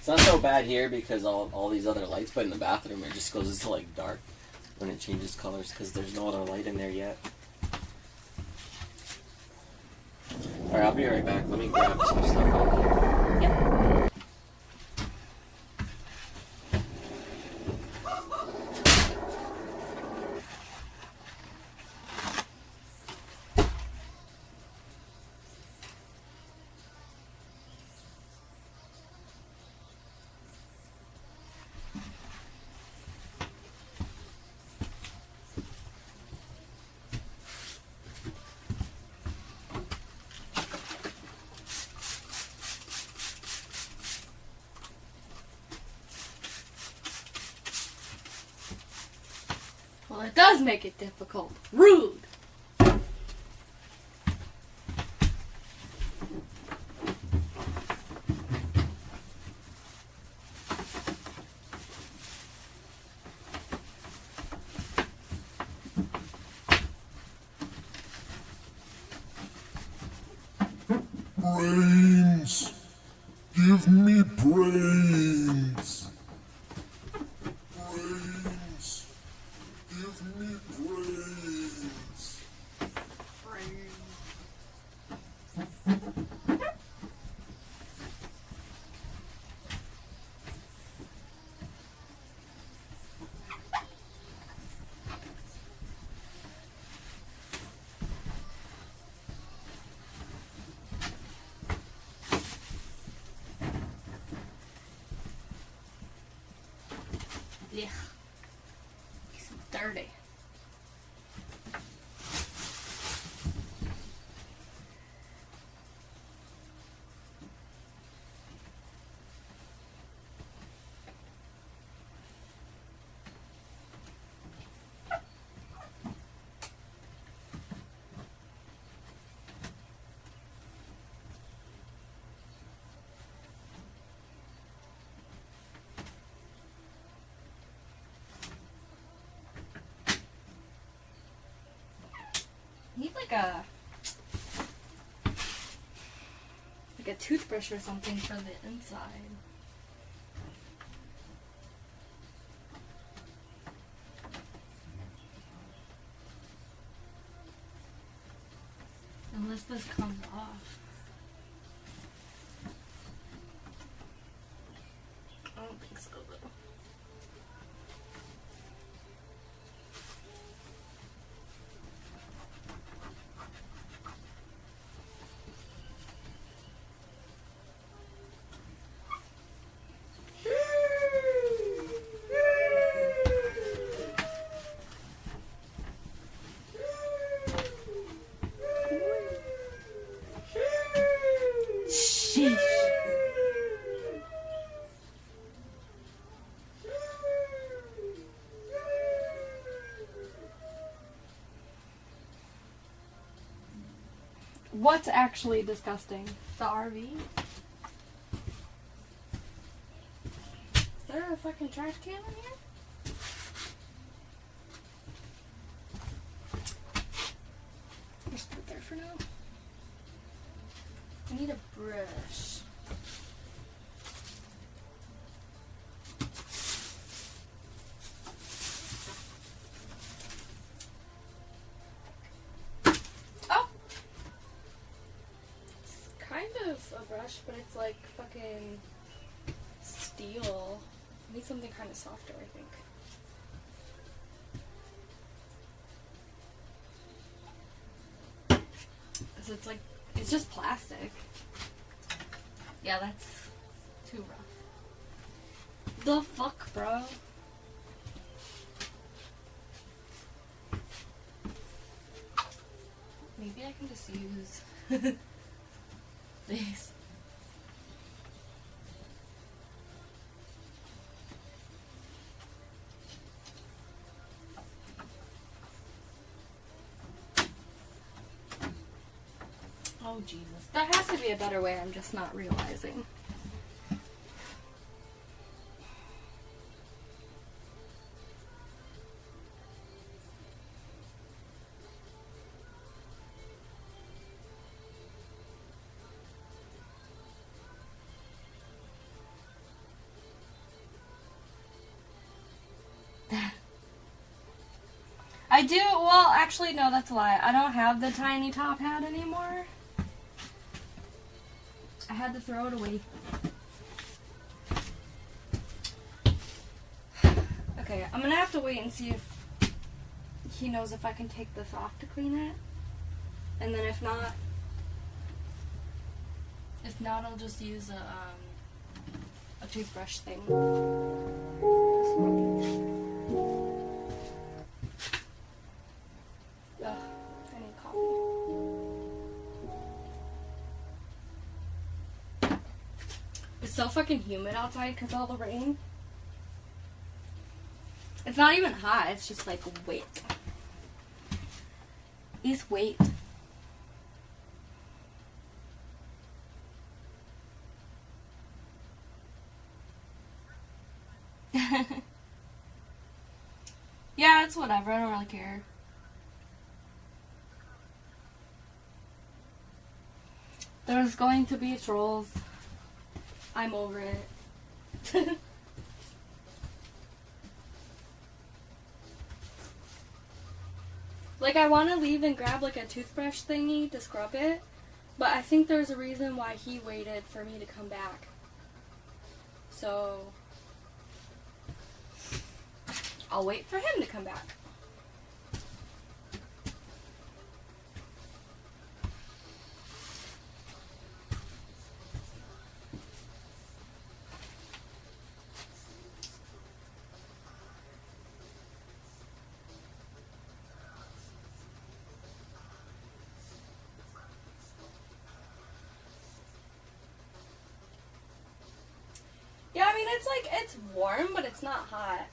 It's not so bad here because all these other lights, but in the bathroom it just goes into like dark when it changes colors because there's no other light in there yet. Alright, I'll be right back. Let me grab some stuff out here. Yep. Well, it does make it difficult. Rude! Brains! Give me brains! Brains! Give me brains! Yeah. It's dirty. Need like a toothbrush or something for the inside. Unless this comes off. I don't think so though. Sheesh. What's actually disgusting? The RV? Is there a fucking trash can in here? Just put it there for now. I need a brush. Oh! It's kind of a brush, but it's like fucking steel. I need something kind of softer, I think. Because it's like, it's just plastic. Yeah, that's too rough. The fuck, bro? Maybe I can just use these. Oh Jesus. There has to be a better way, I'm just not realizing. I do, well, actually, no, that's a lie. I don't have the tiny top hat anymore. I had to throw it away. Okay, I'm gonna have to wait and see if he knows if I can take this off to clean it. And then if not, I'll just use a toothbrush thing. Ugh, I need coffee. It's so fucking humid outside because of all the rain. It's not even hot, it's just like wet. It's wet. Yeah, it's whatever. I don't really care. There's going to be trolls. I'm over it. Like, I want to leave and grab like a toothbrush thingy to scrub it, but I think there's a reason why he waited for me to come back. So I'll wait for him to come back. Yeah, I mean, it's like, it's warm, but it's not hot.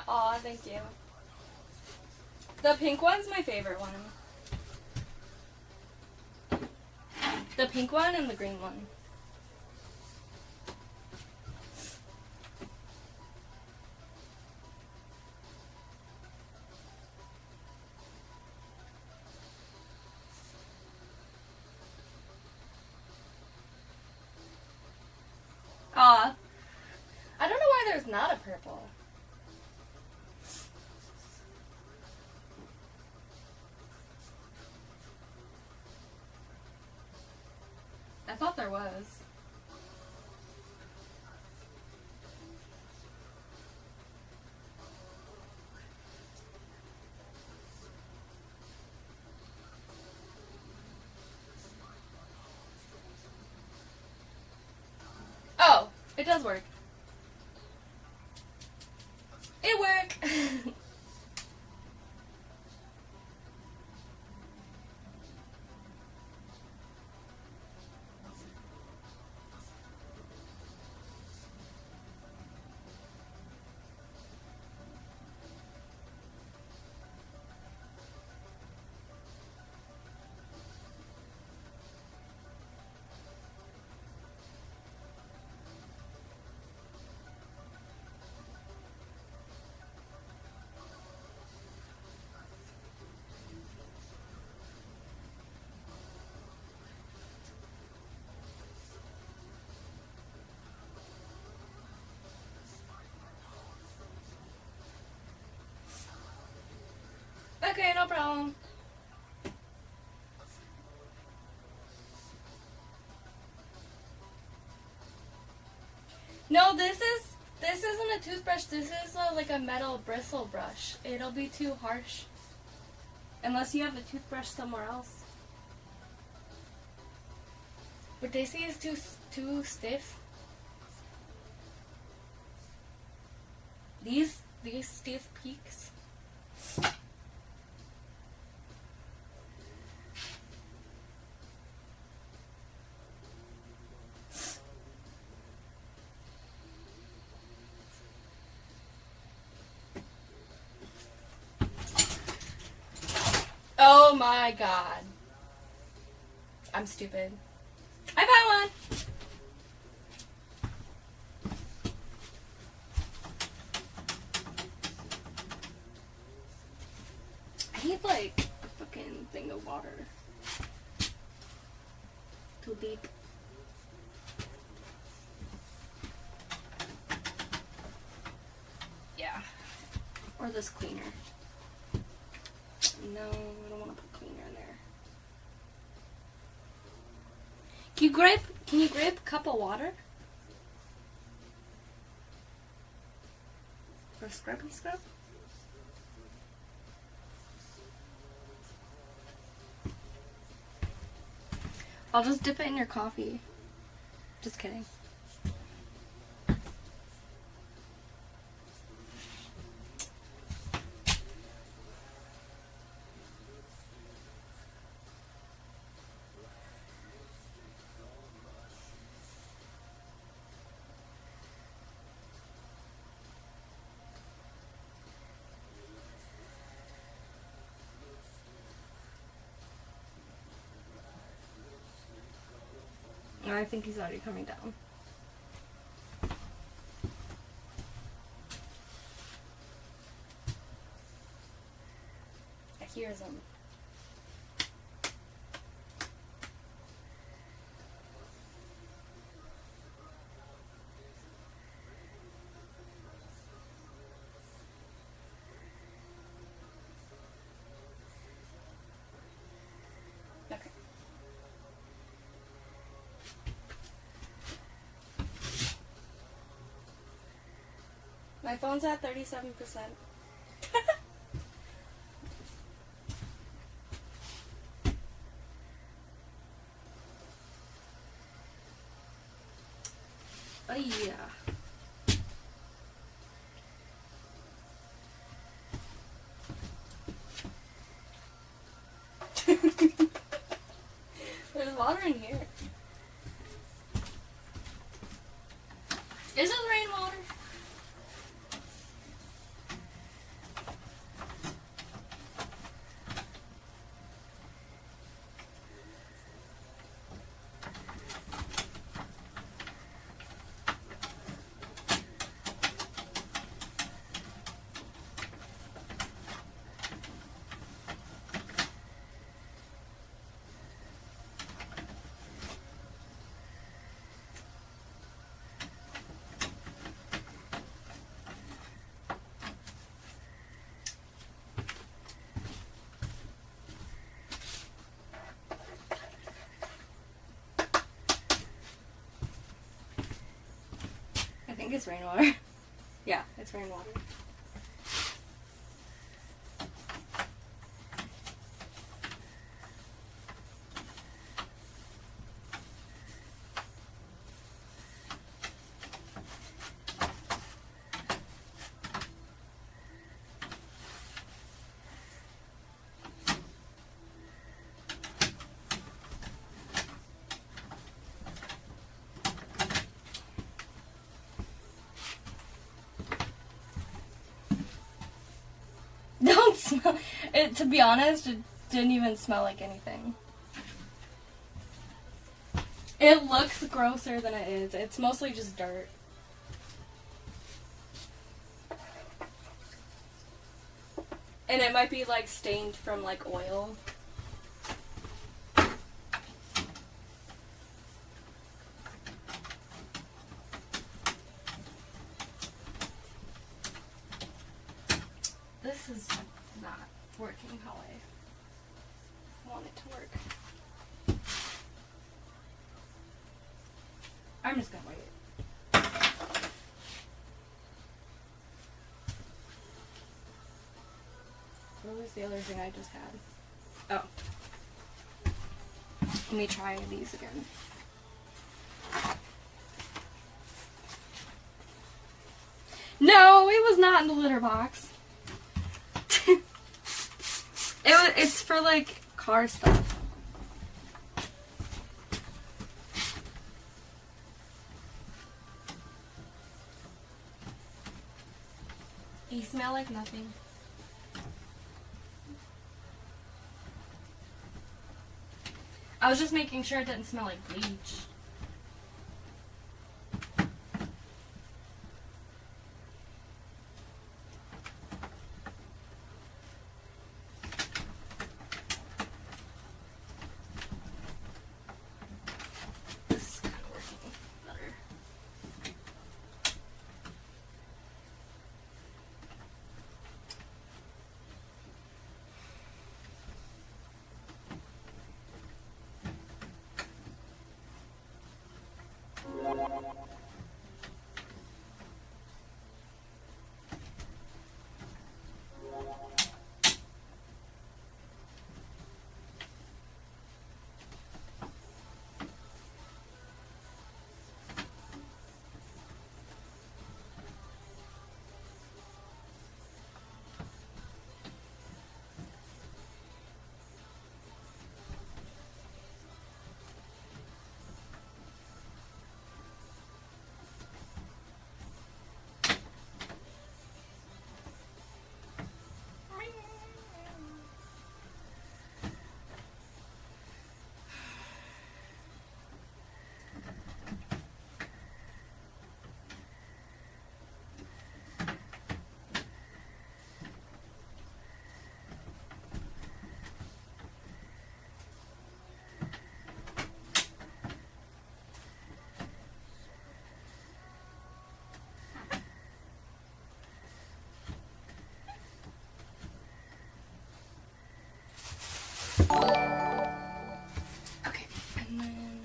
Aw, thank you. The pink one's my favorite one. The pink one and the green one. Aw. I don't know why there's not a purple. I thought there was. Oh, it does work. It worked. Okay, no problem. No, this isn't a toothbrush. This is like a metal bristle brush. It'll be too harsh unless you have a toothbrush somewhere else. But they say it's too stiff. These stiff peaks. Oh my god. I'm stupid. I found one! I need like a fucking thing of water. Too deep. Or this cleaner? No, I don't want to put cleaner in there. Can you grab a cup of water? For scrubby scrub? I'll just dip it in your coffee. Just kidding. I think he's already coming down. I hear them. Okay. My phone's at 37%. Oh yeah. There's water in here. Is this rainwater? I think it's rainwater. Yeah, it's rainwater. Don't smell it. To be honest, it didn't even smell like anything. It looks grosser than it is. It's mostly just dirt. And it might be like stained from like oil. This is not working how I want it to work. I'm just gonna wait. What was the other thing I just had? Oh. Let me try these again. No, it was not in the litter box. It's for like car stuff. You smell like nothing. I was just making sure it didn't smell like bleach.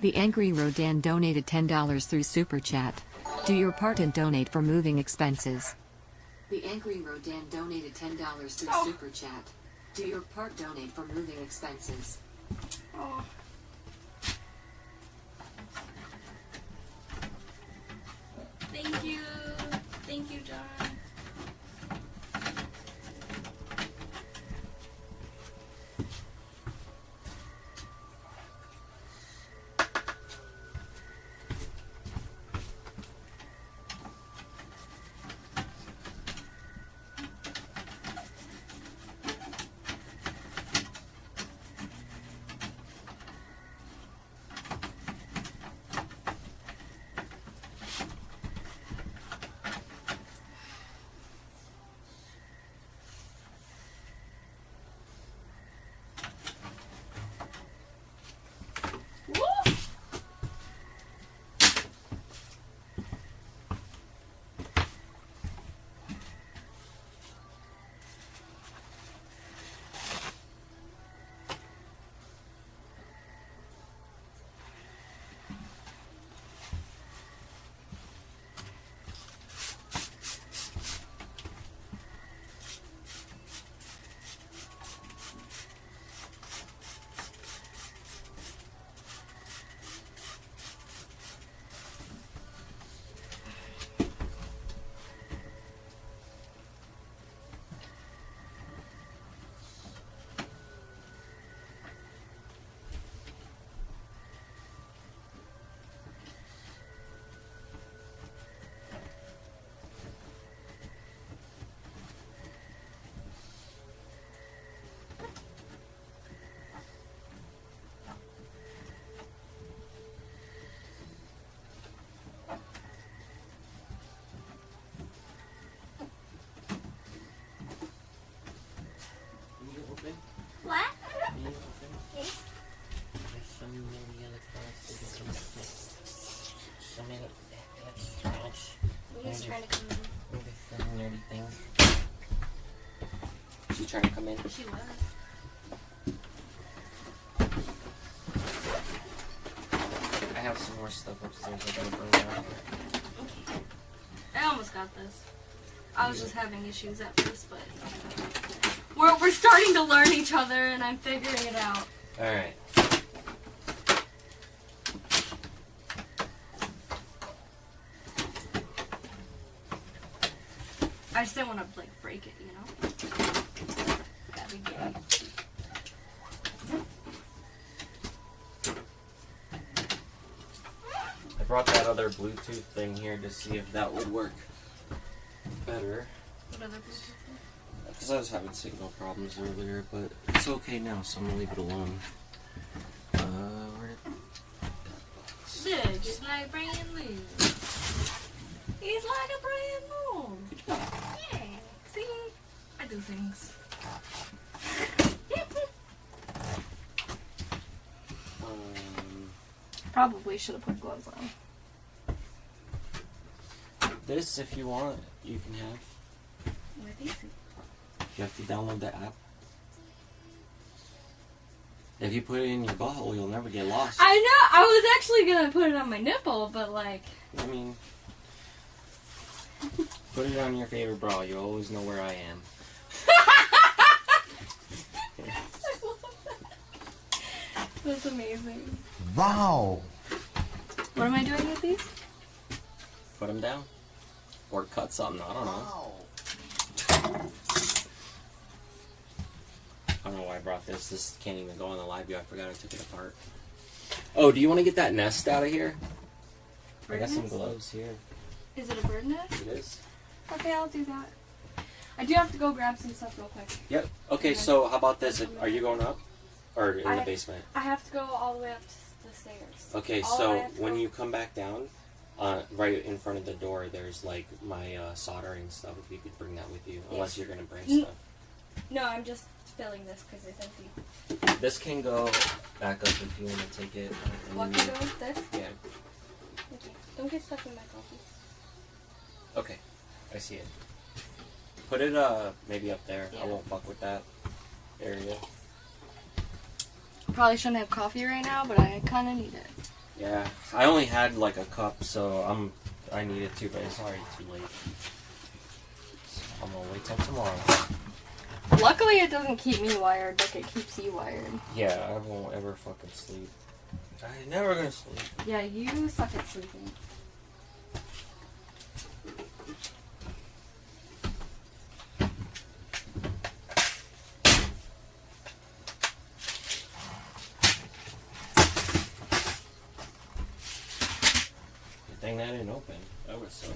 The Angry Rodan donated $10 through Super Chat. Do your part and donate for moving expenses. The Angry Rodan donated $10 through Super Chat. Do your part, donate for moving expenses. Oh. Thank you. Thank you, John. What? He's trying to come in. Nerdy thing. She trying to come in? She was. I have some more stuff upstairs I gotta bring down. Okay. I almost got this. I was just having issues at first, but we're starting to learn each other, and I'm figuring it out. All right. I just didn't want to like break it, you know. That'd be gay. I brought that other Bluetooth thing here to see if that would work better. What other Bluetooth thing? Because I was having signal problems earlier, but it's okay now, so I'm gonna leave it alone. Where did Look, it's like brand new. It's like a brand new. Yeah. See, I do things. Probably should have put gloves on. This, if you want, you can have. With easy. You have to download the app. If you put it in your butthole, you'll never get lost. I know. I was actually gonna put it on my nipple, but like. I mean, put it on your favorite bra. You always know where I am. That's amazing. Wow. What am I doing with these? Put them down. Or cut something. I don't know. I don't know why I brought this. This can't even go on the live view. I forgot I took it apart. Oh, do you want to get that nest out of here? Bird I got some nest? gloves here. Is it a bird nest? It is. Okay, I'll do that. I do have to go grab some stuff real quick. Yep. Okay, so how about this? Are you going up? Or in the basement? I have to go all the way up to the stairs. Okay, All the way so up to when go- you come back down, right in front of the door, there's like my soldering stuff. If you could bring that with you, unless you're gonna bring stuff. No, I'm just filling this because it's empty. This can go back up if you want to take it. What can go with this? Yeah. Okay. Don't get stuff in my coffee. Okay, I see it. Put it maybe up there. I won't fuck with that area. Probably shouldn't have coffee right now, but I kind of need it. Yeah, I only had like a cup, so I needed to, but it's already too late. So I'm gonna wait till tomorrow. Luckily, it doesn't keep me wired, like it keeps you wired. Yeah, I won't ever fucking sleep. I'm never gonna sleep. Yeah, you suck at sleeping. Good thing that didn't open. That would suck.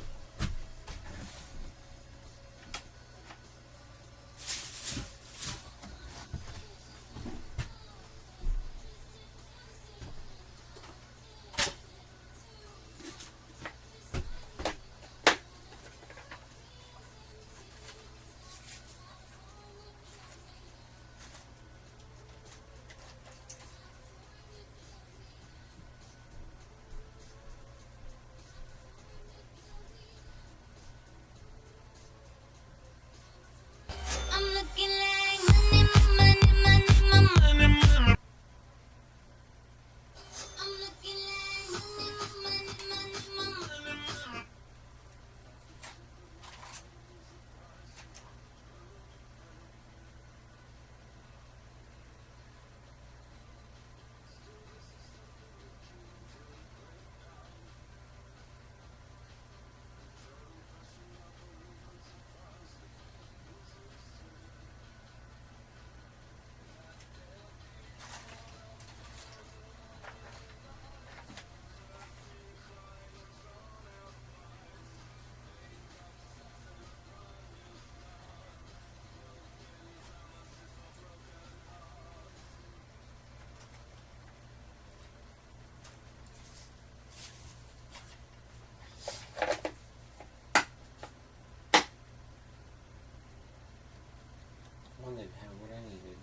One didn't have what I needed.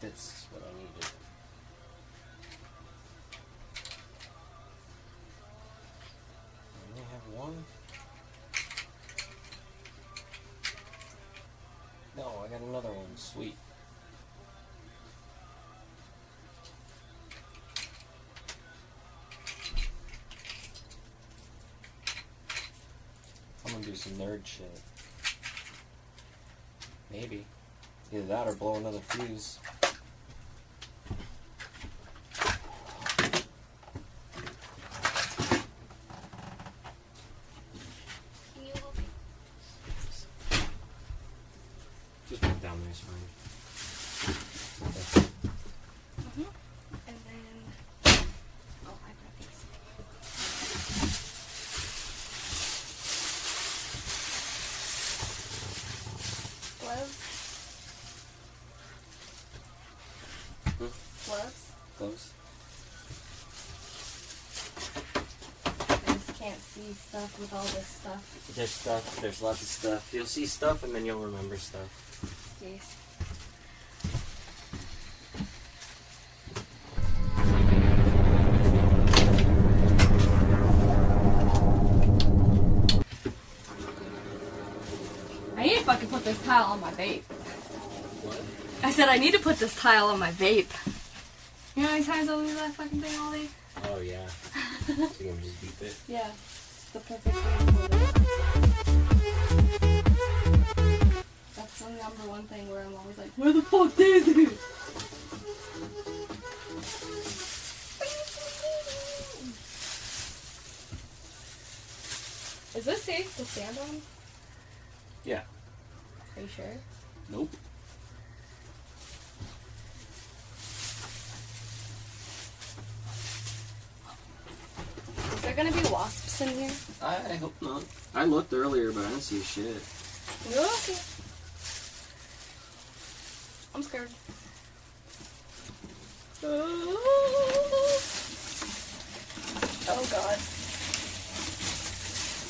This is what I needed. I only have one. No, I got another one. Sweet. I'm gonna do some nerd shit. Maybe. Either that or blow another fuse. Just put it down there, it's fine. And then, oh, I got these. Gloves. Gloves. Gloves. I just can't see stuff with all this stuff. There's stuff. There's lots of stuff. You'll see stuff and then you'll remember stuff. Yes. I need to fucking put this tile on my vape. What? I said I need to put this tile on my vape. You know how many times I leave that fucking thing all day? Oh, yeah. So you can just beep it. Yeah. It's the perfect thing for it. That's the number one thing where I'm always like, where the fuck is it? Is this safe to stand on? Yeah. Are you sure? Nope. Is there gonna be wasps? in here? I hope not. I looked earlier, but I didn't see shit. You're okay. I'm scared. Oh god.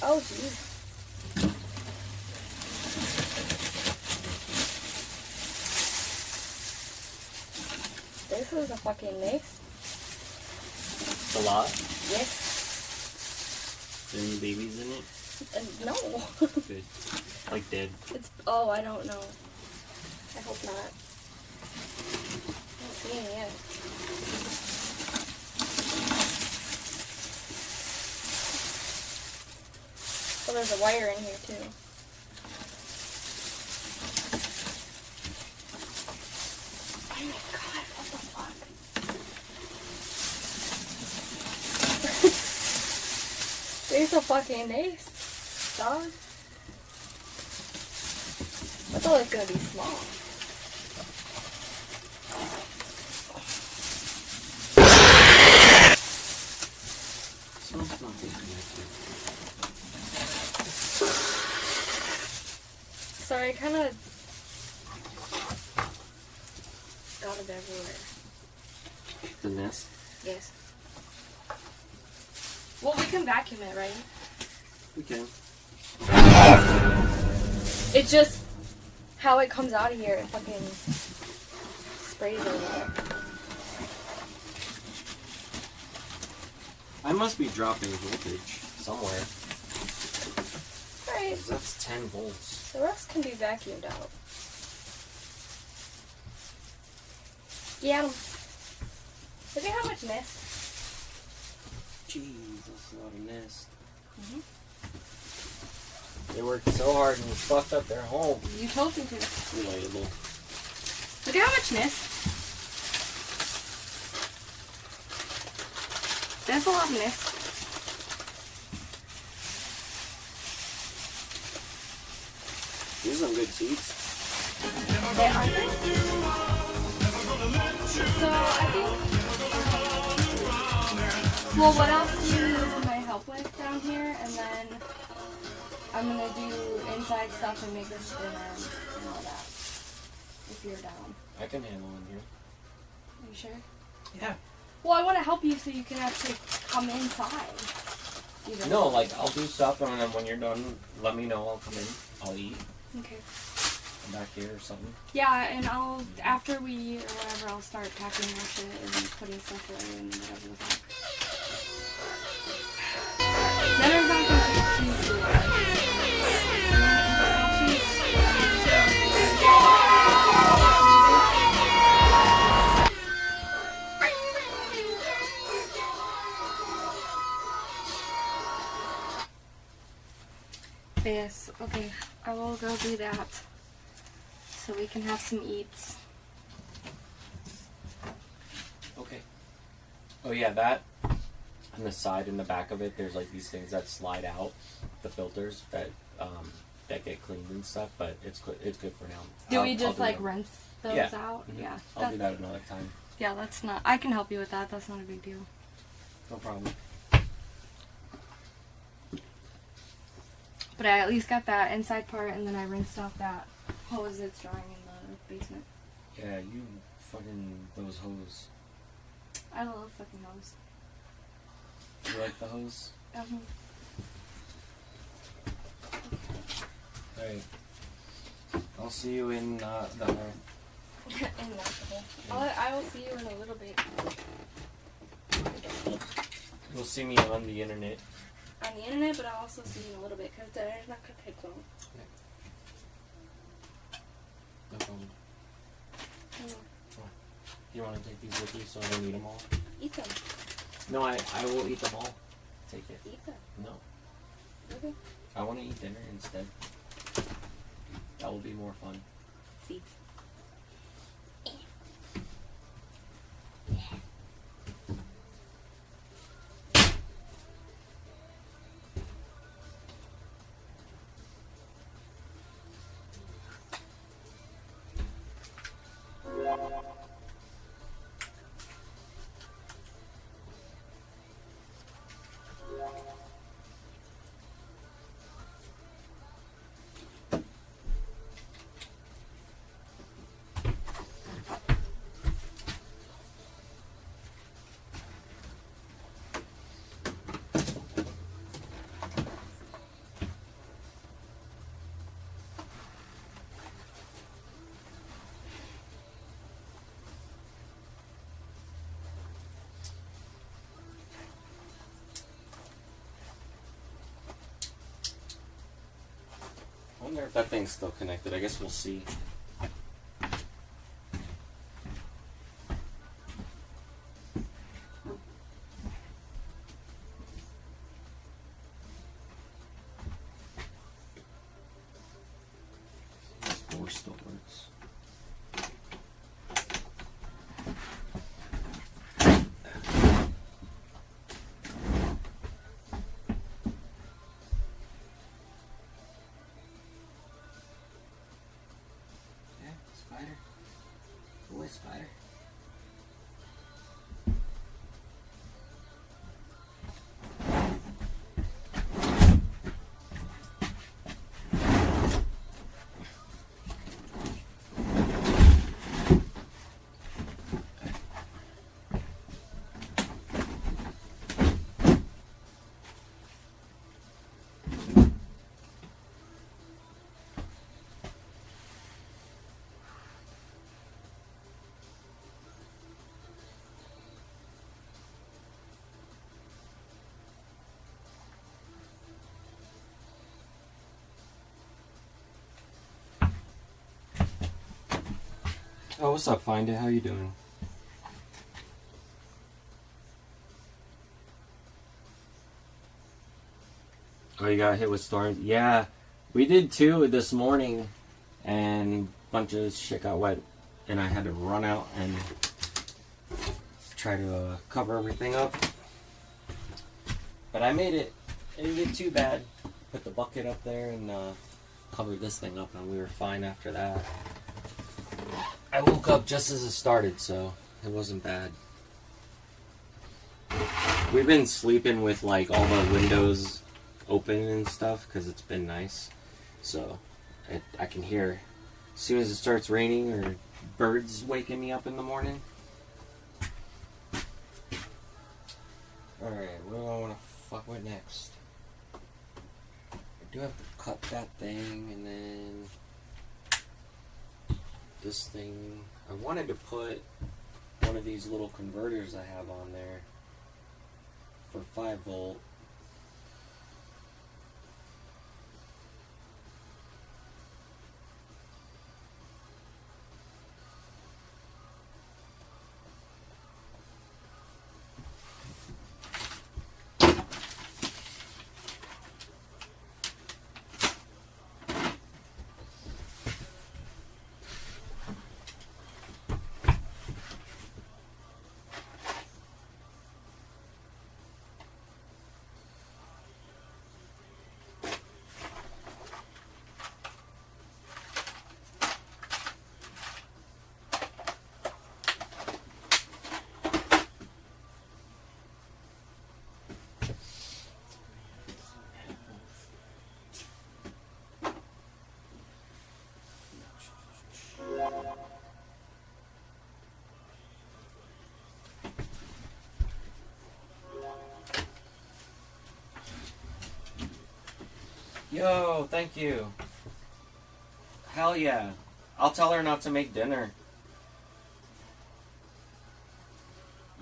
Oh jeez. This is a fucking mix. It's a lot. Yes. Any babies in it? No. Good. Like dead. It's. Oh, I don't know. I hope not. I don't see any yet. Oh, there's a wire in here too. Oh my god, what the fuck? There's a fucking ace, dog. I thought it was gonna be small. Smells not disconnected. Sorry, I kind of got it everywhere. The nest? Yes. Well, we can vacuum it, right? We can. It's just how it comes out of here. It fucking sprays everywhere. I must be dropping voltage somewhere. Alright. 'Cause that's 10 volts. The rest can be vacuumed out. Yeah. Look at how much mist. Jeez, that's a lot of nest. Mhm. They worked so hard and fucked up their home. You told me to. Relatable. Look at how much mist. That's a lot of mist. These are some good seeds. They are good. So I think. Well, what else do you need my help with down here? And then I'm gonna do inside stuff and make this dinner and all that. If you're down. I can handle in here. Are you sure? Yeah. Well, I want to help you so you can actually come inside. Even. No, like, I'll do stuff and then when you're done, let me know. I'll come in. I'll eat. Okay. I'm back here or something. Yeah, and I'll, after we eat or whatever, I'll start packing more shit and putting stuff away and whatever the fuck. Dinner's not gonna take too long. Yes, okay, I will go do that. So we can have some eats. Okay. Oh yeah, that on the side and the back of it, there's like these things that slide out, the filters that that get cleaned and stuff. But it's good for now. Do we I'll just do like that. rinse those Yeah. out? Mhm. Yeah. I'll do that another time. Yeah, that's not. I can help you with that. That's not a big deal. No problem. But I at least got that inside part, and then I rinsed off that hose that's drying in the basement. Yeah, you fucking those hose. I love fucking hose. You like the hose? Alright. I'll see you in the hole. In the hole. I will see you in a little bit. You'll see me on the internet. On the internet, but I'll also see you in a little bit because dinner's not gonna take long. No problem. Mm. You want to take these with you so I don't eat them all? Eat them. No, I will eat them all. Take it. Eat them. No. Okay. I want to eat dinner instead. That will be more fun. Seeds. wonder if that thing's still connected. I guess we'll see. This door still works. Spider. Boy, spider. Oh, what's up, Find It? How you doing? Oh, you got hit with storms? Yeah, we did too this morning, and a bunch of shit got wet, and I had to run out and try to cover everything up. But I made it. It didn't get too bad. Put the bucket up there and covered this thing up, and we were fine after that. I woke up just as it started, so it wasn't bad. We've been sleeping with like all the windows open and stuff because it's been nice. So I can hear as soon as it starts raining or birds waking me up in the morning. Alright, what do I want to fuck with next? I do have to cut that thing and then this thing. I wanted to put one of these little converters I have on there for 5 volt. Yo, thank you. Hell yeah. I'll tell her not to make dinner.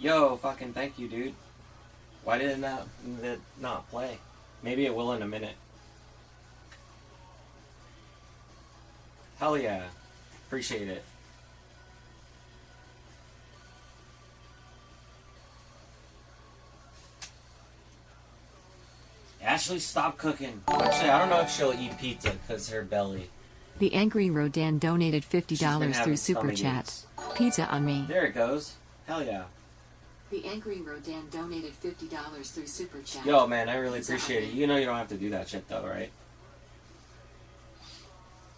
Yo, fucking thank you, dude. Why did it not play? Maybe it will in a minute. Hell yeah. Appreciate it. Ashley, stop cooking. Actually, I don't know if she'll eat pizza because her belly. The Angry Rodan donated $50 through Super Chat. Pizza on me. There it goes. Hell yeah. The Angry Rodan donated $50 through Super Chat. Yo, man, I really appreciate it. You know you don't have to do that shit, though, right?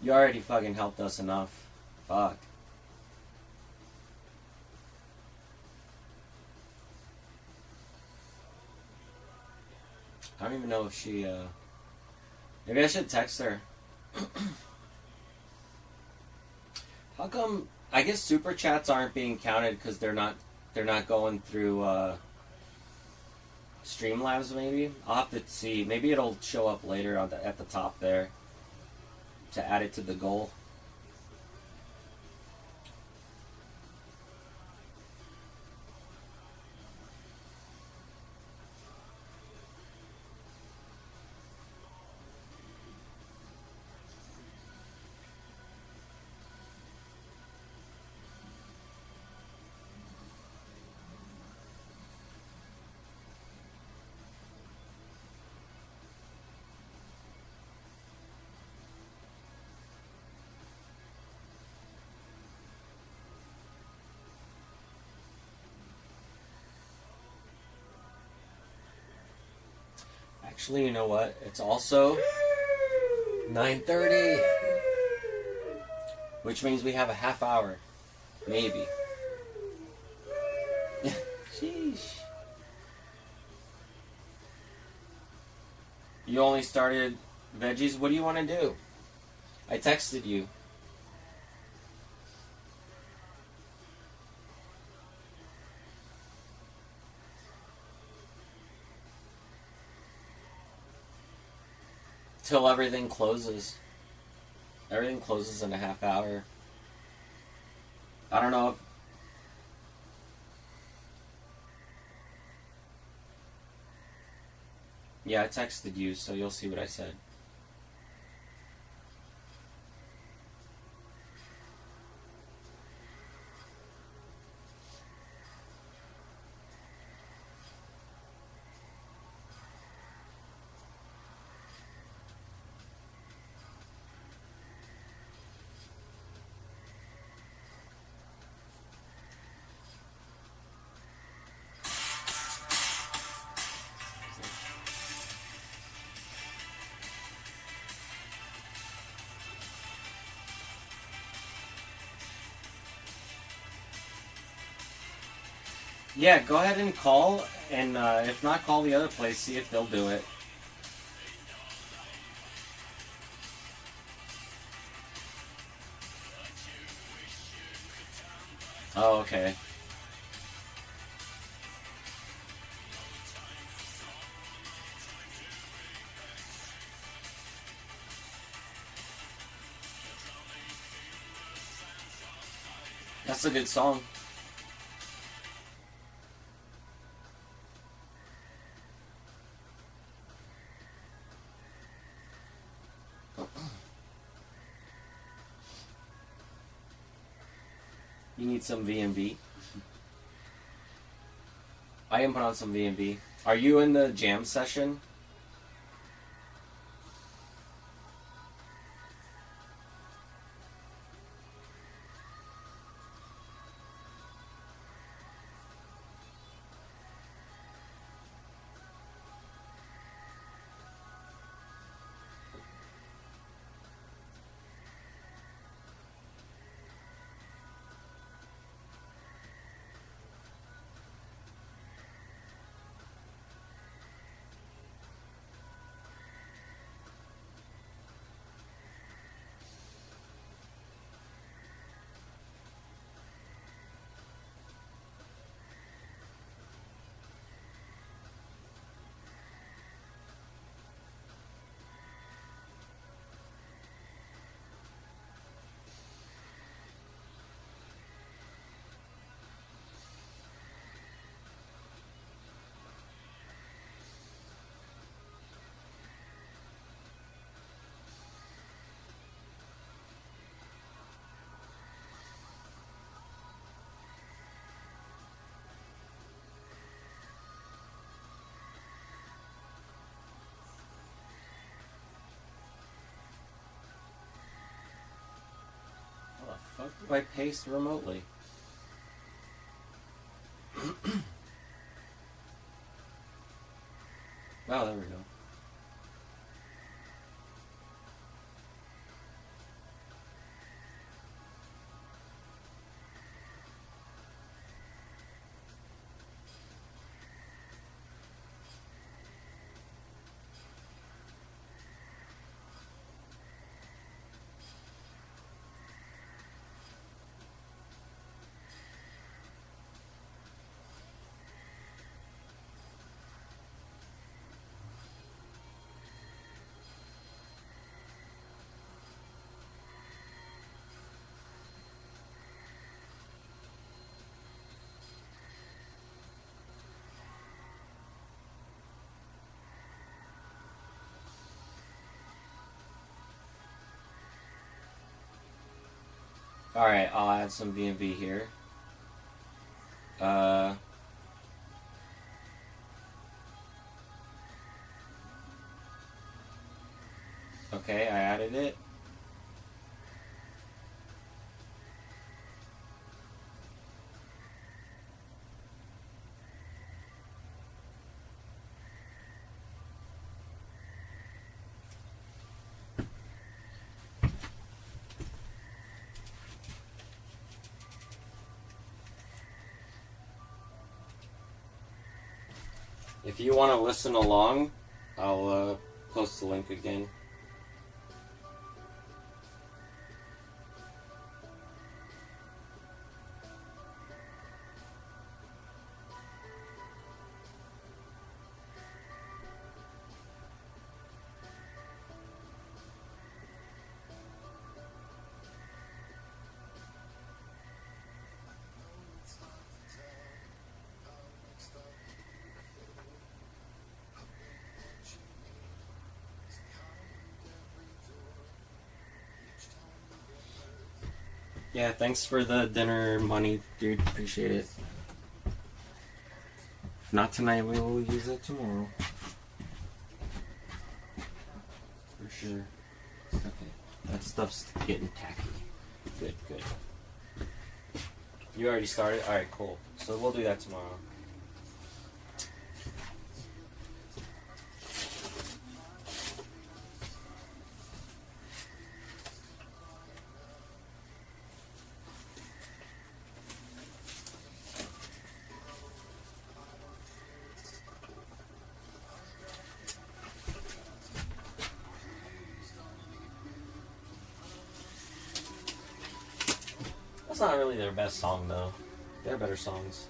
You already fucking helped us enough. Fuck. I don't even know if she, maybe I should text her. How come, I guess super chats aren't being counted because they're not going through, Streamlabs maybe? I'll have to see. Maybe it'll show up later on at the top there to add it to the goal. Actually, you know what? It's also 9:30, which means we have a half hour, maybe. Sheesh. You only started veggies. What do you want to do? I texted you. Till everything closes. Everything closes in a half hour. I don't know if... Yeah, I texted you, so you'll see what I said. Yeah, go ahead and call, and if not, call the other place, see if they'll do it. Oh, okay. That's a good song. You need some V&V? I can put on some V&V. Are you in the jam session? How the fuck do I paste remotely? Oh, there we go. Alright, I'll add some V&V here. Okay, I added it. If you want to listen along, I'll post the link again. Yeah, thanks for the dinner money, dude. Appreciate it. If not tonight, we will use it tomorrow. For sure. Okay, that stuff's getting tacky. Good, good. You already started? Alright, cool. So we'll do that tomorrow. That's not really their best song, though. There are better songs.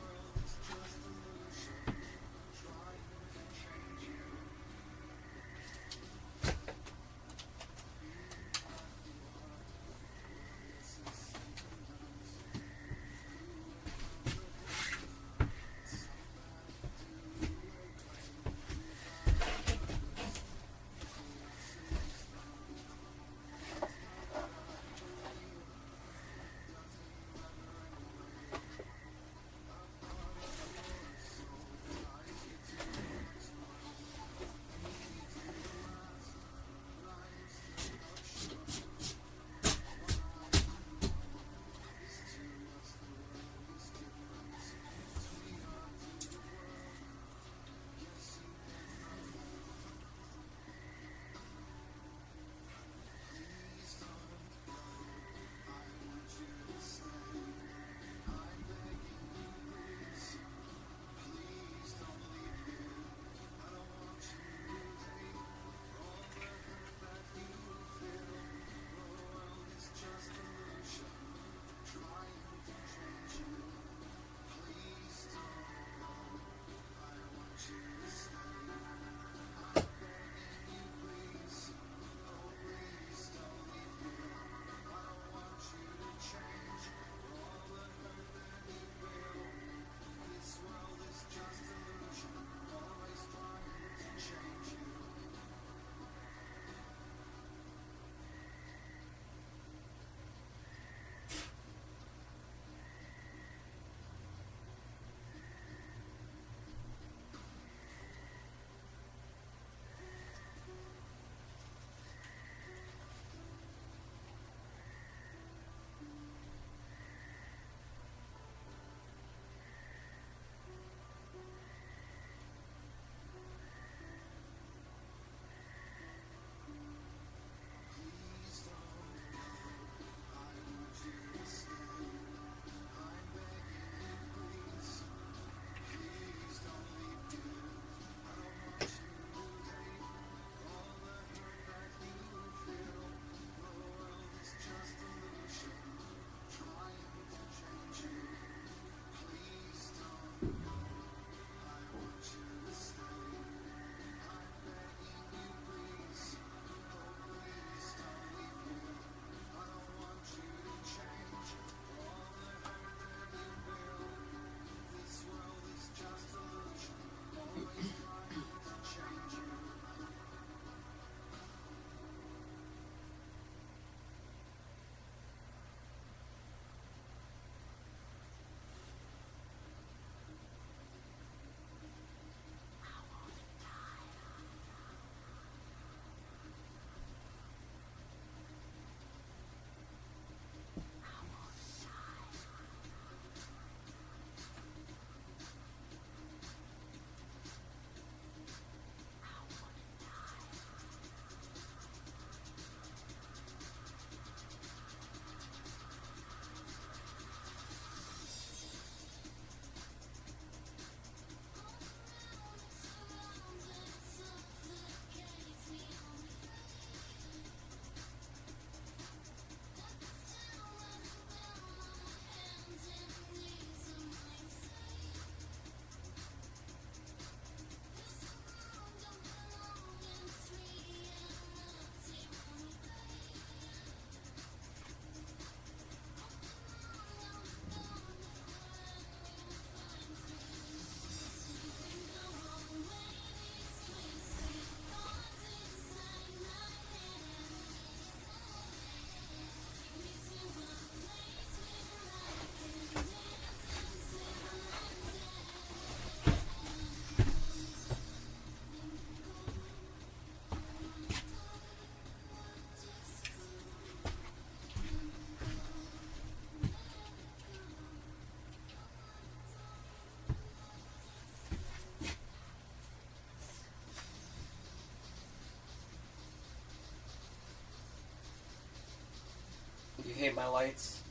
locate my lights.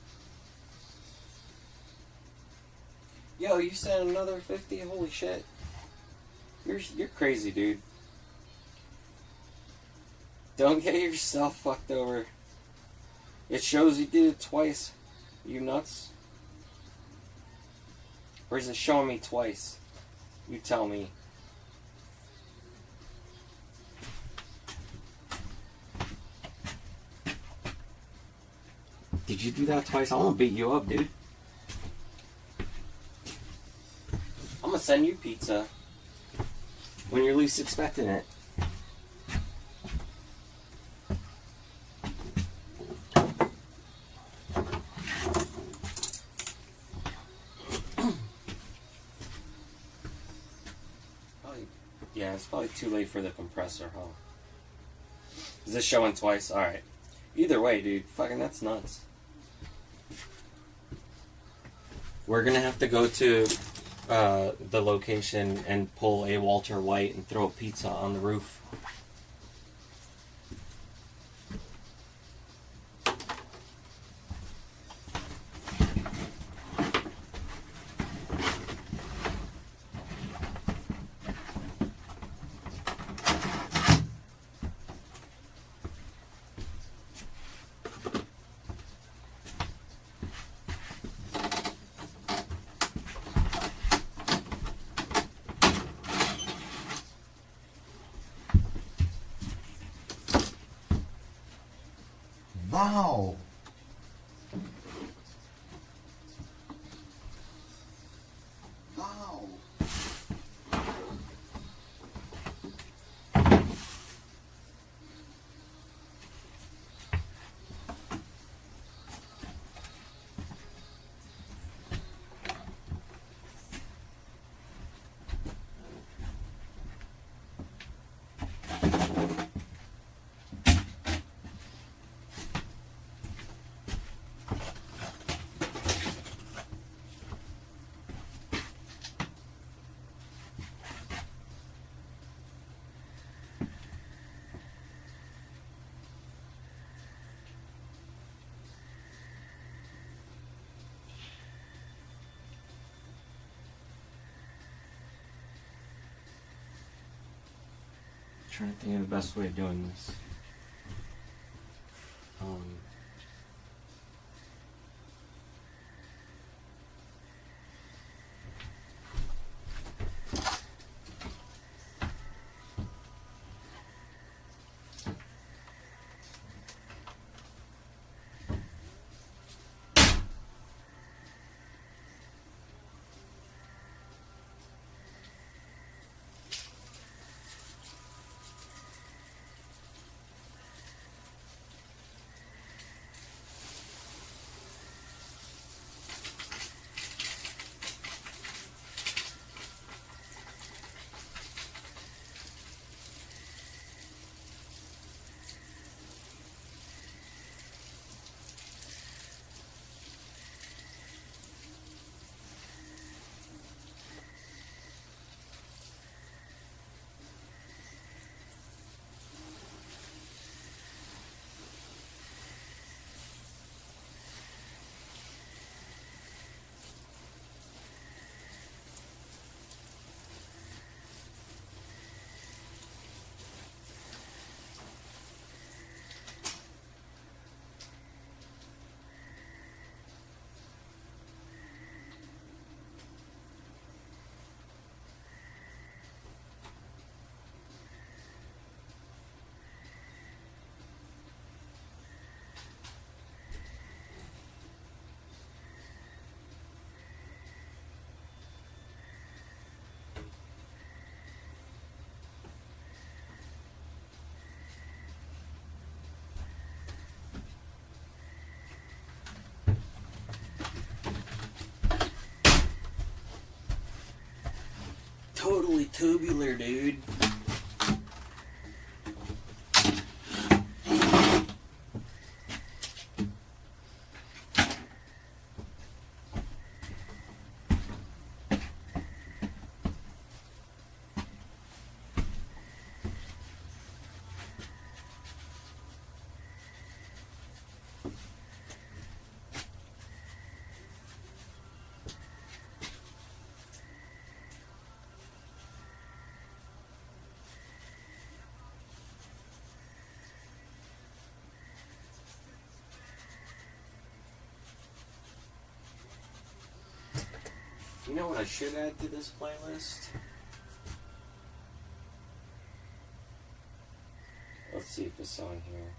Yo, you said another 50? Holy shit. You're crazy, dude. Don't get yourself fucked over. It shows you did it twice. You nuts? Or is it showing me twice? You tell me. Did you do that twice? I'm gonna beat you up, dude. I'm gonna send you pizza when you're least expecting it. Yeah, it's probably too late for the compressor, huh? Is this showing twice? Alright. Either way, dude. Fucking that's nuts. We're gonna have to go to the location and pull a Walter White and throw a pizza on the roof. Wow. Wow. Trying to think of the best way of doing this. Totally tubular, dude. You know what I should add to this playlist? Let's see if it's on here.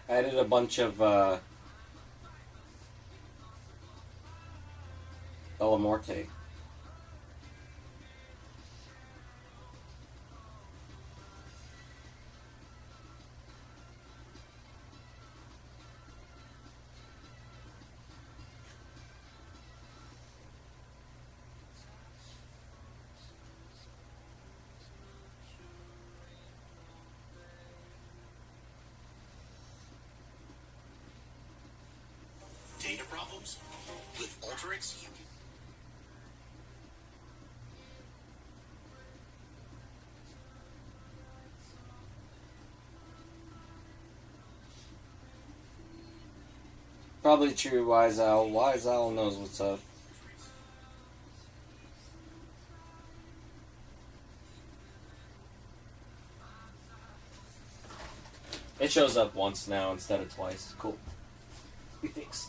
I added a bunch of El Morte. Data problems? With Alteryx, you can... Probably true, Wise Owl. Wise Owl knows what's up. It shows up once now instead of twice. Cool. We fixed.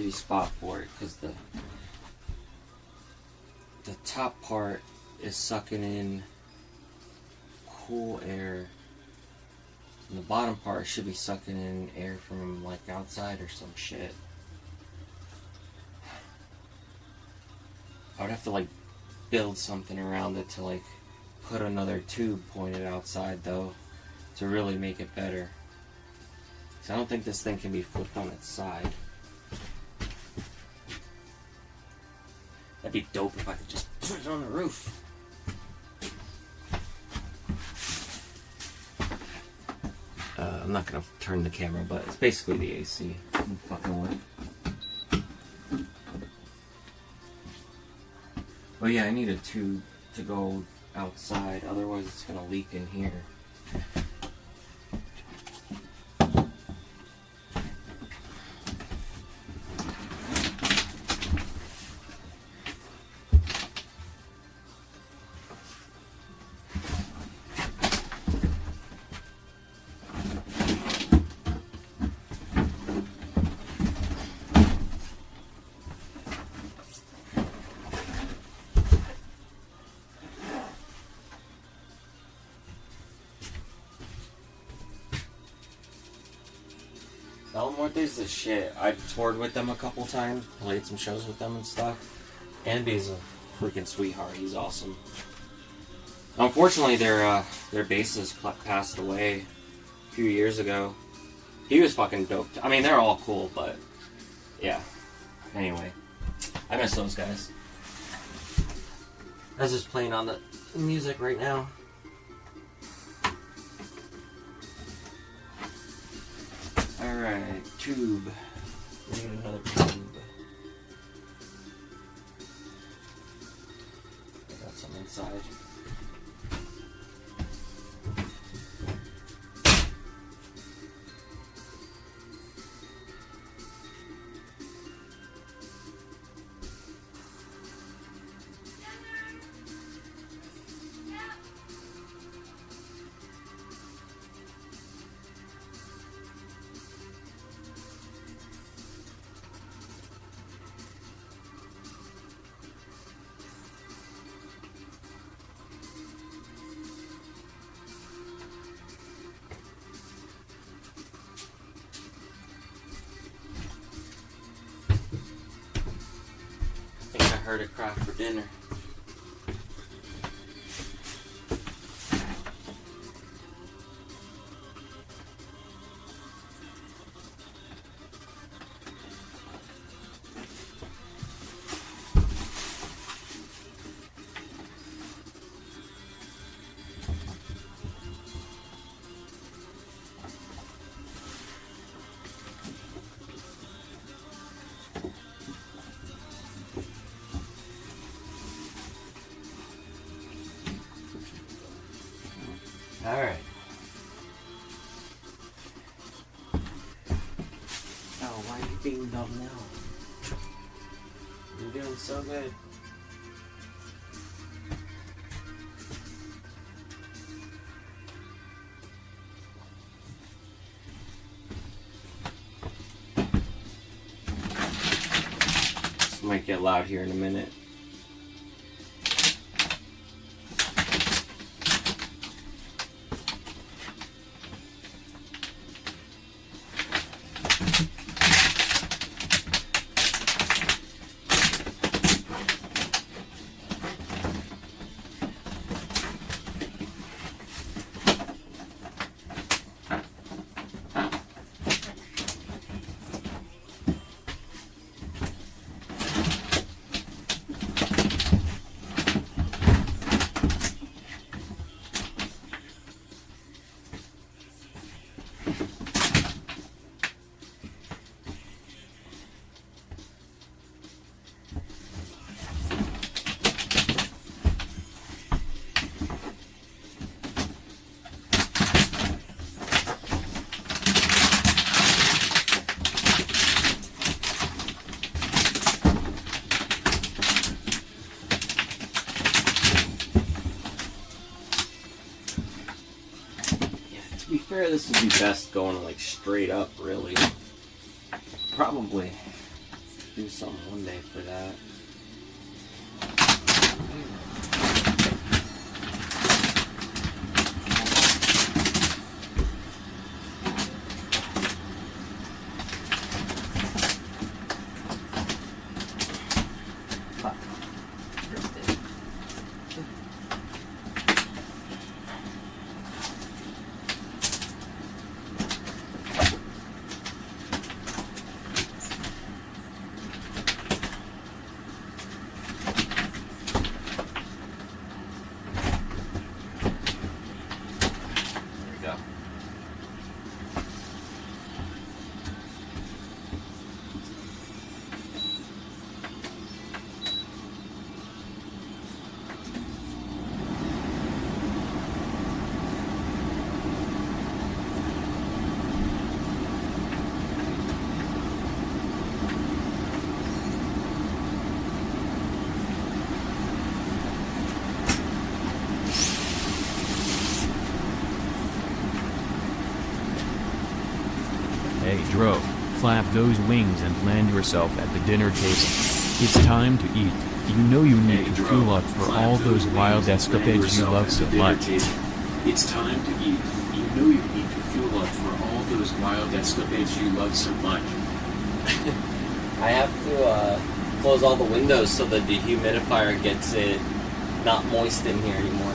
shitty spot for it because the top part is sucking in cool air, and the bottom part should be sucking in air from like outside or some shit. I would have to like build something around it to like put another tube pointed outside though to really make it better. So I don't think this thing can be flipped on its side. That'd be dope if I could just put it on the roof. I'm not gonna turn the camera, but it's basically the AC I'm fucking with. But yeah, I need a tube to go outside, otherwise it's gonna leak in here. Elmworthy's the shit. I toured with them a couple times, played some shows with them and stuff. Andy's a freaking sweetheart. He's awesome. Unfortunately, their bassist passed away a few years ago. He was fucking dope. I mean, they're all cool, but yeah. Anyway, I miss those guys. I was just playing on the music right now. Alright, tube. We need another tube. I got some inside. Heard a cry for dinner. Alright. Oh, why are you being dumb now? You're doing so good. This might get loud here in a minute. This would be best going like straight up, really. Probably. do something one day for that. Hey Dro, flap those wings and land yourself at the dinner table. It's time to eat. You know you need to fuel up for all those wild escapades you love so much. It's time to eat. You know you need to fuel up for all those wild escapades you love so much. I have to close all the windows so the dehumidifier gets it not moist in here anymore.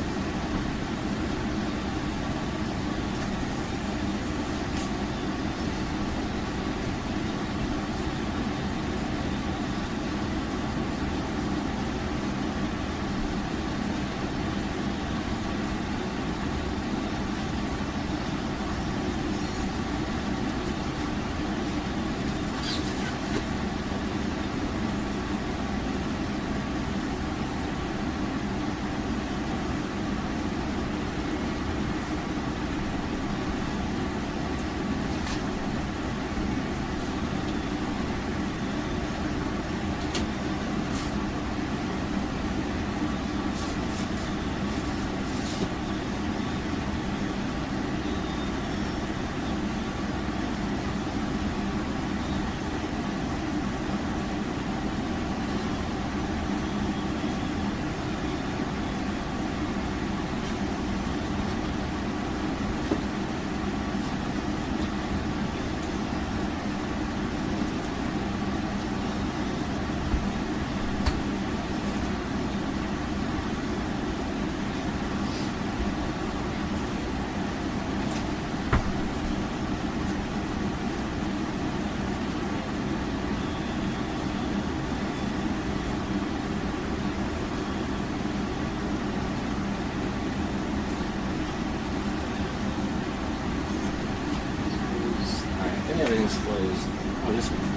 Everything's closed. Oh, this one.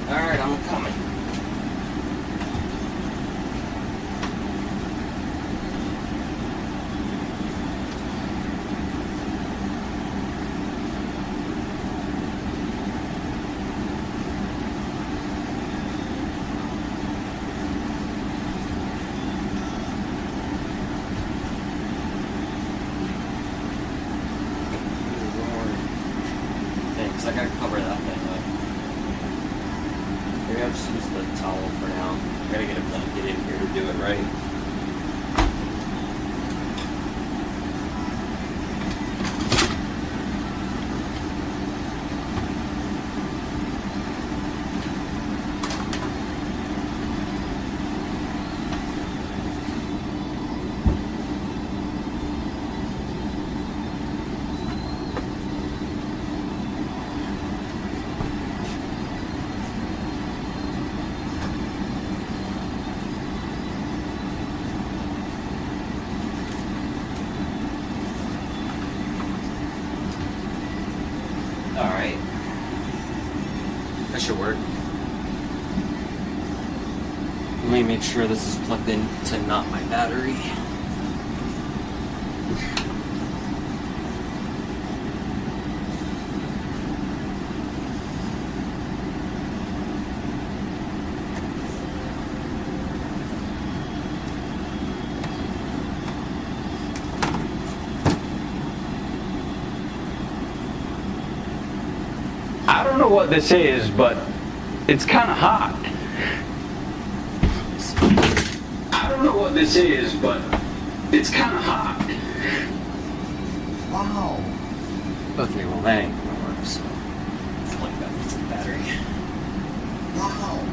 Alright, I'm coming. Thanks, I gotta cover that thing up. Maybe I'll just use the towel for now. I gotta get a blanket in here to do it right. make sure this is plugged in to not my battery. I don't know what this is, but it's kind of hot. I don't know what this is, but it's kind of hot. Wow. Okay, well that ain't gonna work, so plug that into the battery. Wow.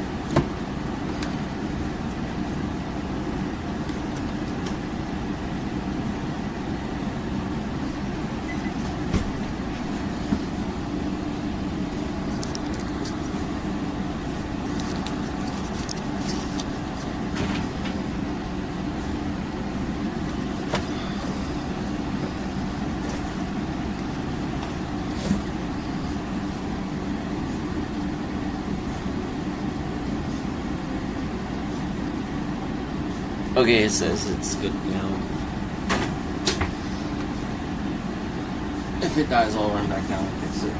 Okay, it says it's good now. If it dies, I'll run back down and fix it.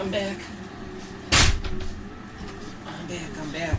I'm back. I'm back.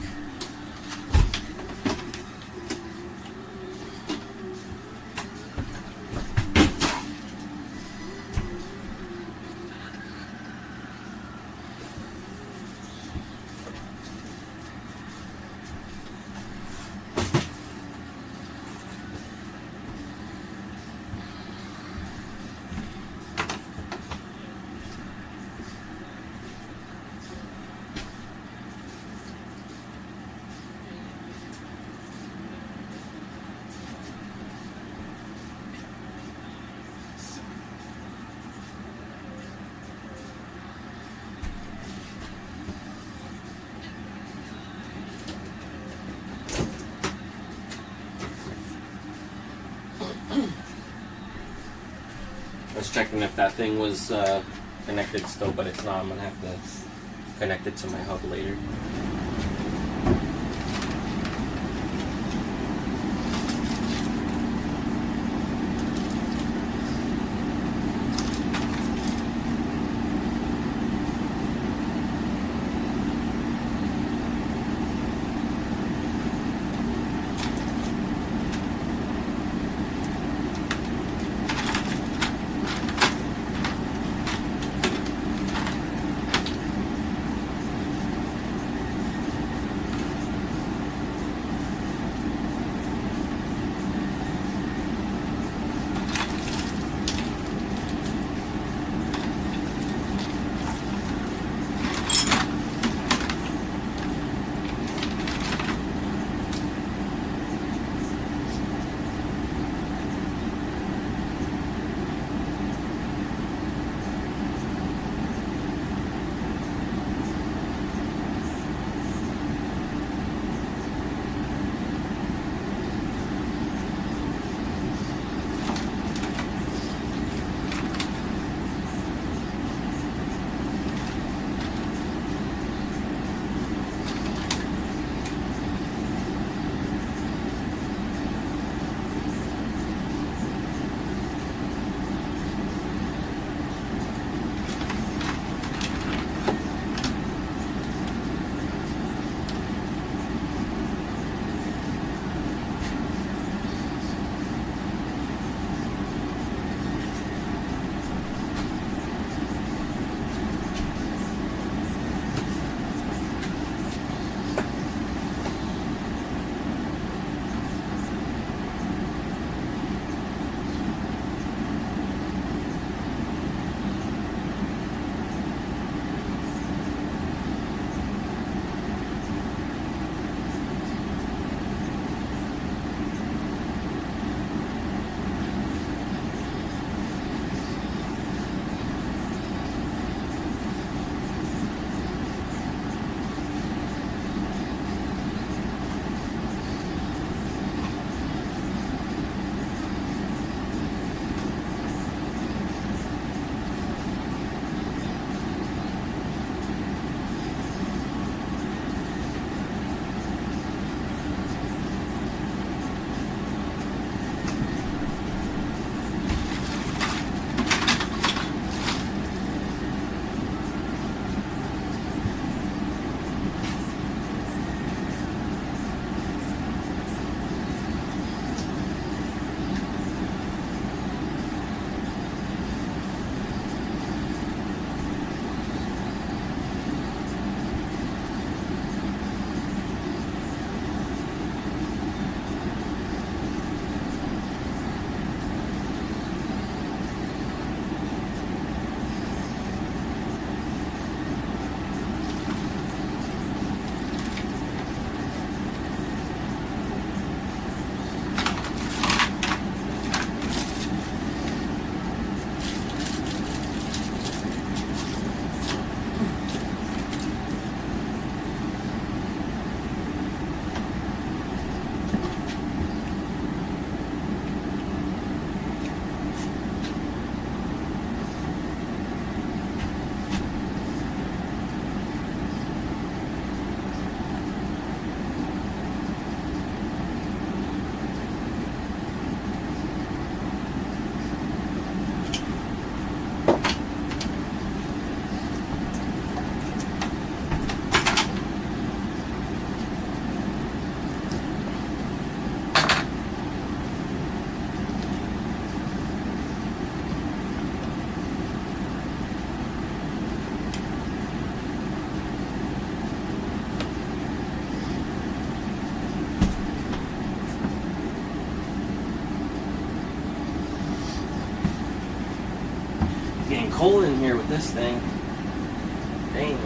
I was checking if that thing was connected still, but it's not. I'm gonna have to connect it to my hub later. cold in here with this thing. Dang.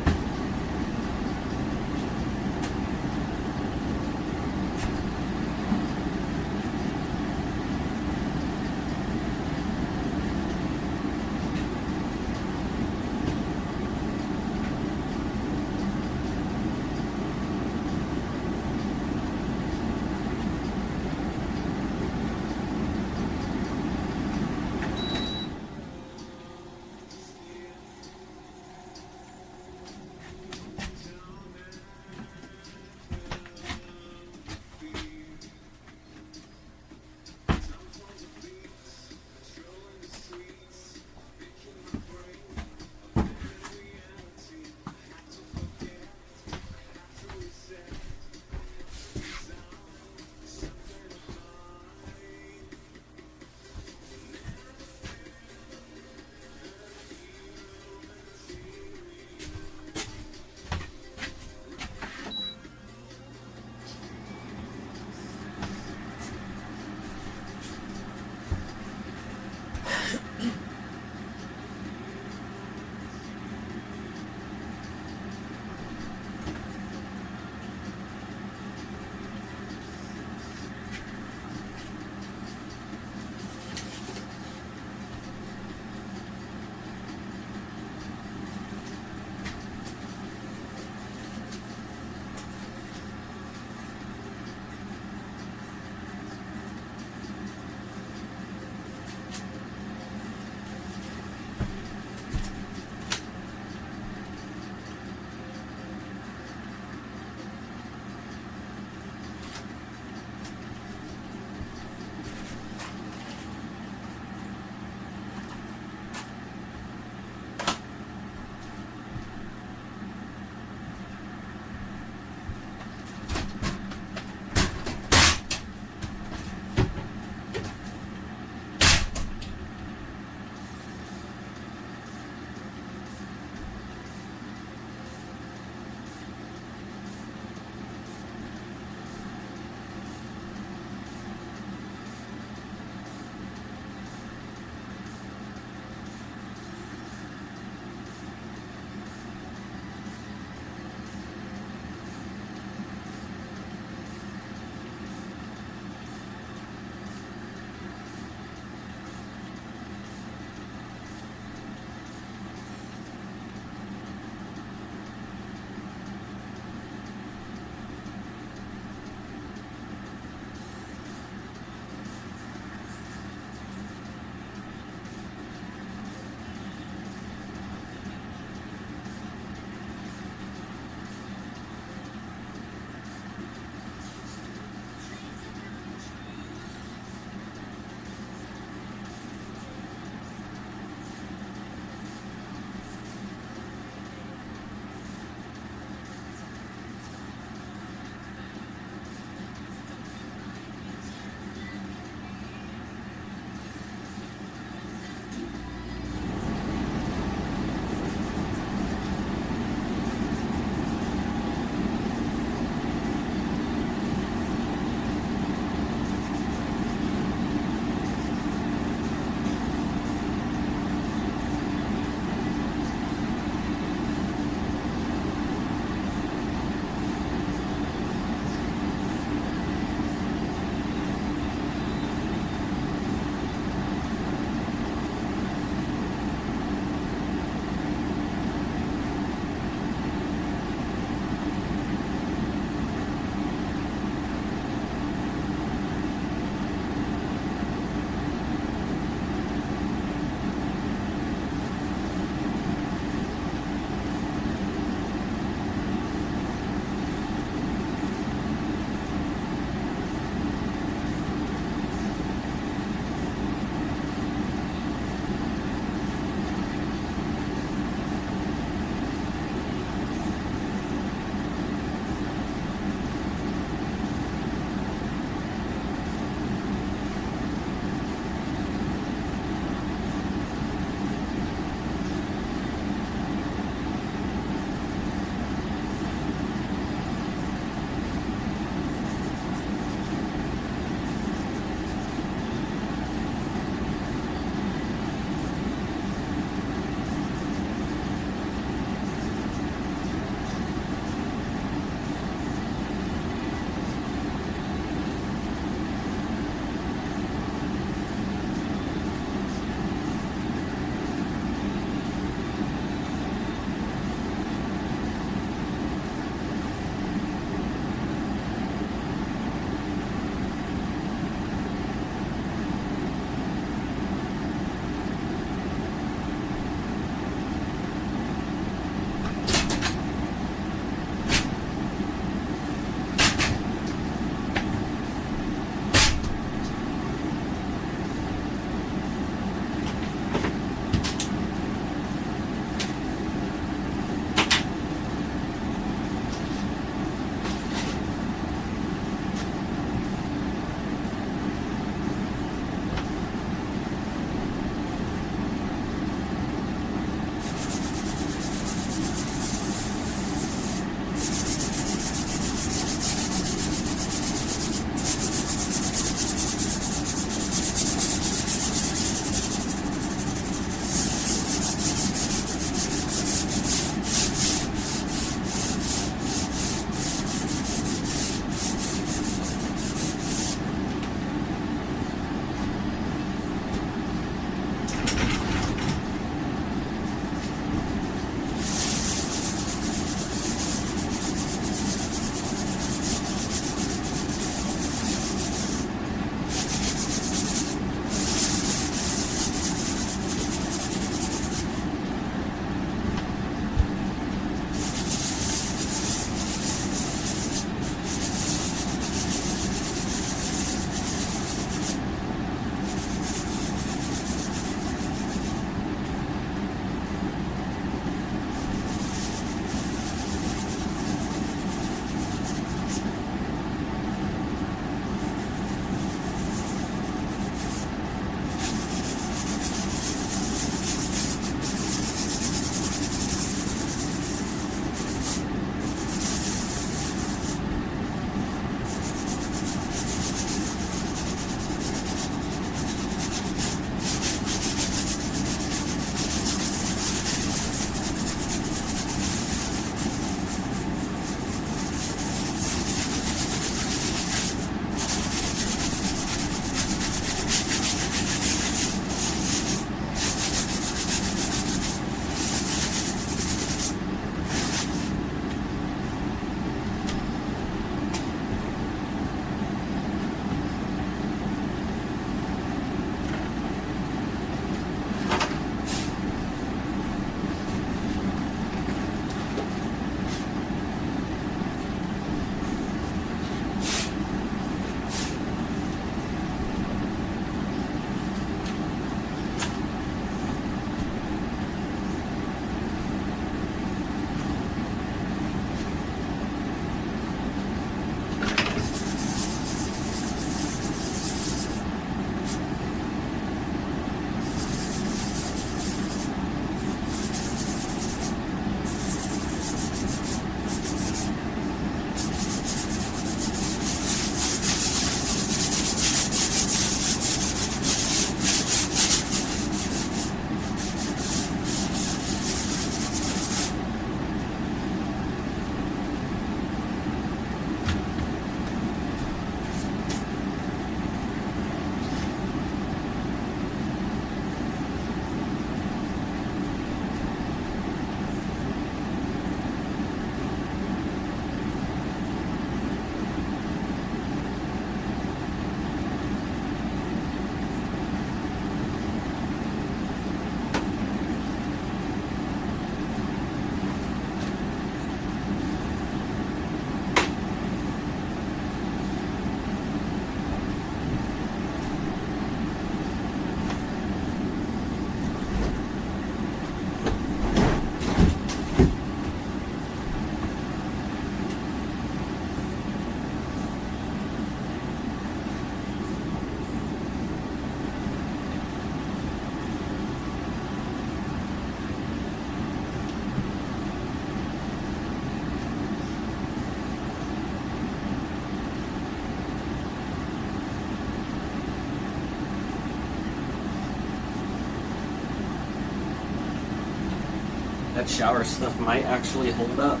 that shower stuff might actually hold up.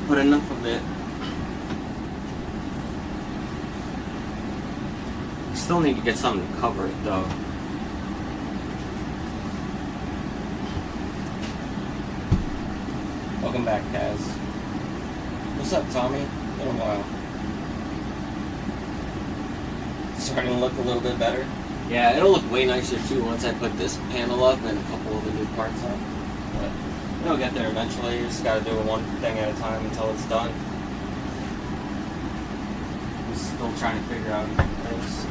But enough of it. Still need to get something to cover it though. Welcome back, Kaz. What's up, Tommy? Been a while. Starting to look a little bit better. Yeah, it'll look way nicer too once I put this panel up and a couple of the new parts up. But it'll get there eventually. You just gotta do it one thing at a time until it's done. I'm still trying to figure out things.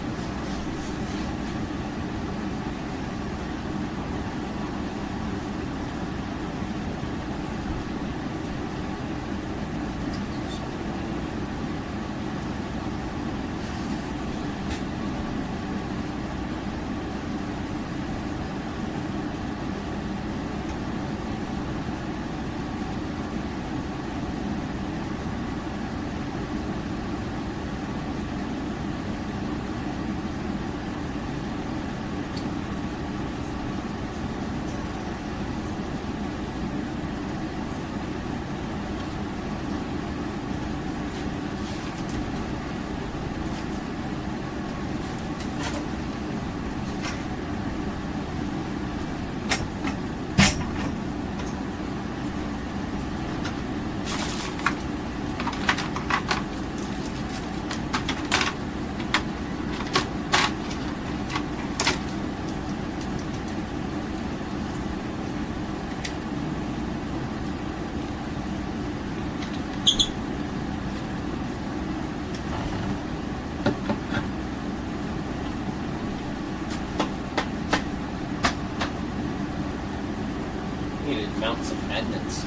Mount some magnets.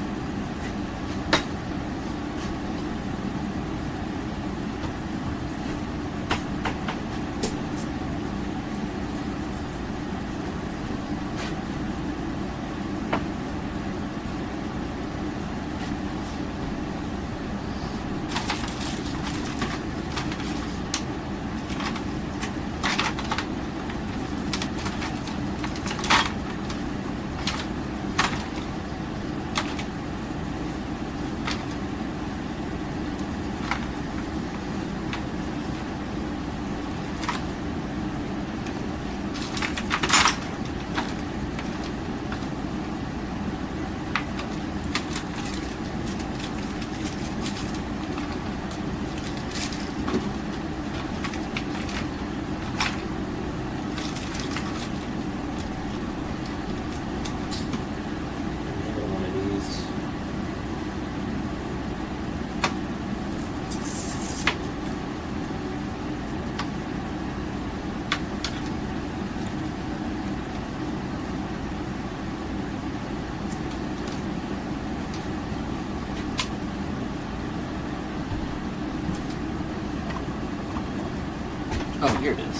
Oh, here it is.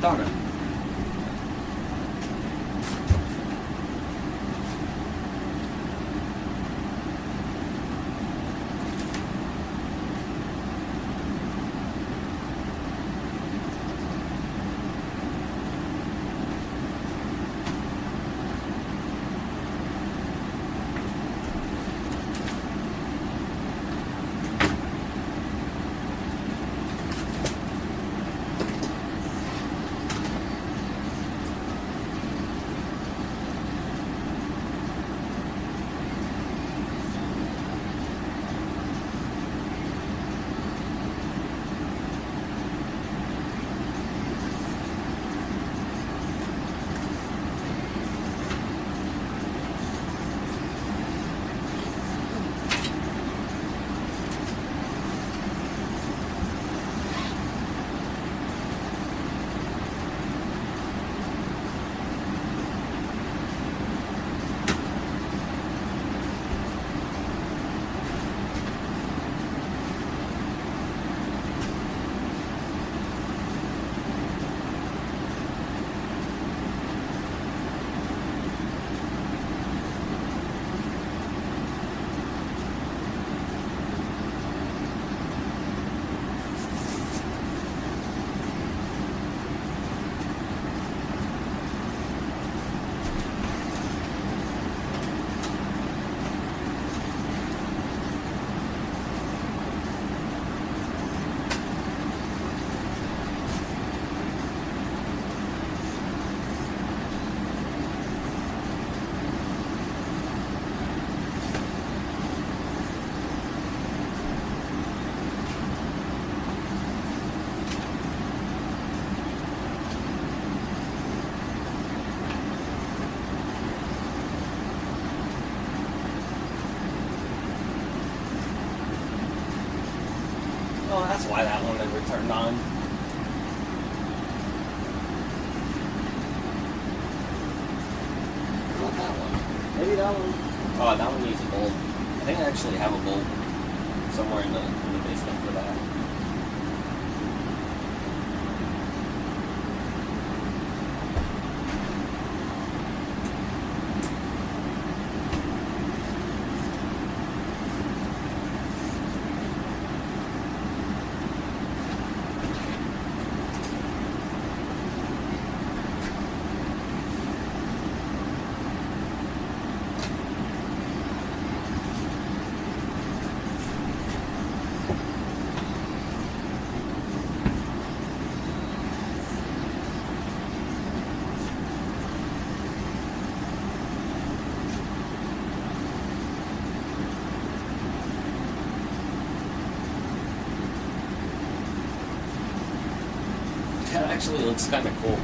Thought of it. Oh, that's why that one never turned on. Not that one. Maybe that one. Oh, that one needs a bulb. I think I actually have a bulb somewhere in the basement for that. That actually looks kind of cool.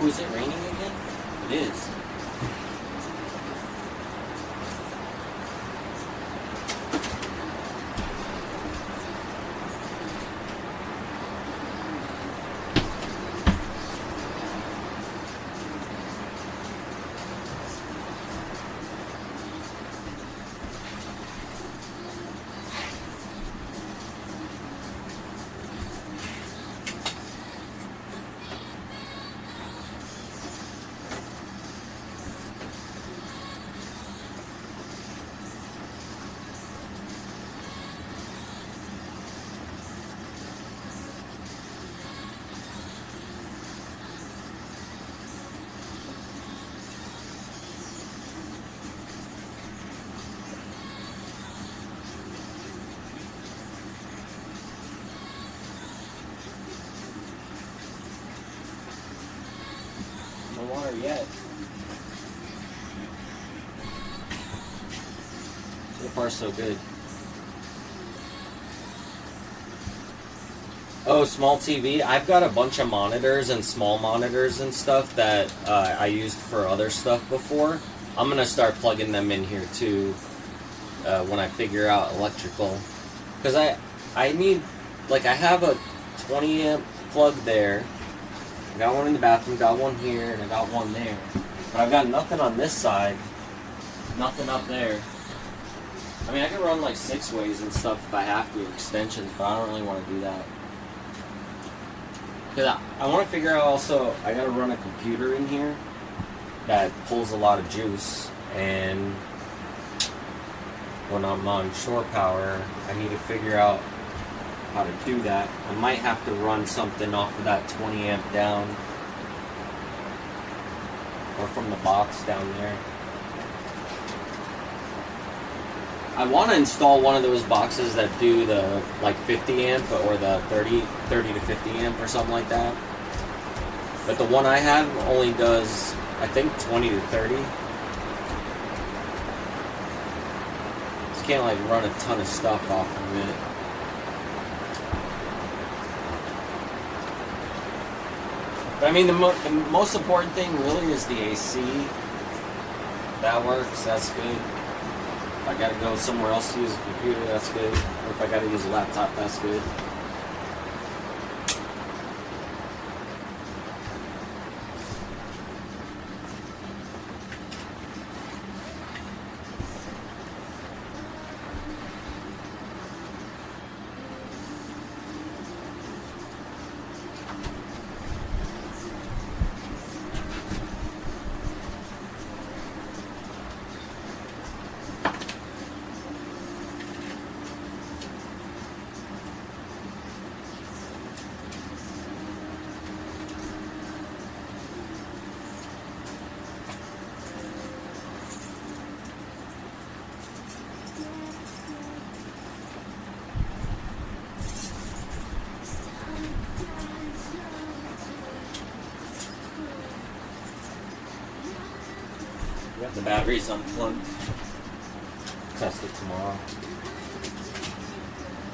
Oh, is it raining again? It is. No water yet. So far, so good. Oh, small TV. I've got a bunch of monitors and small monitors and stuff that I used for other stuff before. I'm going to start plugging them in here too when I figure out electrical. Because I need, like, I have a 20 amp plug there. I got one in the bathroom, got one here, and I got one there. But I've got nothing on this side. Nothing up there. I mean, I can run like 6-ways and stuff if I have to, extensions, but I don't really want to do that. Because I want to figure out also, I got to run a computer in here that pulls a lot of juice, and when I'm on shore power, I need to figure out how to do that. I might have to run something off of that 20 amp down, or from the box down there. I want to install one of those boxes that do the like 50 amp or the 30 to 50 amp or something like that. But the one I have only does, I think, 20 to 30. Just can't like run a ton of stuff off of it. But I mean, the most important thing really is the AC. If that works, that's good. If I gotta go somewhere else to use a computer, that's good. Or if I gotta use a laptop, that's good. The battery's unplugged. Test it tomorrow.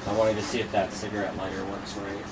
I wanted to see if that cigarette lighter works right.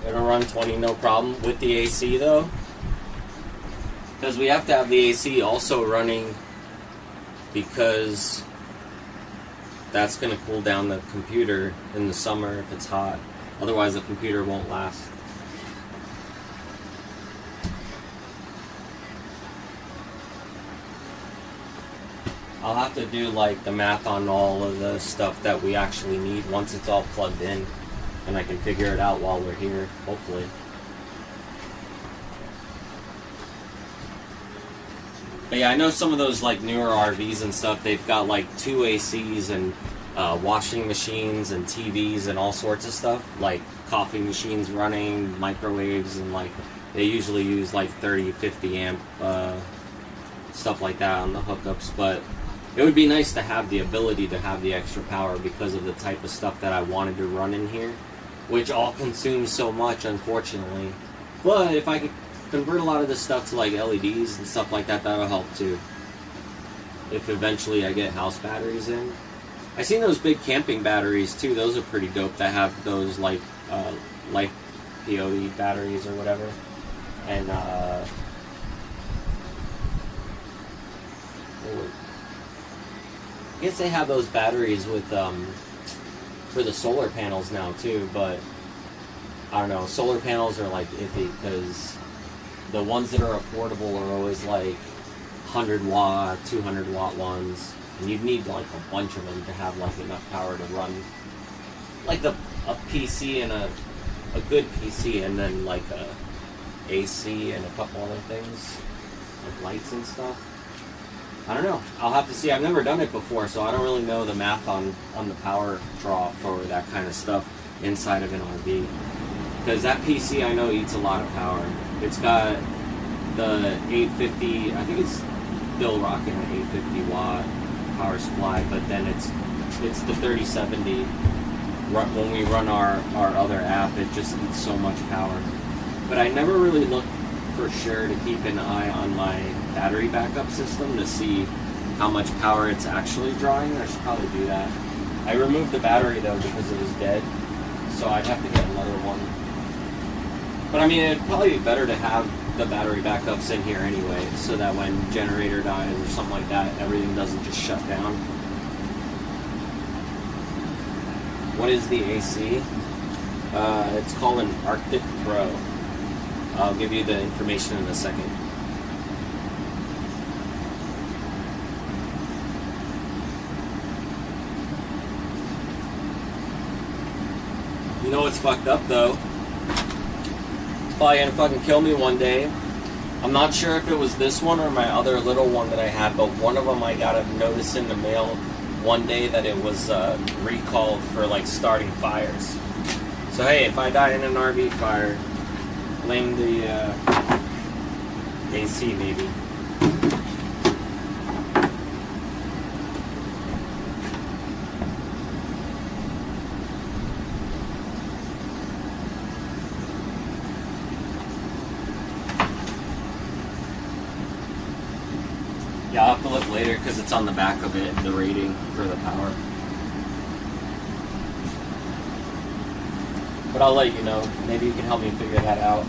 It'll run 20 no problem with the AC though, because we have to have the AC also running, because that's going to cool down the computer in the summer if it's hot. Otherwise the computer won't last. I'll have to do like the math on all of the stuff that we actually need once it's all plugged in. And I can figure it out while we're here, hopefully. But yeah, I know some of those like newer RVs and stuff, they've got like 2 ACs and washing machines and TVs and all sorts of stuff. Like coffee machines running, microwaves, and like they usually use like 30, 50 amp stuff like that on the hookups. But it would be nice to have the ability to have the extra power because of the type of stuff that I wanted to run in here, which all consumes so much, unfortunately. But if I could convert a lot of this stuff to like LEDs and stuff like that. That'll help too. If eventually I get house batteries in. I seen those big camping batteries too. Those are pretty dope. That have those like life PoE batteries or whatever. And I guess they have those batteries with for the solar panels now too, but I don't know. Solar panels are like iffy because the ones that are affordable are always like 100 watt, 200 watt ones, and you'd need like a bunch of them to have like enough power to run like a PC and a good PC, and then like a AC and a couple other things like lights and stuff. I don't know. I'll have to see. I've never done it before, so I don't really know the math on the power draw for that kind of stuff inside of an RV. Because that PC I know eats a lot of power. It's got the 850, I think it's still rocking an 850 watt power supply, but then it's the 3070. When we run our other app, it just eats so much power. But I never really looked for sure to keep an eye on my battery backup system to see how much power it's actually drawing. I should probably do that. I removed the battery though because it was dead, so I'd have to get another one. But I mean, it'd probably be better to have the battery backups in here anyway, so that when generator dies or something like that, everything doesn't just shut down. What is the AC? It's called an Arctic Pro. I'll give you the information in a second. You know what's fucked up though? It's probably gonna fucking kill me one day. I'm not sure if it was this one or my other little one that I had, but one of them I got a notice in the mail one day that it was recalled for like starting fires. So hey, if I die in an RV fire, blame the AC maybe. Yeah, I'll have to look later because it's on the back of it, the rating for the power. But I'll let you know. Maybe you can help me figure that out.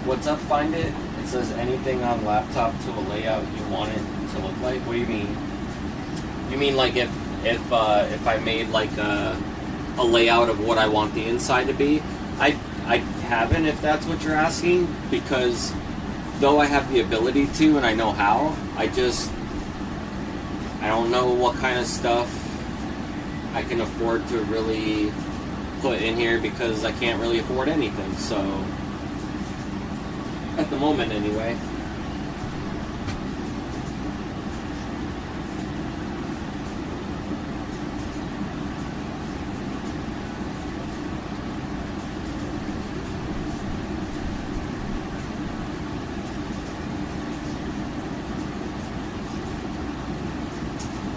What's up, find it? It says anything on laptop to a layout you want it to look like? What do you mean? You mean like if I made like a layout of what I want the inside to be? I haven't, if that's what you're asking, because though I have the ability to and I know how, I don't know what kind of stuff I can afford to really put in here because I can't really afford anything, so at the moment anyway.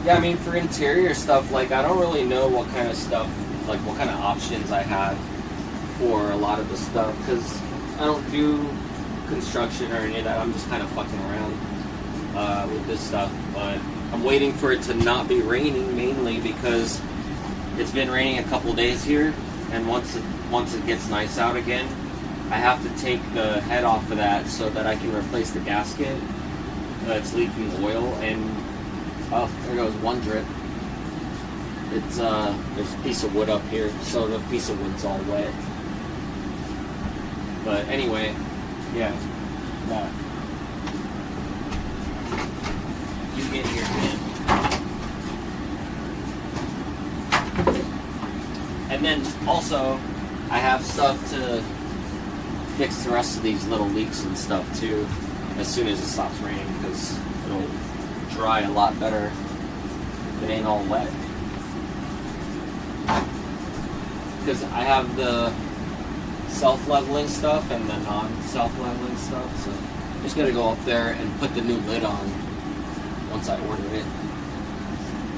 Yeah, I mean, for interior stuff, like, I don't really know what kind of stuff, like, what kind of options I have for a lot of the stuff, because I don't do construction or any of that. I'm just kind of fucking around with this stuff, but I'm waiting for it to not be raining, mainly because it's been raining a couple days here, and once it gets nice out again, I have to take the head off of that so that I can replace the gasket that's leaking oil, and oh, there goes one drip. It's there's a piece of wood up here, so the piece of wood's all wet. But anyway, yeah. You get here, man. And then also, I have stuff to fix the rest of these little leaks and stuff too, as soon as it stops raining, because it'll dry a lot better if it ain't all wet. Because I have the self-leveling stuff and the non-self-leveling stuff, so Just gotta go up there and put the new lid on once I order it.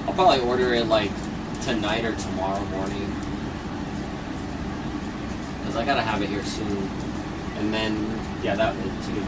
I'll probably order it like tonight or tomorrow morning. Because I gotta have it here soon. And then, yeah, that lid too.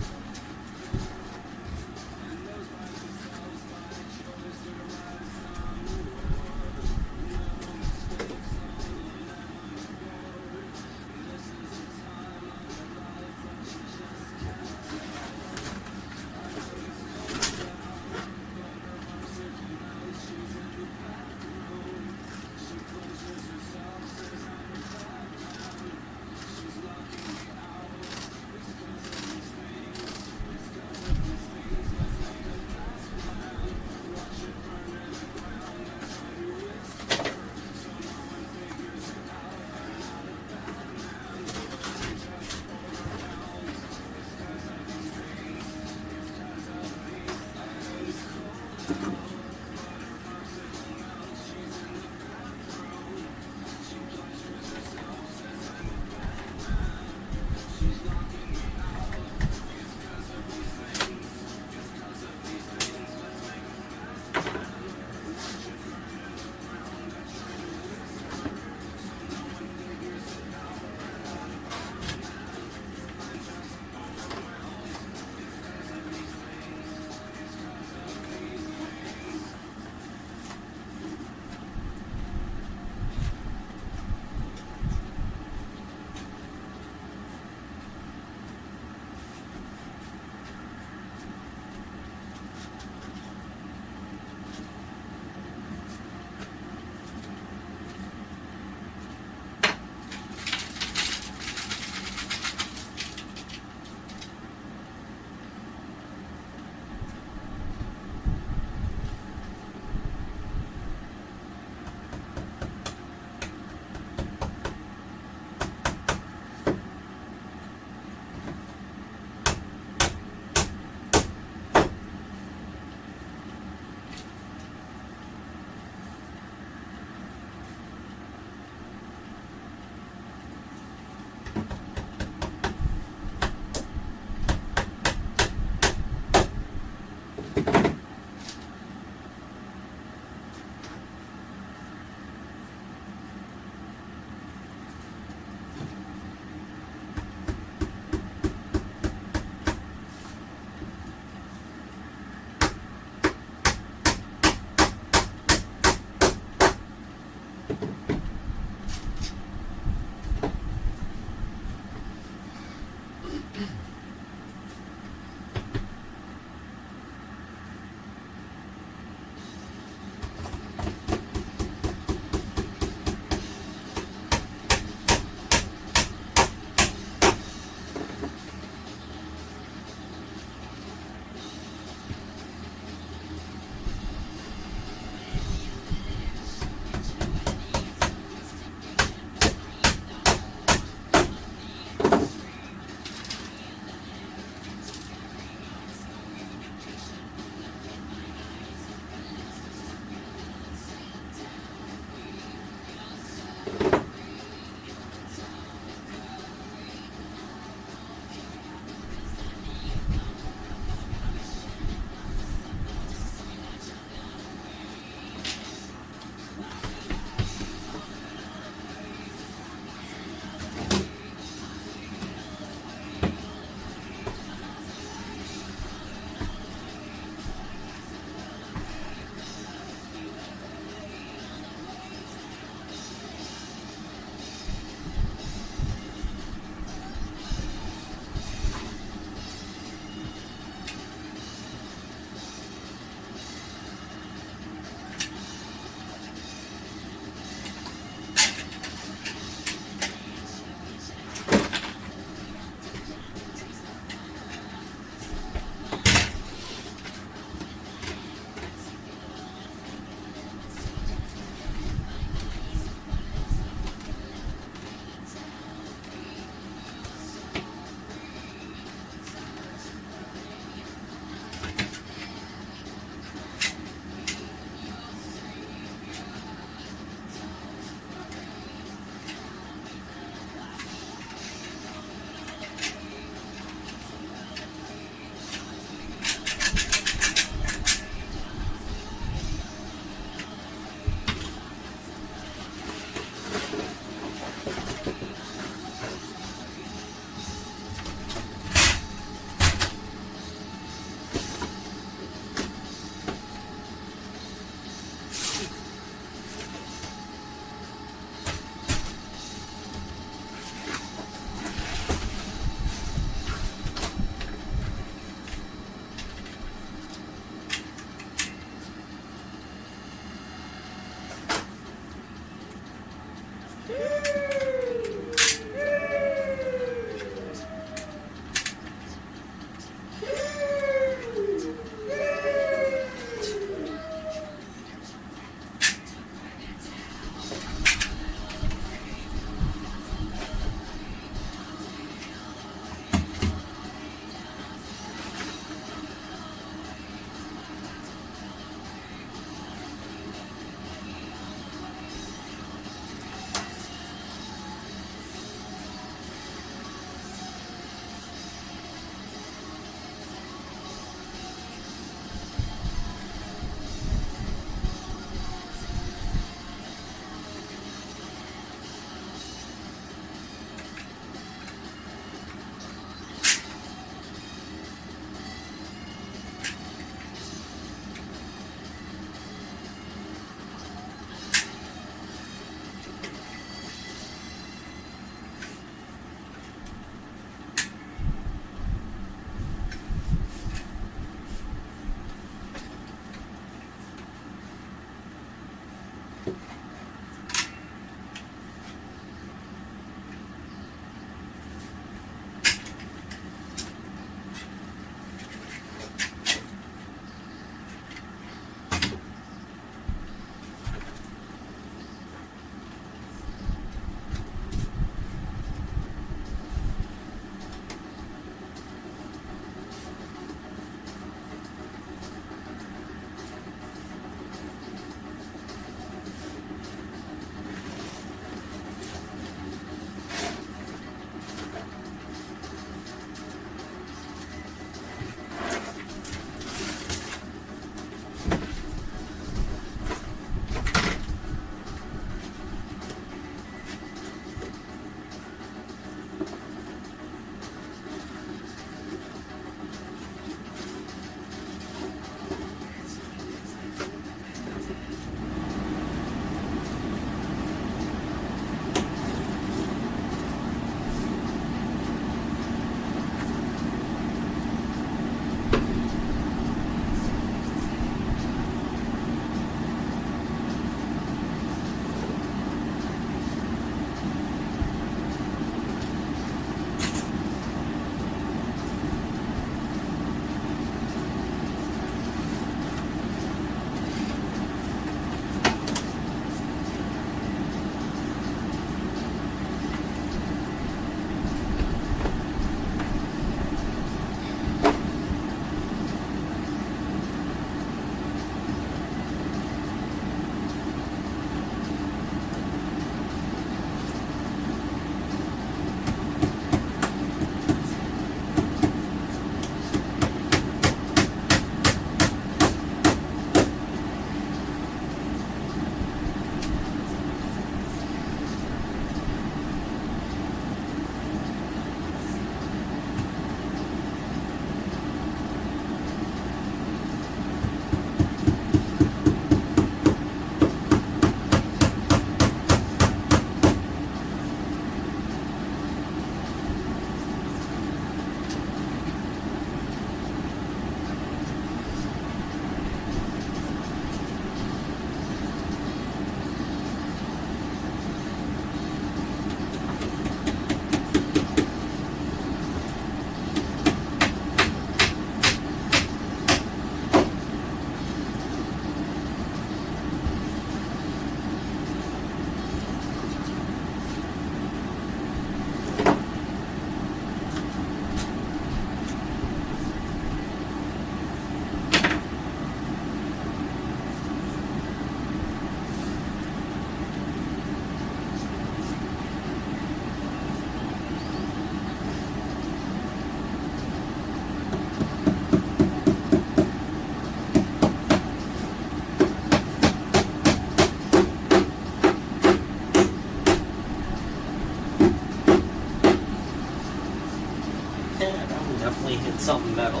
definitely hit something metal.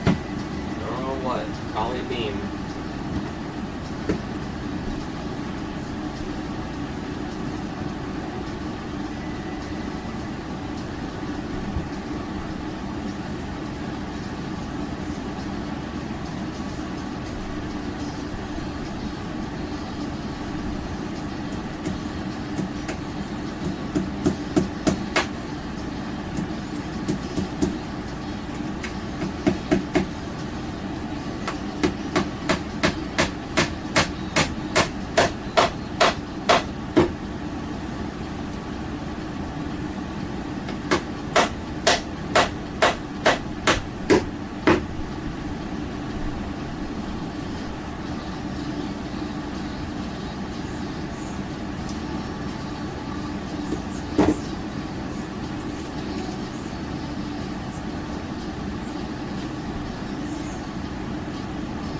I don't know what. Probably a beam.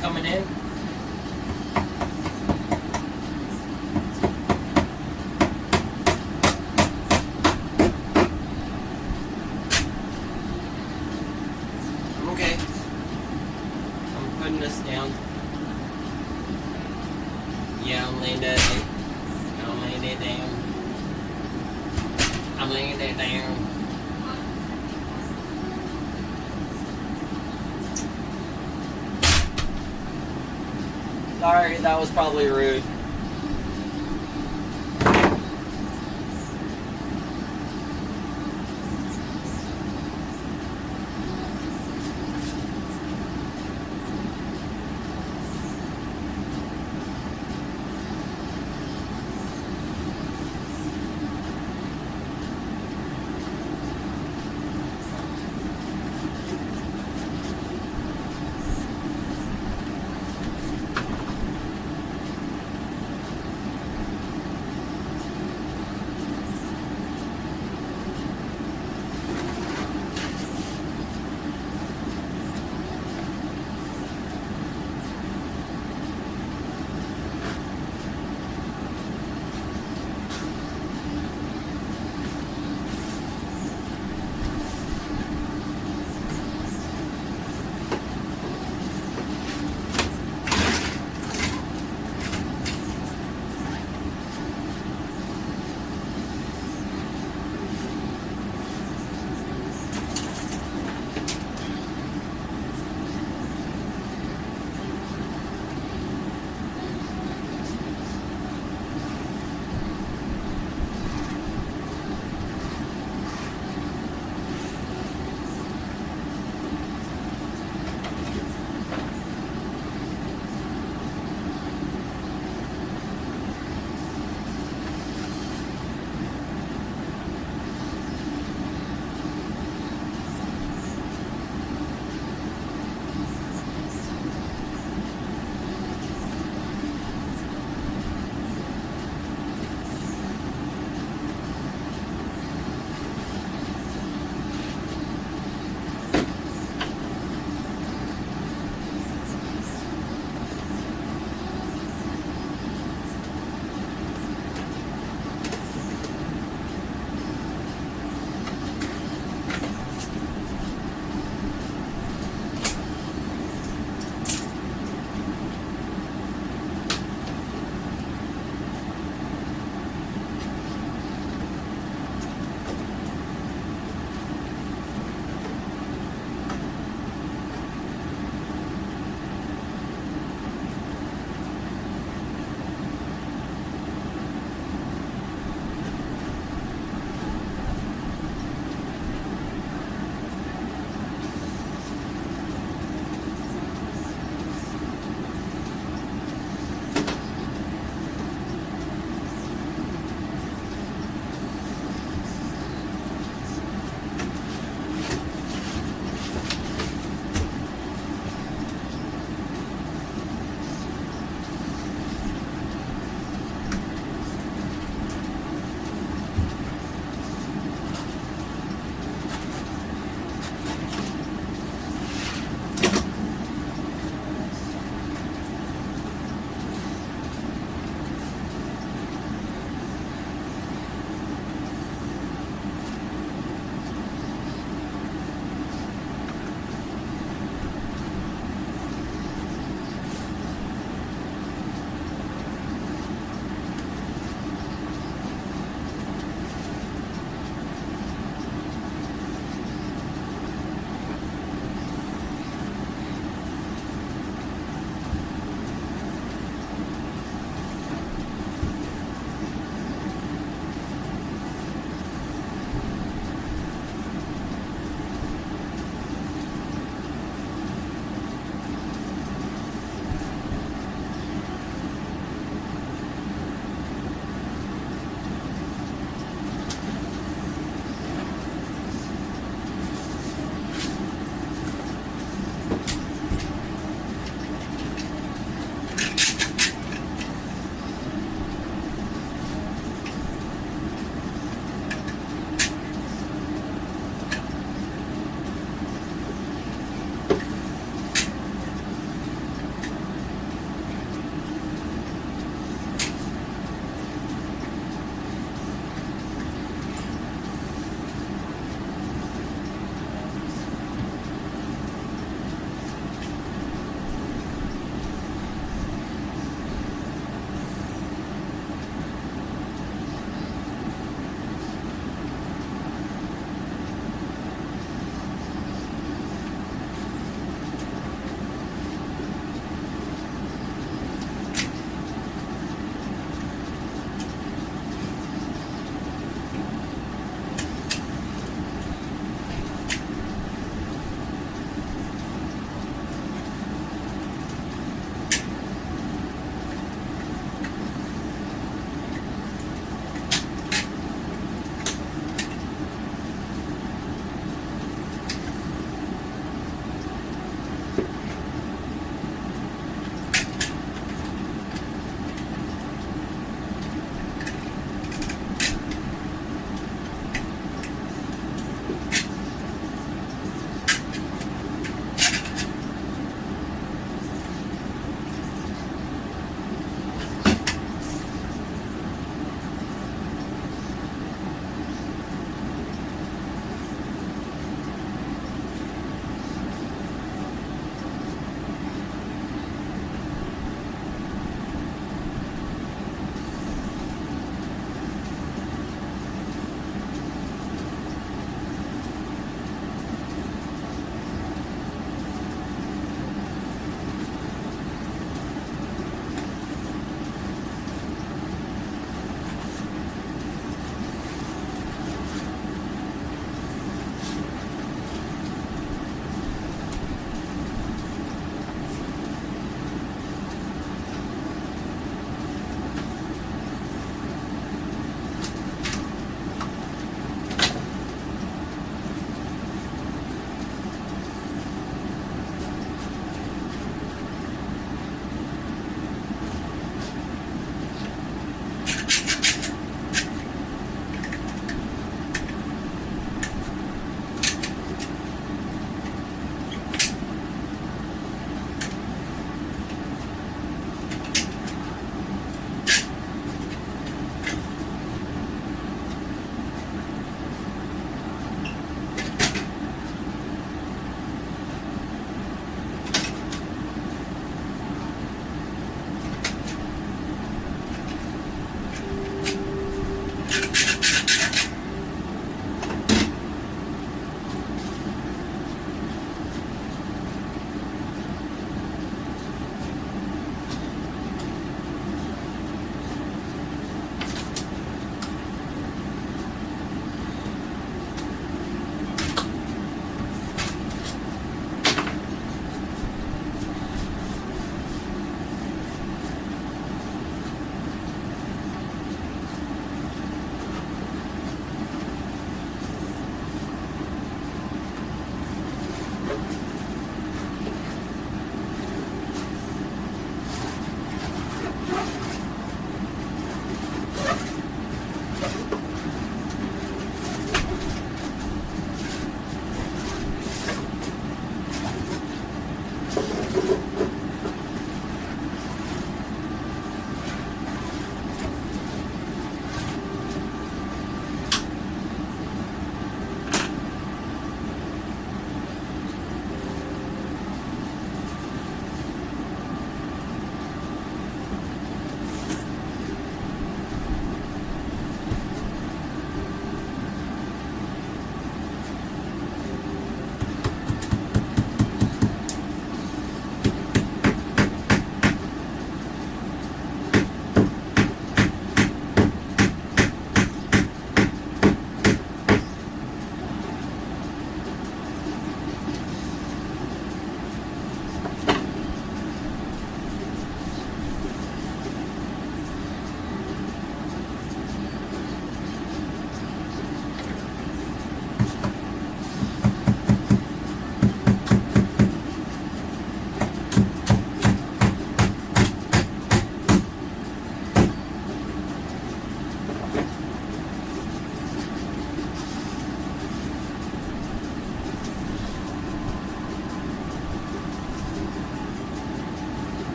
Coming in. I'm okay. I'm putting this down. Yeah, I'm laying that down. I'm laying it down. I'm laying it down. Sorry, that was probably rude.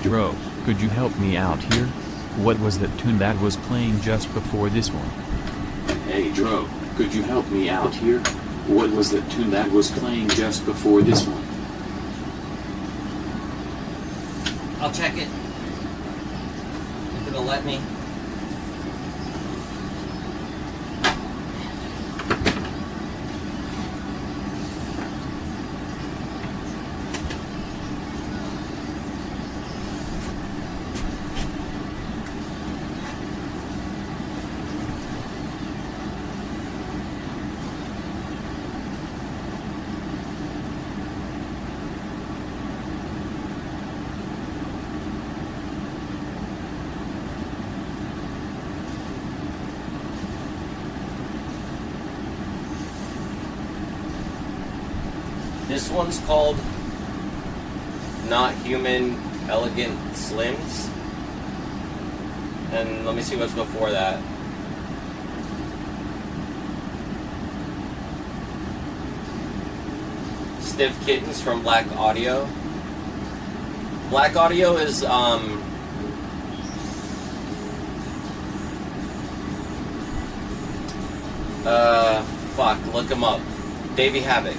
Dro, could you help me out here? What was that tune that was playing just before this one? Hey Dro, could you help me out here? What was that tune that was playing just before this one? I'll check it. If it'll let me. This one's called Not Human Elegant Slims. And let me see what's before that. Stiff Kittens from Black Audio. Black Audio is, look him up. Davey Havoc.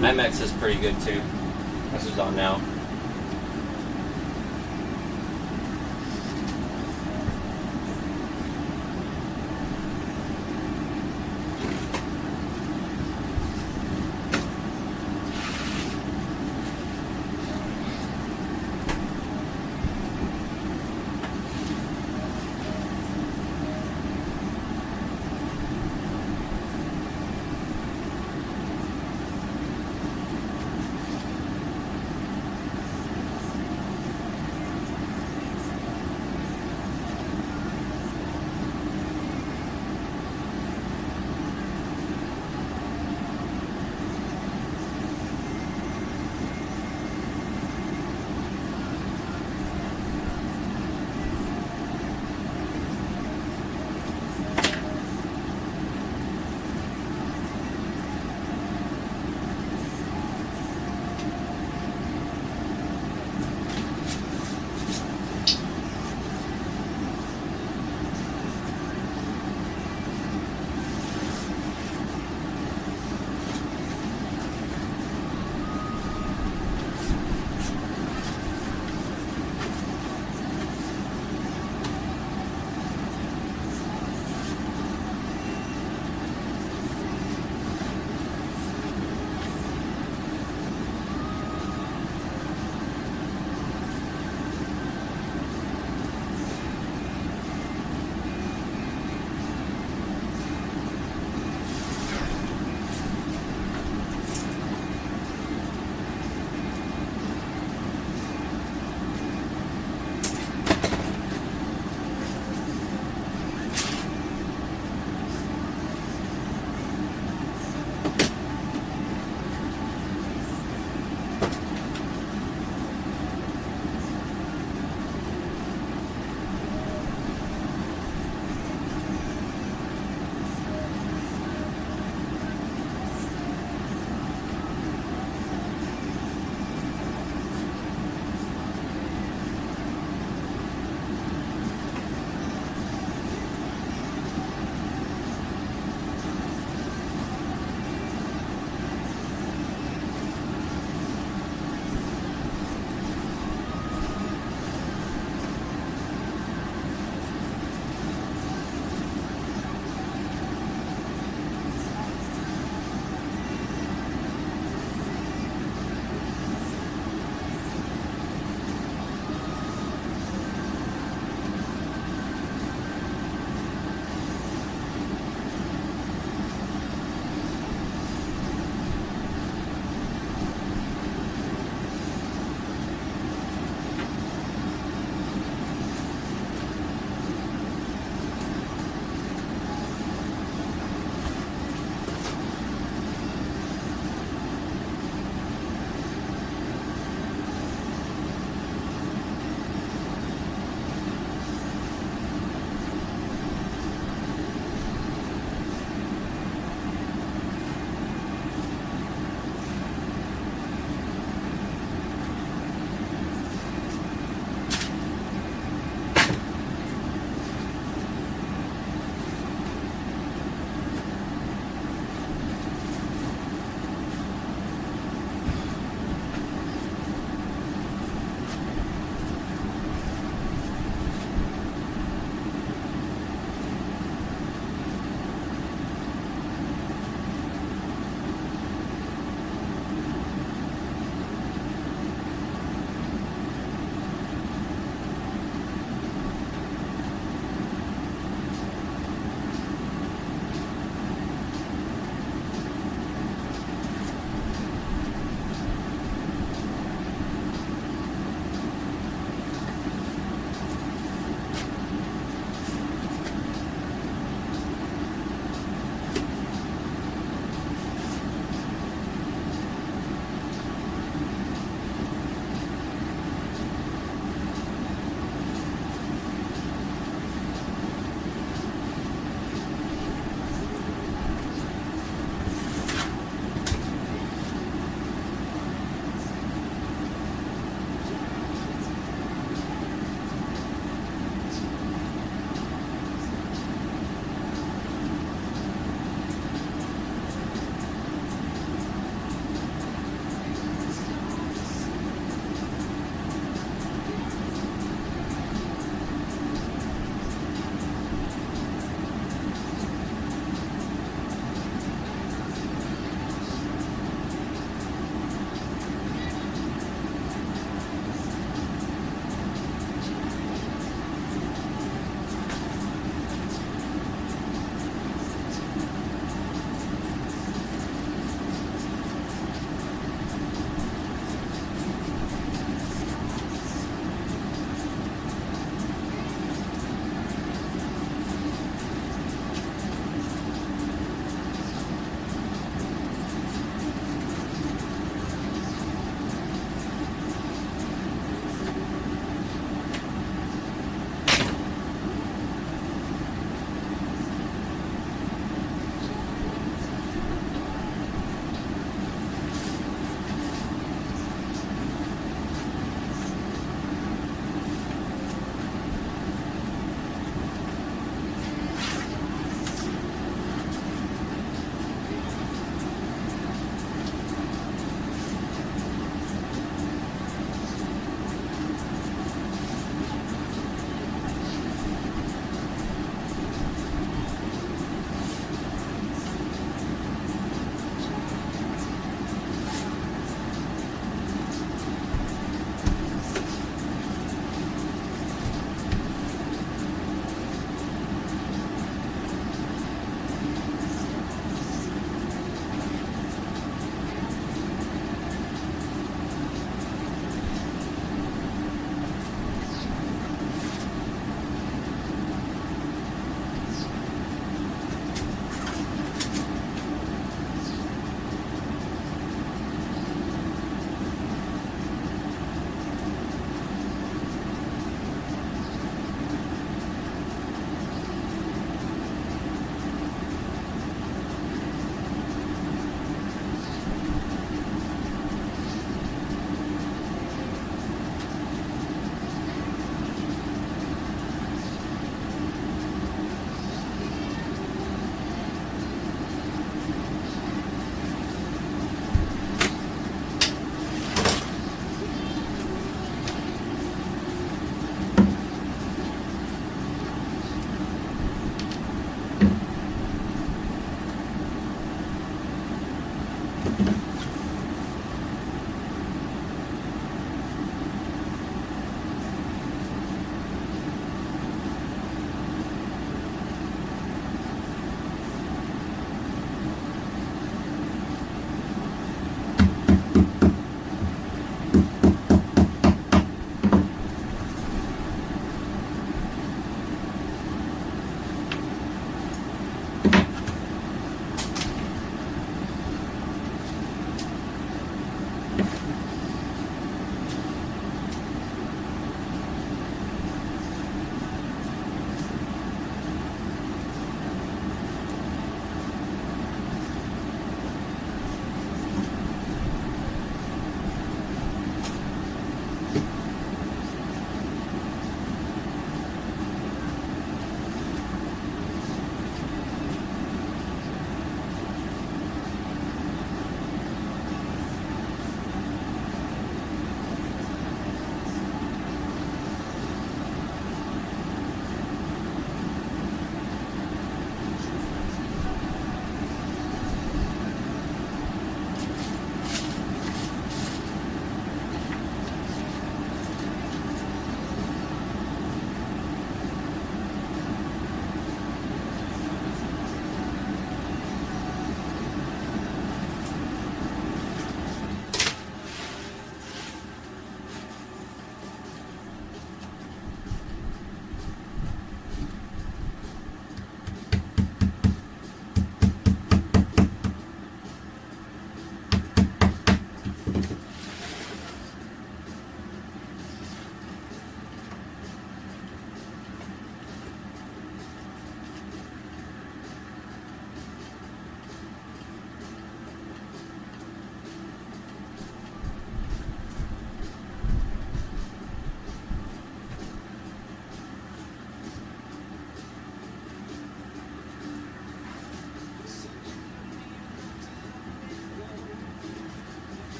IMAX is pretty good too. This is on now.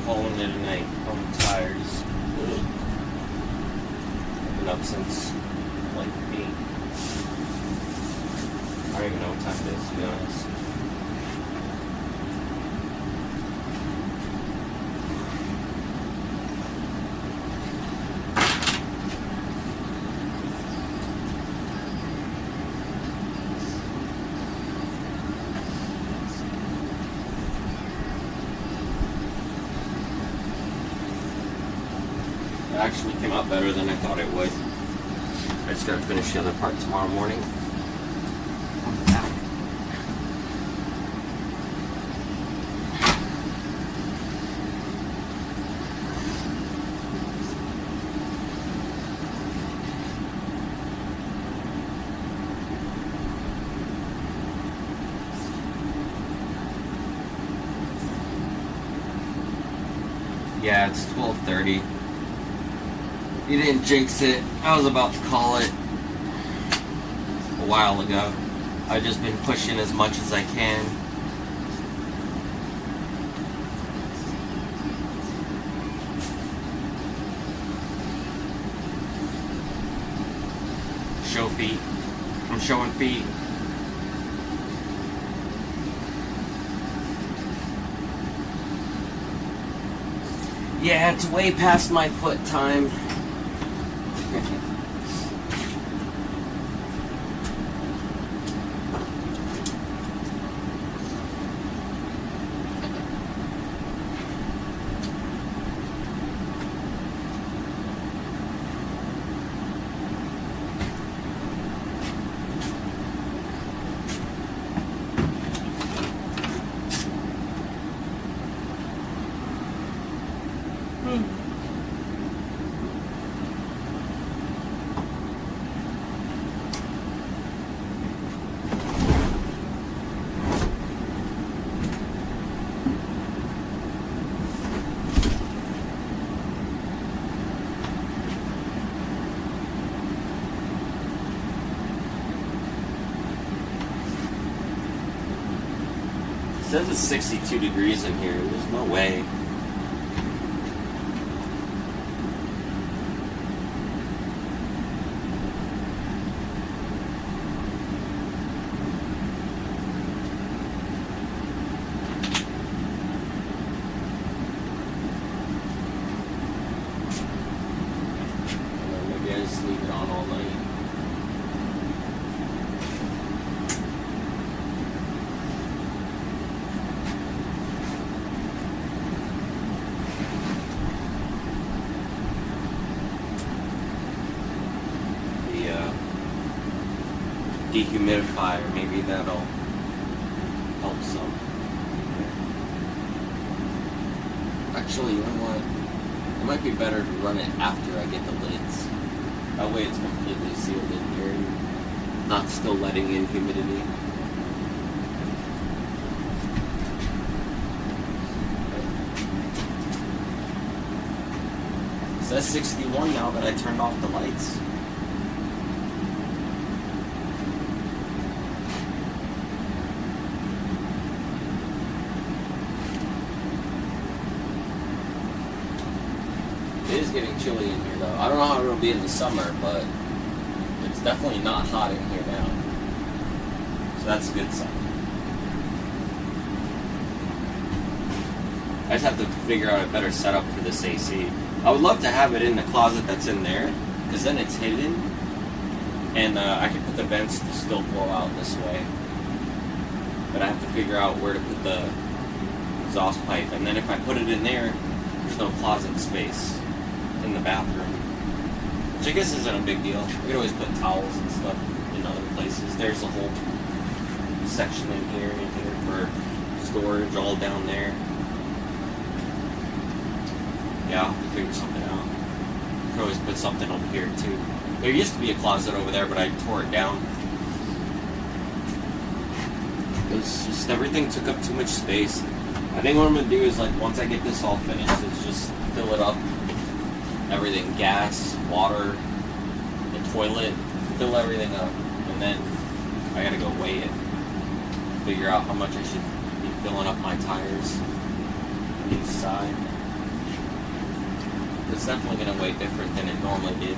calling it a night. I'm tired. I've been up since like 8. I don't even know what time it is, to be honest. It actually came out better than I thought it would. I just gotta finish the other part tomorrow morning. On the back. Yeah, it's 12:30. You didn't jinx it. I was about to call it a while ago. I've just been pushing as much as I can. Show feet. I'm showing feet. Yeah, it's way past my foot time. It says it's 62 degrees in here. There's no way. Maybe I just leave it on all night. Dehumidifier, maybe that'll help some. Actually, you know what? It might be better to run it after I get the lids. That way it's completely sealed in here and not still letting in humidity. It says 61 now that I turned off the lights. It is getting chilly in here though. I don't know how it'll be in the summer, but it's definitely not hot in here now. So that's a good sign. I just have to figure out a better setup for this AC. I would love to have it in the closet that's in there, because then it's hidden, and I can put the vents to still blow out this way. But I have to figure out where to put the exhaust pipe, and then if I put it in there, there's no closet space in the bathroom, which I guess isn't a big deal. We could always put towels and stuff in other places. There's a whole section in here for storage all down there. Yeah, I'll have to figure something out. You could always put something over here too. There used to be a closet over there, but I tore it down. It was just, everything took up too much space. I think what I'm gonna do is, like, once I get this all finished, is just fill it up. Everything, gas, water, the toilet, fill everything up. And then I gotta go weigh it. Figure out how much I should be filling up my tires on each side. It's definitely going to weigh different than it normally did.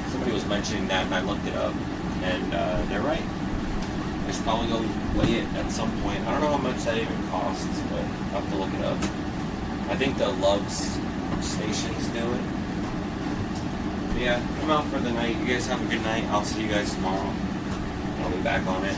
Somebody was mentioning that, and I looked it up, and they're right. I should probably go weigh it at some point. I don't know how much that even costs, but I'll have to look it up. I think the Love's stations do it. But yeah, come out for the night. You guys have a good night. I'll see you guys tomorrow. I'll be back on it.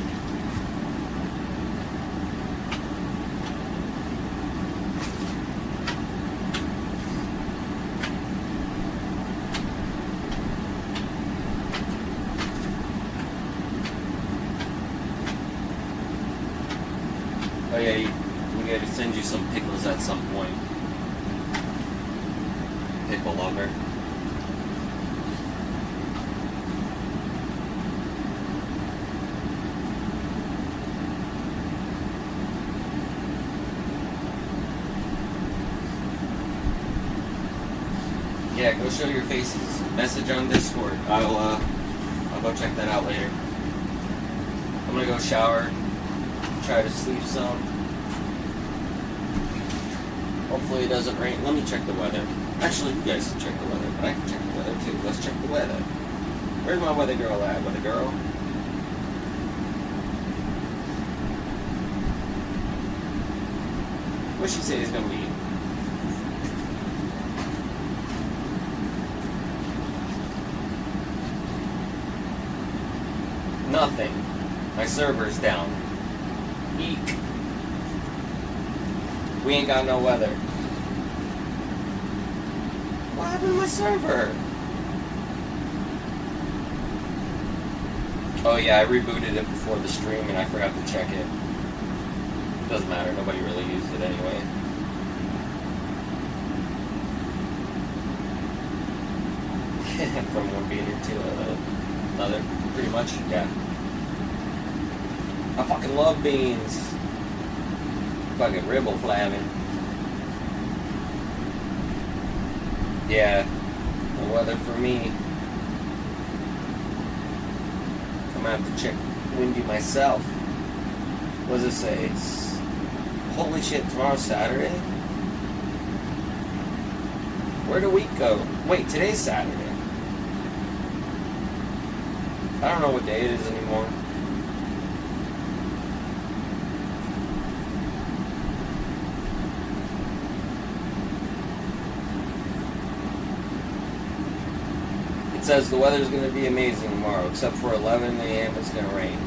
Oh yeah, we gotta send you some pickles at some point. Pickle lover. Yeah, go show your faces. Message on Discord. I'll go check that out later. I'm gonna go shower. Try to sleep some. Hopefully it doesn't rain. Let me check the weather. Actually, you guys can check the weather, but I can check the weather too. Let's check the weather. Where's my weather girl at? Weather girl? What'd she say it's gonna be? Nothing. My server's down. Eek. We ain't got no weather. What happened to my server? Oh yeah, I rebooted it before the stream and I forgot to check it. Doesn't matter, nobody really used it anyway. From one beater to another, pretty much, yeah. I fucking love beans. Fucking ribble flapping. Yeah, the weather for me. I'm gonna have to check Windy myself. What does it say? Holy shit, tomorrow's Saturday? Where'd the week go? Wait, today's Saturday. I don't know what day it is anymore. It says the weather's going to be amazing tomorrow, except for 11 a.m. it's going to rain.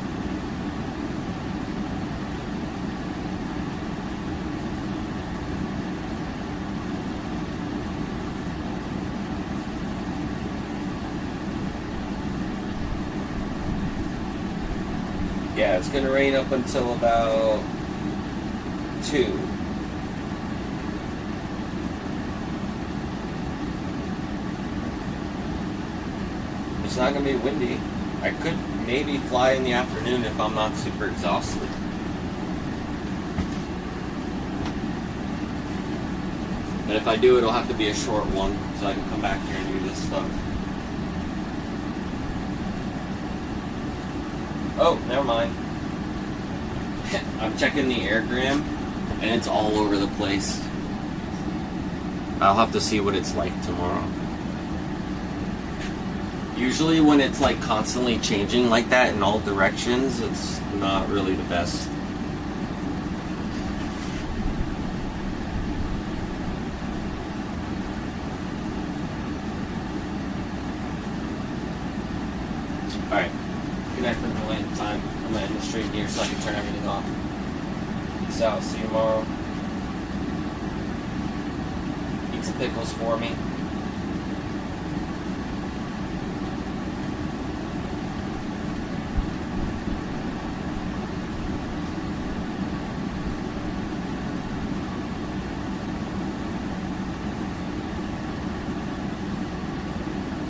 Yeah, it's going to rain up until about 2. It's not going to be windy. I could maybe fly in the afternoon if I'm not super exhausted. But if I do, it'll have to be a short one so I can come back here and do this stuff. Oh, never mind. I'm checking the airgram and it's all over the place. I'll have to see what it's like tomorrow. Usually when it's like constantly changing like that in all directions, it's not really the best. Alright. Good night for the length time. I'm gonna end the stream here so I can turn everything off. Peace out. See you tomorrow. Eat some pickles for me.